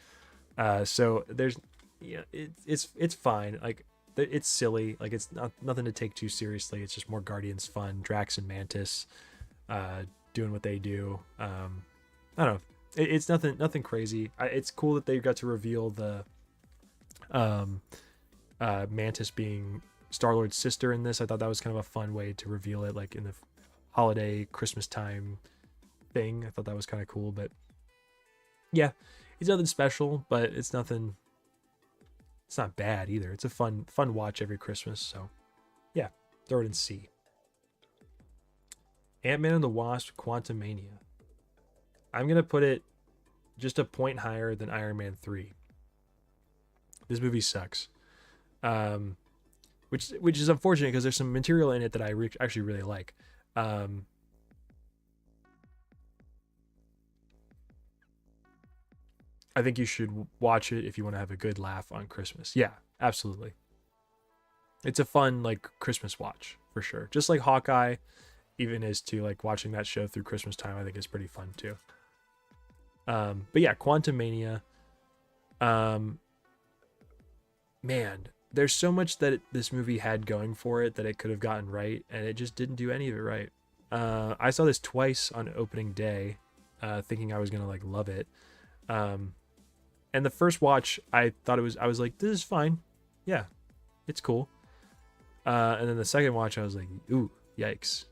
So there's, it's fine. Like it's silly. Like it's nothing to take too seriously. It's just more Guardians fun. Drax and Mantis, doing what they do. I don't know. It's nothing crazy. It's cool that they got to reveal the, Mantis being Star-Lord's sister in this. I thought that was kind of a fun way to reveal it, like in the holiday Christmas time thing. I thought that was kind of cool. But yeah, it's nothing special, but it's not bad either. It's a fun watch every Christmas. So yeah, throw it in C. Ant-Man and the Wasp: Quantumania. I'm gonna put it just a point higher than Iron Man 3. This movie sucks. Which is unfortunate because there's some material in it that I actually really like. I think you should watch it if you want to have a good laugh on Christmas. Yeah, absolutely. It's a fun like Christmas watch for sure. Just like Hawkeye, even is too. Like watching that show through Christmas time, I think is pretty fun too. But yeah, Quantumania. Man, there's so much that this movie had going for it that it could have gotten right, and it just didn't do any of it right. I saw this twice on opening day, thinking I was gonna like love it. And the first watch, I was like, this is fine. Yeah, it's cool. And then the second watch, I was like, ooh, yikes.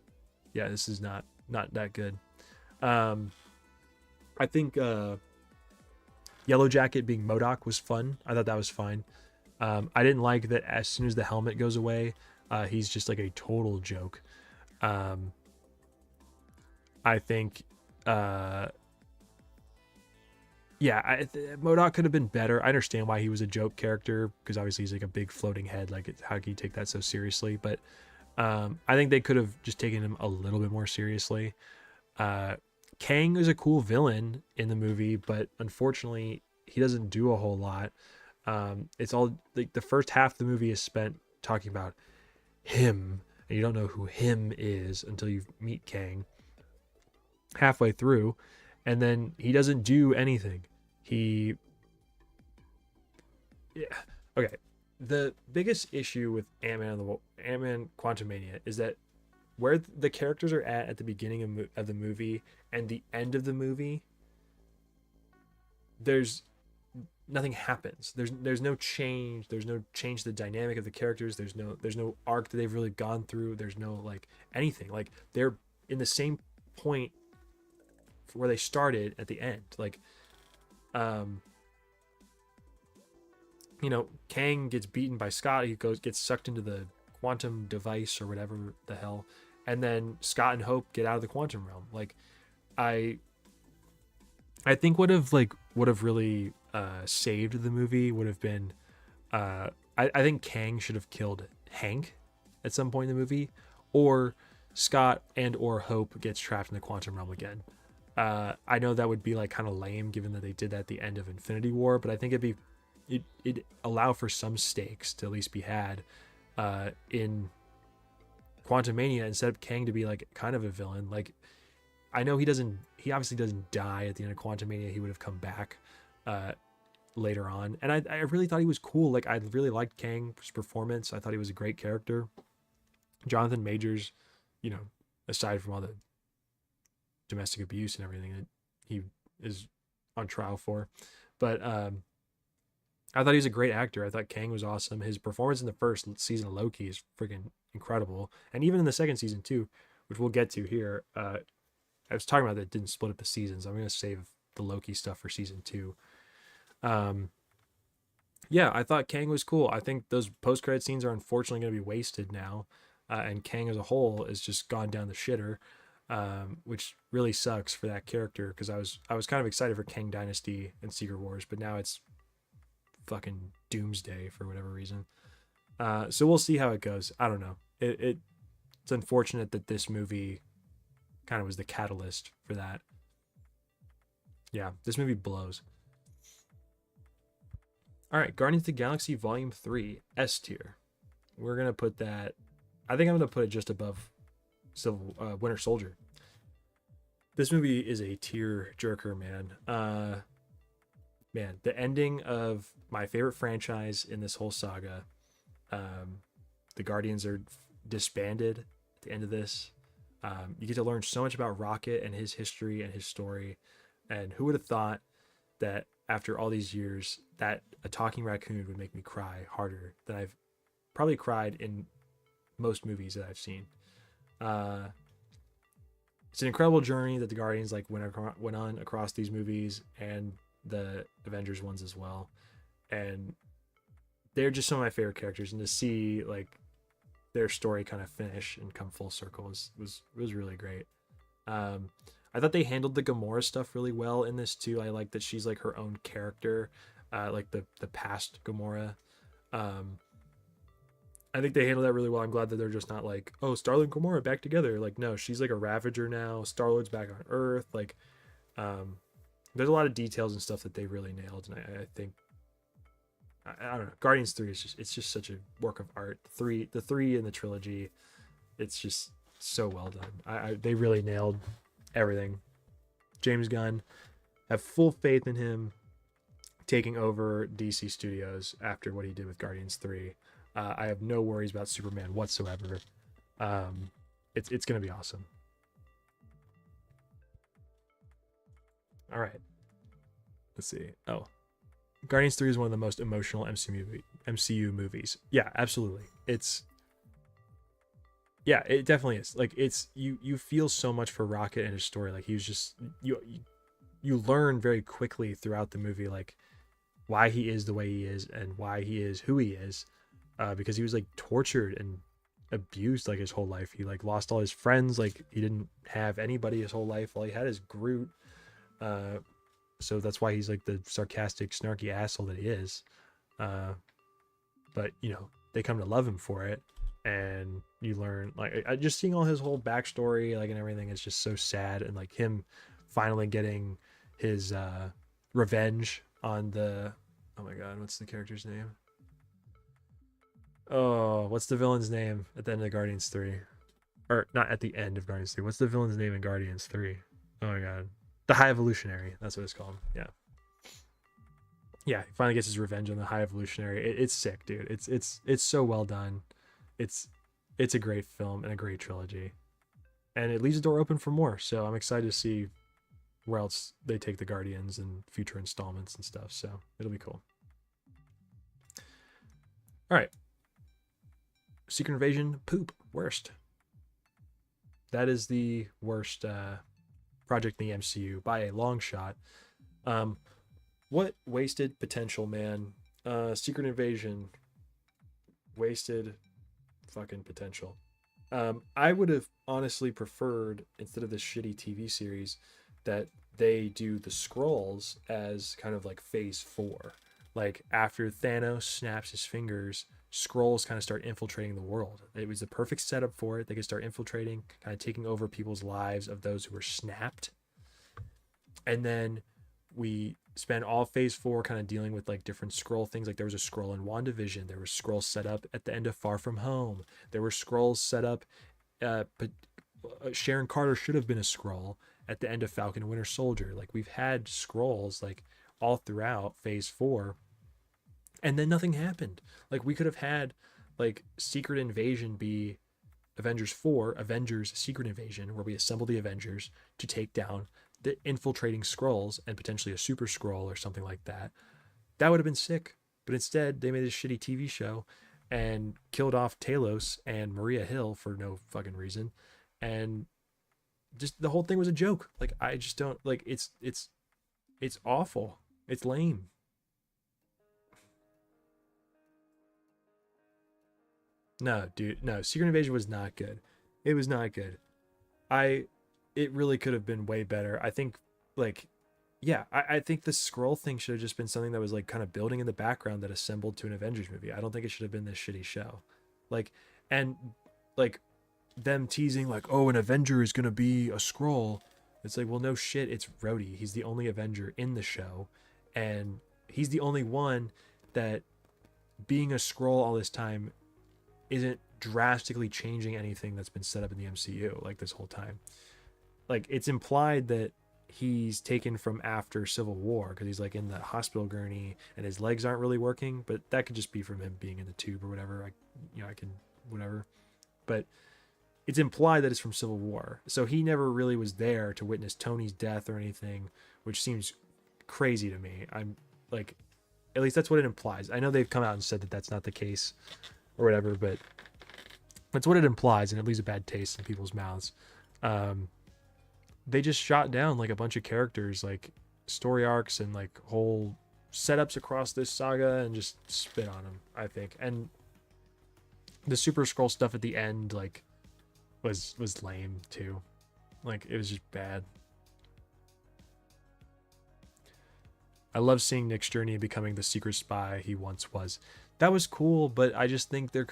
Yeah, this is not that good. I think Yellow Jacket being MODOK was fun. I thought that was fine. I didn't like that as soon as the helmet goes away, he's just like a total joke. I think, MODOK could have been better. I understand why he was a joke character, because obviously he's like a big floating head. Like, how can you take that so seriously? But I think they could have just taken him a little bit more seriously. Kang is a cool villain in the movie, but unfortunately, he doesn't do a whole lot. It's all like the first half of the movie is spent talking about him, and you don't know who him is until you meet Kang halfway through, and then he doesn't do anything. Yeah. Okay. The biggest issue with Ant-Man Quantumania is that where the characters are at the beginning of the movie and the end of the movie, there's nothing happens. There's no change. There's no change to the dynamic of the characters. There's no arc that they've really gone through. There's no like anything. Like they're in the same point where they started at the end. Like, um, you know, Kang gets beaten by Scott. He gets sucked into the quantum device or whatever the hell, and then Scott and Hope get out of the quantum realm. Like, I think would have really saved the movie would have been I think Kang should have killed Hank at some point in the movie, or Scott and or Hope gets trapped in the quantum realm again. I know that would be like kind of lame given that they did that at the end of Infinity War, but I think it'd allow for some stakes to at least be had in Quantumania instead of Kang to be like kind of a villain. Like, I know he obviously doesn't die at the end of Quantumania. He would have come back later on, and I really thought he was cool. Like, I really liked Kang's performance. I thought he was a great character. Jonathan Majors, you know, aside from all the domestic abuse and everything that he is on trial for, but I thought he was a great actor. I thought Kang was awesome. His performance in the first season of Loki is freaking incredible, and even in the second season too, which we'll get to here. I was talking about that it didn't split up the seasons. I'm gonna save the Loki stuff for season 2. Yeah, I thought Kang was cool. I think those post-credit scenes are unfortunately going to be wasted now, and Kang as a whole has just gone down the shitter, which really sucks for that character because I was kind of excited for Kang Dynasty and Secret Wars, but now it's fucking Doomsday for whatever reason. So we'll see how it goes. I don't know. It's unfortunate that this movie kind of was the catalyst for that. Yeah, this movie blows. All right, Guardians of the Galaxy Volume 3, S tier. We're going to put that, I think I'm going to put it just above Winter Soldier. This movie is a tear jerker, man. Man, the ending of my favorite franchise in this whole saga, the Guardians are disbanded at the end of this. You get to learn so much about Rocket and his history and his story. And who would have thought that after all these years that a talking raccoon would make me cry harder than I've probably cried in most movies that I've seen. It's an incredible journey that the Guardians went on across these movies and the Avengers ones as well. And they're just some of my favorite characters, and to see like their story kind of finish and come full circle was really great. I thought they handled the Gamora stuff really well in this too. I like that she's like her own character, like the past Gamora. I think they handled that really well. I'm glad that they're just not like, oh, Star-Lord and Gamora back together. Like, no, she's like a Ravager now. Star-Lord's back on Earth. Like, there's a lot of details and stuff that they really nailed, and I think I don't know. Guardians 3 is just such a work of art. The three in the trilogy, it's just so well done. They really nailed everything. James Gunn, have full faith in him taking over DC Studios after what he did with Guardians 3. I have no worries about Superman whatsoever. It's going to be awesome. All right. Let's see. Oh, Guardians 3 is one of the most emotional MCU movies. Yeah, absolutely. Yeah, it definitely is. Like, it's you feel so much for Rocket and his story. Like, he was just you learn very quickly throughout the movie like why he is the way he is and why he is who he is, because he was like tortured and abused like his whole life. He like lost all his friends. Like, he didn't have anybody his whole life. All he had is Groot. So that's why he's like the sarcastic, snarky asshole that he is. But you know, they come to love him for it. And you learn like just seeing all his whole backstory, like, and everything is just so sad. And like him finally getting his revenge on the, oh my god, what's the character's name? Oh, what's the villain's name at the end of Guardians 3? Or not at the end of Guardians 3. What's the villain's name in Guardians 3? Oh my god. The High Evolutionary. That's what it's called. Yeah. Yeah, he finally gets his revenge on the High Evolutionary. It's sick, dude. It's so well done. It's a great film and a great trilogy, and it leaves the door open for more. So I'm excited to see where else they take the Guardians and future installments and stuff. So it'll be cool. All right, Secret Invasion poop worst. That is the worst project in the MCU by a long shot. Um, what wasted potential, man? Secret Invasion wasted fucking potential. I would have honestly preferred, instead of this shitty TV series, that they do the scrolls as kind of like phase 4. Like after Thanos snaps his fingers, scrolls kind of start infiltrating the world. It was the perfect setup for it. They could start infiltrating, kind of taking over people's lives of those who were snapped. And then we spent all phase 4 kind of dealing with like different scroll things. Like there was a scroll in WandaVision. There were scrolls set up at the end of Far From Home. There were scrolls set up. But Sharon Carter should have been a scroll at the end of Falcon and Winter Soldier. Like we've had scrolls like all throughout phase 4, and then nothing happened. Like we could have had like Secret Invasion be Avengers 4, Avengers Secret Invasion, where we assemble the Avengers to take down the infiltrating scrolls and potentially a super scroll or something like that. That would have been sick. But instead, they made this shitty TV show and killed off Talos and Maria Hill for no fucking reason. And just the whole thing was a joke. Like I just don't like it's awful. It's lame. No, dude, no. Secret Invasion was not good. It was not good. I it really could have been way better. I think like yeah, I think the scroll thing should have just been something that was like kind of building in the background that assembled to an Avengers movie. I don't think it should have been this shitty show. Like and like them teasing like, oh, an Avenger is gonna be a scroll. It's like, well, no shit, it's Rhodey. He's the only Avenger in the show, and he's the only one that being a scroll all this time isn't drastically changing anything that's been set up in the MCU like this whole time. Like it's implied that he's taken from after Civil War because he's like in the hospital gurney and his legs aren't really working, but that could just be from him being in the tube or whatever. I can whatever, but it's implied that it's from Civil War. So he never really was there to witness Tony's death or anything, which seems crazy to me. I'm like, at least that's what it implies. I know they've come out and said that that's not the case or whatever, but that's what it implies, and it leaves a bad taste in people's mouths. They just shot down like a bunch of characters, like story arcs and like whole setups across this saga, and just spit on them, I think. And the Super Scroll stuff at the end, like, was lame too. Like it was just bad. I love seeing Nick's journey becoming the secret spy he once was. That was cool, but I just think there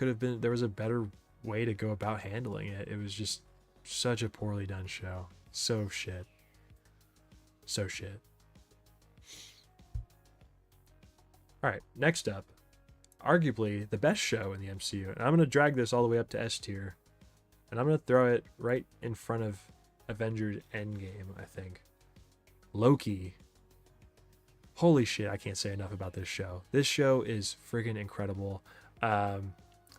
was a better way to go about handling it. It was just such a poorly done show. So shit. All right, next up, arguably the best show in the MCU, and I'm gonna drag this all the way up to S tier, and I'm gonna throw it right in front of Avengers Endgame. I think Loki. Holy shit, I can't say enough about this show. This show is friggin' incredible.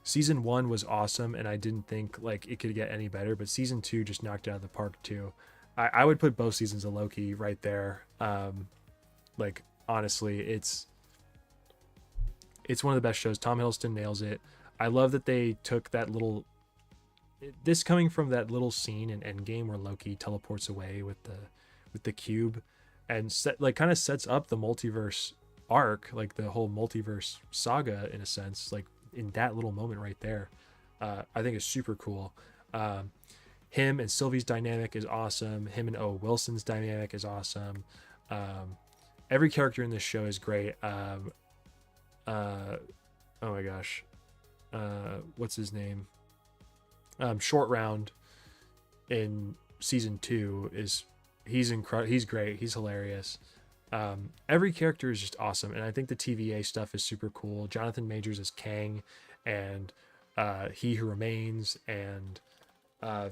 Season 1 was awesome, and I didn't think like it could get any better, but season 2 just knocked it out of the park too. I would put both seasons of Loki right there. Like honestly, it's one of the best shows. Tom Hiddleston nails it. I love that they took that little, this coming from that little scene in Endgame where Loki teleports away with the cube, and kind of sets up the multiverse arc, like the whole multiverse saga in a sense, like in that little moment right there. I think it's super cool. Him and Sylvie's dynamic is awesome. Him and Owen Wilson's dynamic is awesome. Every character in this show is great. Oh my gosh, what's his name? Short Round in season 2 he's incredible. He's great. He's hilarious. Every character is just awesome, and I think the TVA stuff is super cool. Jonathan Majors is Kang, and He Who Remains, and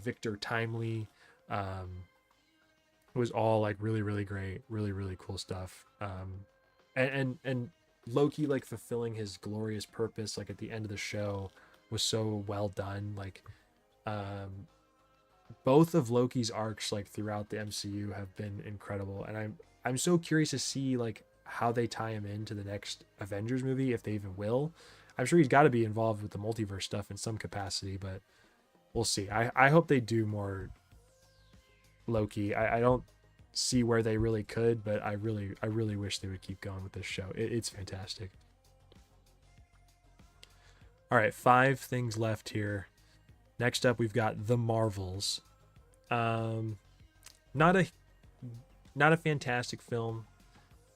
Victor Timely. It was all like really, really great, really, really cool stuff. And Loki like fulfilling his glorious purpose like at the end of the show was so well done. Like both of Loki's arcs like throughout the MCU have been incredible, and I'm so curious to see like how they tie him into the next Avengers movie, if they even will. I'm sure he's got to be involved with the multiverse stuff in some capacity, but we'll see. I hope they do more Loki. I don't see where they really could, but I really wish they would keep going with this show. It's fantastic. All right, 5 things left here. Next up, we've got The Marvels. Um, not a not a fantastic film,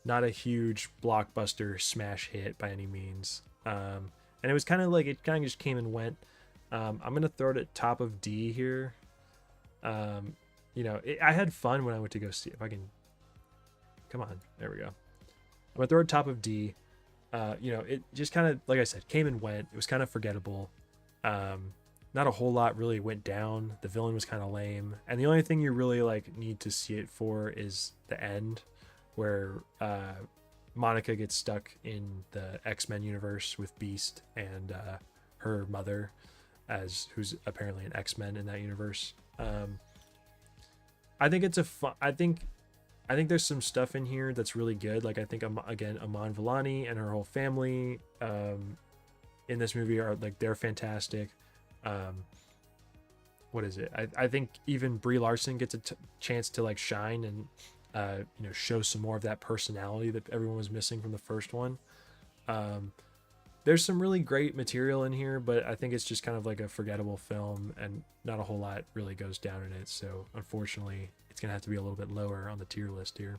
not a huge blockbuster smash hit by any means. And it was kind of like it kind of just came and went. I'm gonna throw it at top of D here. I had fun when I went to go see it. If I can, come on, there we go. I'm gonna throw it top of D. It just kind of, like I said, came and went. It was kind of forgettable. Not a whole lot really went down. The villain was kind of lame, and the only thing you really like need to see it for is the end, where Monica gets stuck in the X-Men universe with Beast and her mother, who's apparently an X-Men in that universe. I think it's a fun. I think there's some stuff in here that's really good. Like I think again, Aman Vellani and her whole family in this movie are like, they're fantastic. What is it? I think even Brie Larson gets a chance to like shine and show some more of that personality that everyone was missing from the first one. There's some really great material in here, but I think it's just kind of like a forgettable film, and not a whole lot really goes down in it. So unfortunately, it's gonna have to be a little bit lower on the tier list here.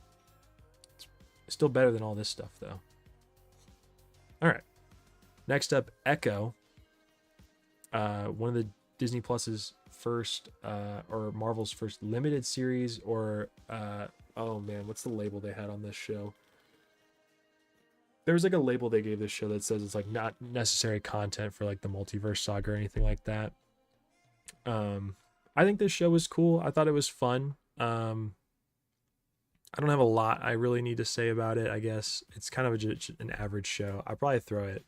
It's still better than all this stuff though. All right, next up, Echo. One of the Disney Plus's first or Marvel's first limited series, or oh man, what's the label they had on this show? There was like a label they gave this show that says it's like not necessary content for like the multiverse saga or anything like that. I think this show was cool. I thought it was fun. I don't have a lot I really need to say about it. I guess it's kind of an average show. I'd probably throw it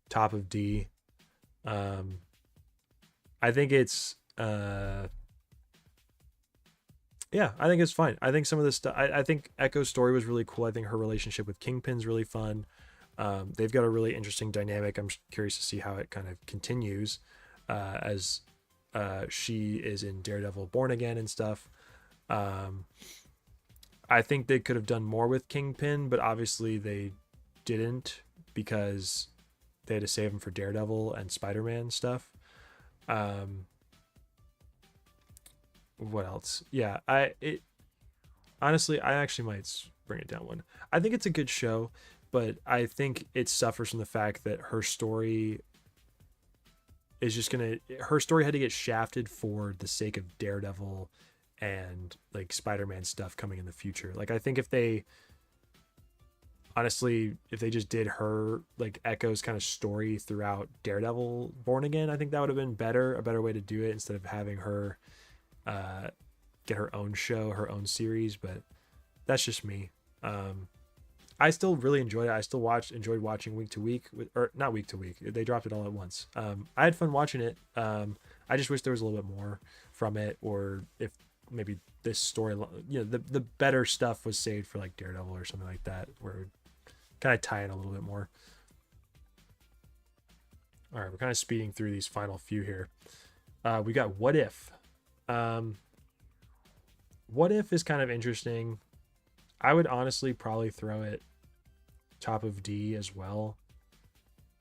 top of D. I think it's I think it's fine. I think some of this stuff, I think Echo's story was really cool. I think her relationship with Kingpin's really fun. They've got a really interesting dynamic. I'm curious to see how it kind of continues as she is in Daredevil Born Again and stuff. I think they could have done more with Kingpin, but obviously they didn't, because they had to save him for Daredevil and Spider-Man stuff. What else? Yeah, honestly, I actually might bring it down one. I think it's a good show, but I think it suffers from the fact that her story her story had to get shafted for the sake of Daredevil and like Spider-Man stuff coming in the future. Like I think if they just did her like Echo's kind of story throughout Daredevil Born Again, I think that would have been a better way to do it, instead of having her get her own show, her own series. But that's just me. I still really enjoyed it. I still enjoyed watching week to week, or not week to week. They dropped it all at once. I had fun watching it. I just wish there was a little bit more from it, or if maybe this story, the better stuff was saved for like Daredevil or something like that, where it would kind of tie in a little bit more. All right, we're kind of speeding through these final few here. We got What If. What If is kind of interesting. I would honestly probably throw it top of D as well.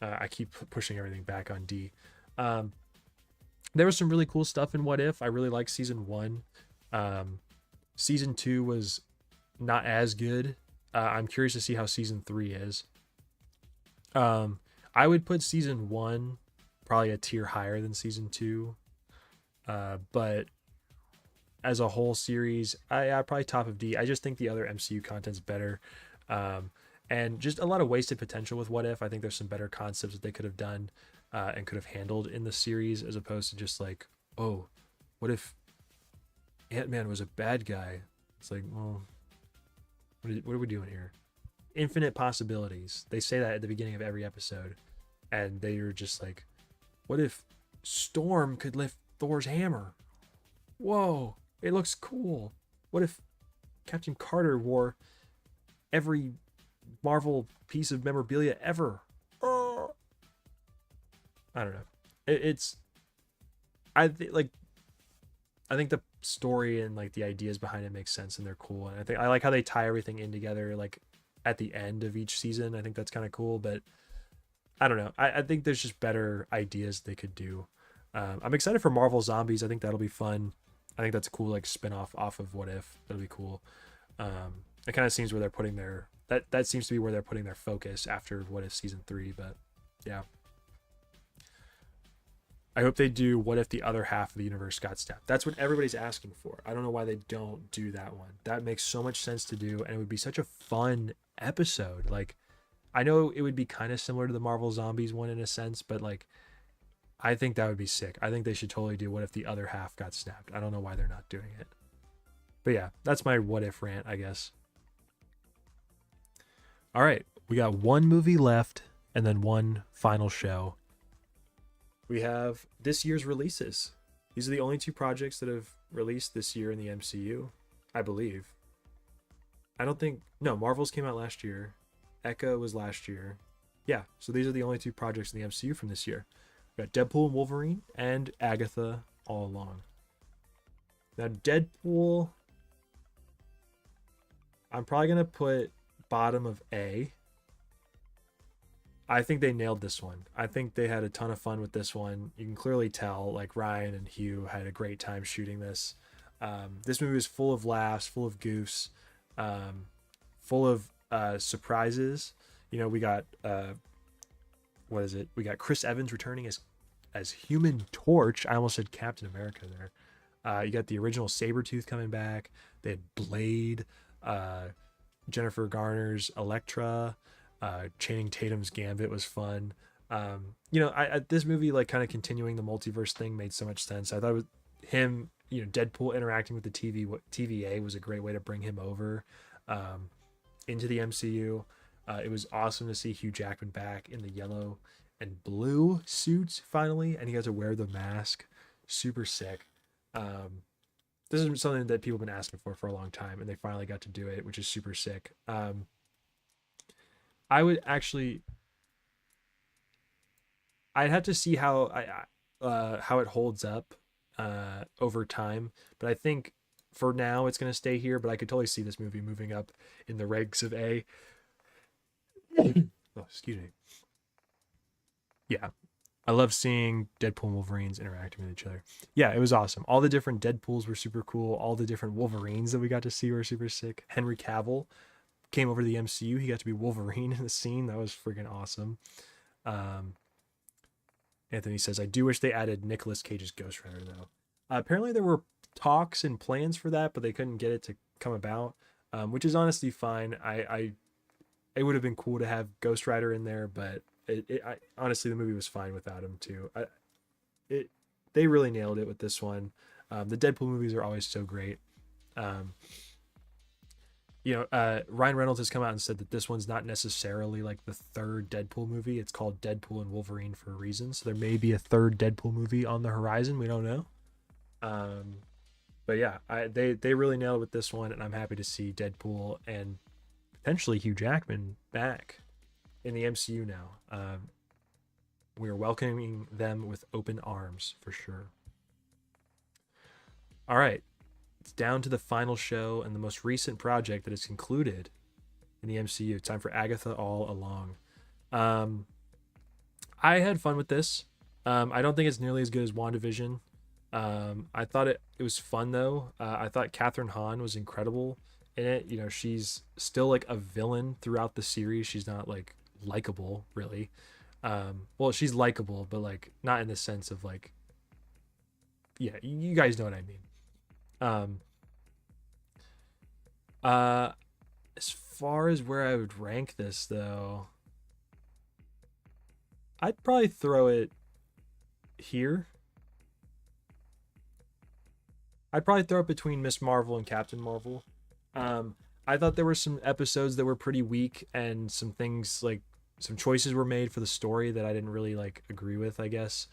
I keep pushing everything back on D. There was some really cool stuff in What If. I really liked season 1. Season 2 was not as good. I'm curious to see how season 3 is. I would put season 1 probably a tier higher than season 2. But as a whole series, I probably top of D. I just think the other MCU content's better. And just a lot of wasted potential with What If. I think there's some better concepts that they could have done and could have handled in the series, as opposed to just like, oh, what if Ant-Man was a bad guy? It's like, well, what are we doing here? Infinite possibilities. They say that at the beginning of every episode, and they're just like, what if Storm could lift Thor's hammer? Whoa, it looks cool. What if Captain Carter wore every Marvel piece of memorabilia ever? I don't know. I think like I think the story and like the ideas behind it make sense and they're cool. And I think I like how they tie everything in together, like at the end of each season. I think that's kind of cool. But I don't know. I think there's just better ideas they could do. I'm excited for Marvel Zombies. I think that'll be fun. I think that's a cool like spin-off off of What If. That'll be cool. It kind of seems where they're putting their that seems to be where they're putting their focus after What If season 3. But yeah, I hope they do What If the other half of the universe got snapped. That's what everybody's asking for. I don't know why they don't do that one. That makes so much sense to do, and it would be such a fun episode. Like, I know it would be kind of similar to the Marvel Zombies one in a sense, but like, I think that would be sick. I think they should totally do What If the other half got snapped. I don't know why they're not doing it. But yeah, that's my What If rant, I guess. All right, we got one movie left and then one final show. We have this year's releases. These are the only two projects that have released this year in the MCU, I believe. I don't think... No, Marvel's came out last year. Echo was last year. Yeah, so these are the only two projects in the MCU from this year. We got Deadpool and Wolverine and Agatha All Along. Now, Deadpool... I'm probably going to put bottom of A. I think they nailed this one. I think they had a ton of fun with this one. You can clearly tell, like, Ryan and Hugh had a great time shooting this. This movie was full of laughs, full of goofs, full of surprises. You know, we got what is it? We got Chris Evans returning as Human Torch. I almost said Captain America there. You got the original Sabretooth coming back. They had Blade, Jennifer Garner's Elektra. Channing Tatum's Gambit was fun. You know, this movie, like, kind of continuing the multiverse thing made so much sense. I thought it was him, you know, Deadpool interacting with the TVA was a great way to bring him over into the MCU. It was awesome to see Hugh Jackman back in the yellow and blue suits finally, and he got to wear the mask. Super sick. This is something that people have been asking for a long time, and they finally got to do it, which is super sick. I would actually, I'd have to see how it holds up over time, but I think for now it's gonna stay here. But I could totally see this movie moving up in the ranks of A. Oh, excuse me. Yeah, I love seeing Deadpool and Wolverines interacting with each other. Yeah, it was awesome. All the different Deadpools were super cool. All the different Wolverines that we got to see were super sick. Henry Cavill came over to the MCU. He got to be Wolverine in the scene. That was freaking awesome. Anthony says, I do wish they added Nicolas Cage's Ghost Rider, though. Apparently there were talks and plans for that, but they couldn't get it to come about, which is honestly fine. It would have been cool to have Ghost Rider in there, but honestly, the movie was fine without him, too. They really nailed it with this one. The Deadpool movies are always so great. Ryan Reynolds has come out and said that this one's not necessarily like the third Deadpool movie. It's called Deadpool and Wolverine for a reason. So there may be a third Deadpool movie on the horizon. We don't know. But yeah, they really nailed it with this one, and I'm happy to see Deadpool and potentially Hugh Jackman back in the MCU now. We are welcoming them with open arms for sure. All right. It's down to the final show and the most recent project that is concluded in the MCU. Time for Agatha All Along. I had fun with this. I don't think it's nearly as good as WandaVision. I thought it was fun, though. I thought Kathryn Hahn was incredible in it. You know, she's still like a villain throughout the series. She's not like likable, really. Well, she's likable, but like not in the sense of like, yeah, you guys know what I mean. As far as where I would rank this, though, I'd probably throw it here. I'd probably throw it between Miss Marvel and Captain Marvel. I thought there were some episodes that were pretty weak, and some things like some choices were made for the story that I didn't really like agree with, I guess.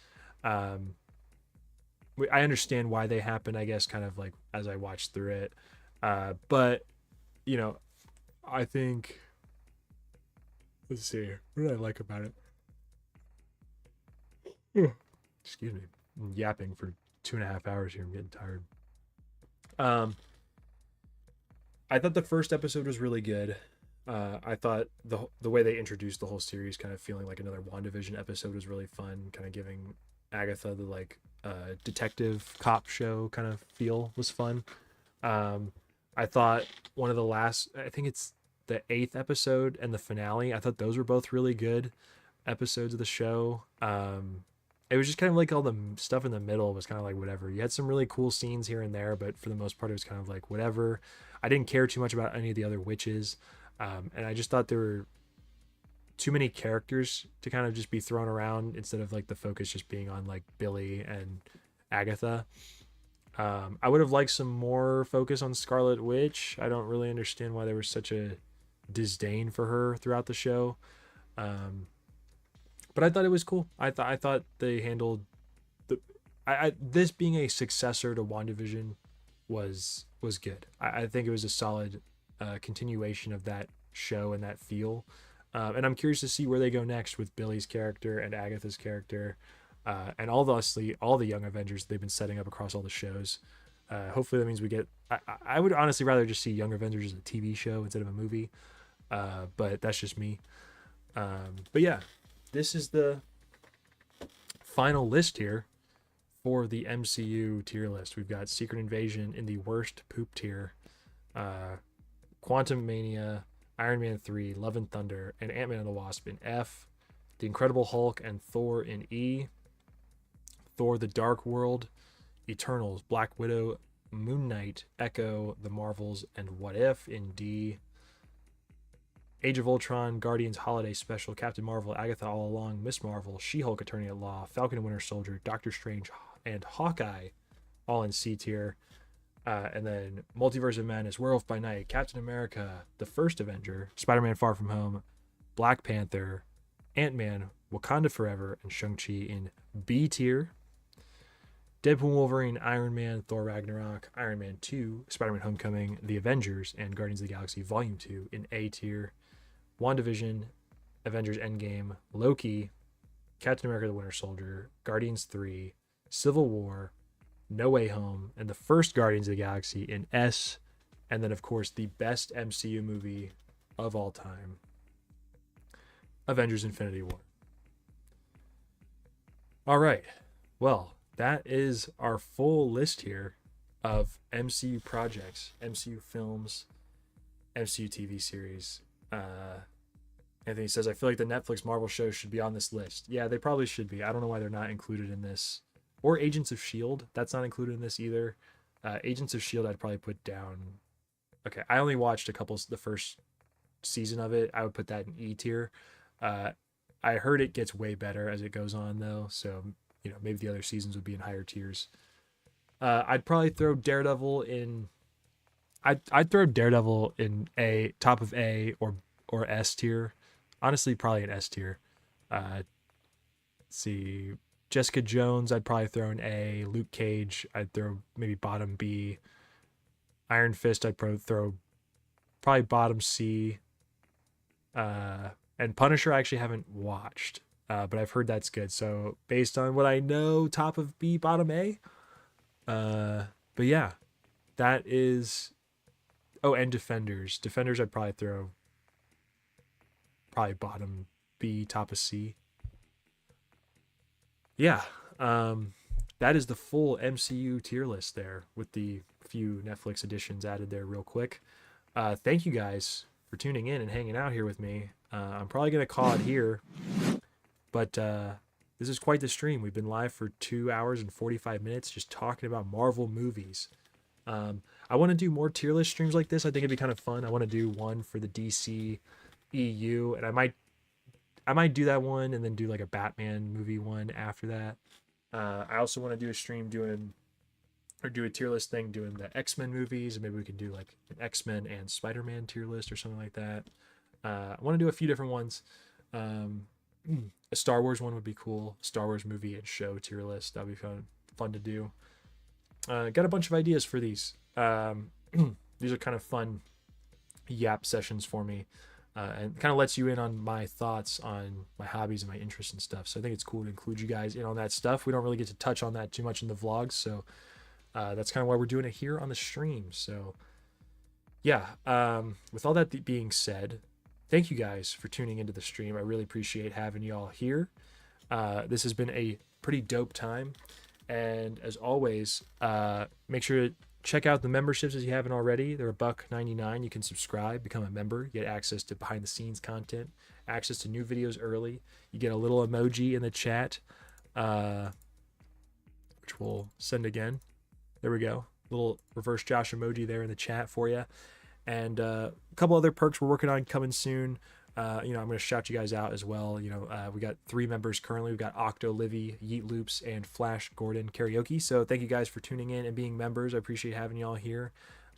I understand why they happen, I guess, kind of like as I watched through it. But, you know, I think, let's see, what did I like about it? Excuse me. I'm yapping for 2.5 hours here. I'm getting tired. Um, I thought the first episode was really good. I thought the way they introduced the whole series, kind of feeling like another WandaVision episode, was really fun. Kind of giving Agatha the like detective cop show kind of feel was fun. Um, I thought one of the last, I think it's the eighth episode and the finale. I thought those were both really good episodes of the show. It was just kind of like all the stuff in the middle was kind of like whatever. You had some really cool scenes here and there, but for the most part, it was kind of like whatever. I didn't care too much about any of the other witches, and I just thought there were too many characters to kind of just be thrown around instead of like the focus just being on like Billy and Agatha. I would have liked some more focus on Scarlet Witch. I don't really understand why there was such a disdain for her throughout the show. Um, but I thought it was cool. I thought they handled the this being a successor to WandaVision was good. I think it was a solid continuation of that show and that feel. And I'm curious to see where they go next with Billy's character and Agatha's character, and all the young Avengers they've been setting up across all the shows. Hopefully that means we get. I would honestly rather just see Young Avengers as a TV show instead of a movie, but that's just me. But yeah, this is the final list here for the MCU tier list. We've got Secret Invasion in the worst poop tier, Quantum Mania, Iron Man 3, Love and Thunder, and Ant-Man and the Wasp in F, The Incredible Hulk and Thor in E, Thor the Dark World, Eternals, Black Widow, Moon Knight, Echo, The Marvels, and What If in D, Age of Ultron, Guardians Holiday Special, Captain Marvel, Agatha All Along, Miss Marvel, She-Hulk Attorney at Law, Falcon and Winter Soldier, Doctor Strange, and Hawkeye all in C tier. And then Multiverse of Madness, Werewolf by Night, Captain America, The First Avenger, Spider-Man Far From Home, Black Panther, Ant-Man, Wakanda Forever, and Shang-Chi in B tier. Deadpool, Wolverine, Iron Man, Thor Ragnarok, Iron Man 2, Spider-Man Homecoming, The Avengers, and Guardians of the Galaxy Volume 2 in A tier. WandaVision, Avengers Endgame, Loki, Captain America the Winter Soldier, Guardians 3, Civil War, No Way Home, and the first Guardians of the Galaxy in S, and then of course the best MCU movie of all time, Avengers Infinity War. All right, well, that is our full list here of MCU projects, MCU films, MCU TV series. Anthony says, I feel like the Netflix Marvel shows should be on this list. Yeah, they probably should be. I don't know why they're not included in this. Or Agents of S.H.I.E.L.D. That's not included in this either. Agents of S.H.I.E.L.D. I'd probably put down. Okay, I only watched the first season of it. I would put that in E tier. I heard it gets way better as it goes on, though. So, maybe the other seasons would be in higher tiers. I'd probably throw Daredevil in. I'd throw Daredevil in A, top of A or S tier. Honestly, probably an S tier. Let's see. Jessica Jones, I'd probably throw an A. Luke Cage, I'd throw maybe bottom B. Iron Fist, I'd throw probably bottom C. And Punisher, I actually haven't watched, but I've heard that's good. So based on what I know, top of B, bottom A. But yeah, that is. Oh, and Defenders. Defenders, I'd probably throw probably bottom B, top of C. Yeah, that is the full MCU tier list there with the few Netflix additions added there real quick. Thank you guys for tuning in and hanging out here with me. I'm probably going to call it here, but this is quite the stream. We've been live for 2 hours and 45 minutes just talking about Marvel movies. I want to do more tier list streams like this. I think it'd be kind of fun. I want to do one for the DC EU, and I might do that one and then do like a Batman movie one after that. I also want to do a stream do a tier list thing doing the X-Men movies, and maybe we can do like an X-Men and Spider-Man tier list or something like that. I want to do a few different ones. A Star Wars one would be cool. Star Wars movie and show tier list. That'd be fun to do. Got a bunch of ideas for these. These are kind of fun yap sessions for me. And kind of lets you in on my thoughts on my hobbies and my interests and stuff. So I think it's cool to include you guys in on that stuff. We don't really get to touch on that too much in the vlogs. So That's kind of why we're doing it here on the stream. So yeah, with all that being said, thank you guys for tuning into the stream. I really appreciate having y'all here. This has been a pretty dope time. And as always, make sure to check out the memberships if you haven't already. They're $1.99. You can subscribe, become a member, get access to behind the scenes content, access to new videos early. You get a little emoji in the chat, which we'll send again. There we go. Little reverse Josh emoji there in the chat for you. And a couple other perks we're working on coming soon. I'm going to shout you guys out as well. We got 3 members currently. We've got Octo, Livy, Yeet Loops, and Flash Gordon Karaoke. So thank you guys for tuning in and being members. I appreciate having y'all here.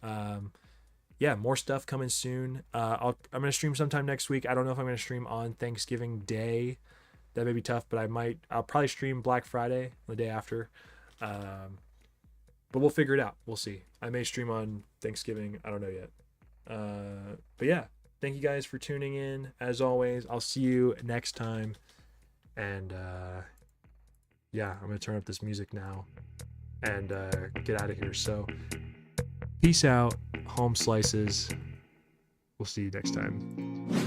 More stuff coming soon. I'm going to stream sometime next week. I don't know if I'm going to stream on Thanksgiving Day. That may be tough, but I'll probably stream Black Friday the day after. But we'll figure it out. We'll see. I may stream on Thanksgiving. I don't know yet. But yeah. Thank you guys for tuning in. As always, I'll see you next time. And I'm going to turn up this music now and get out of here. So peace out, home slices. We'll see you next time.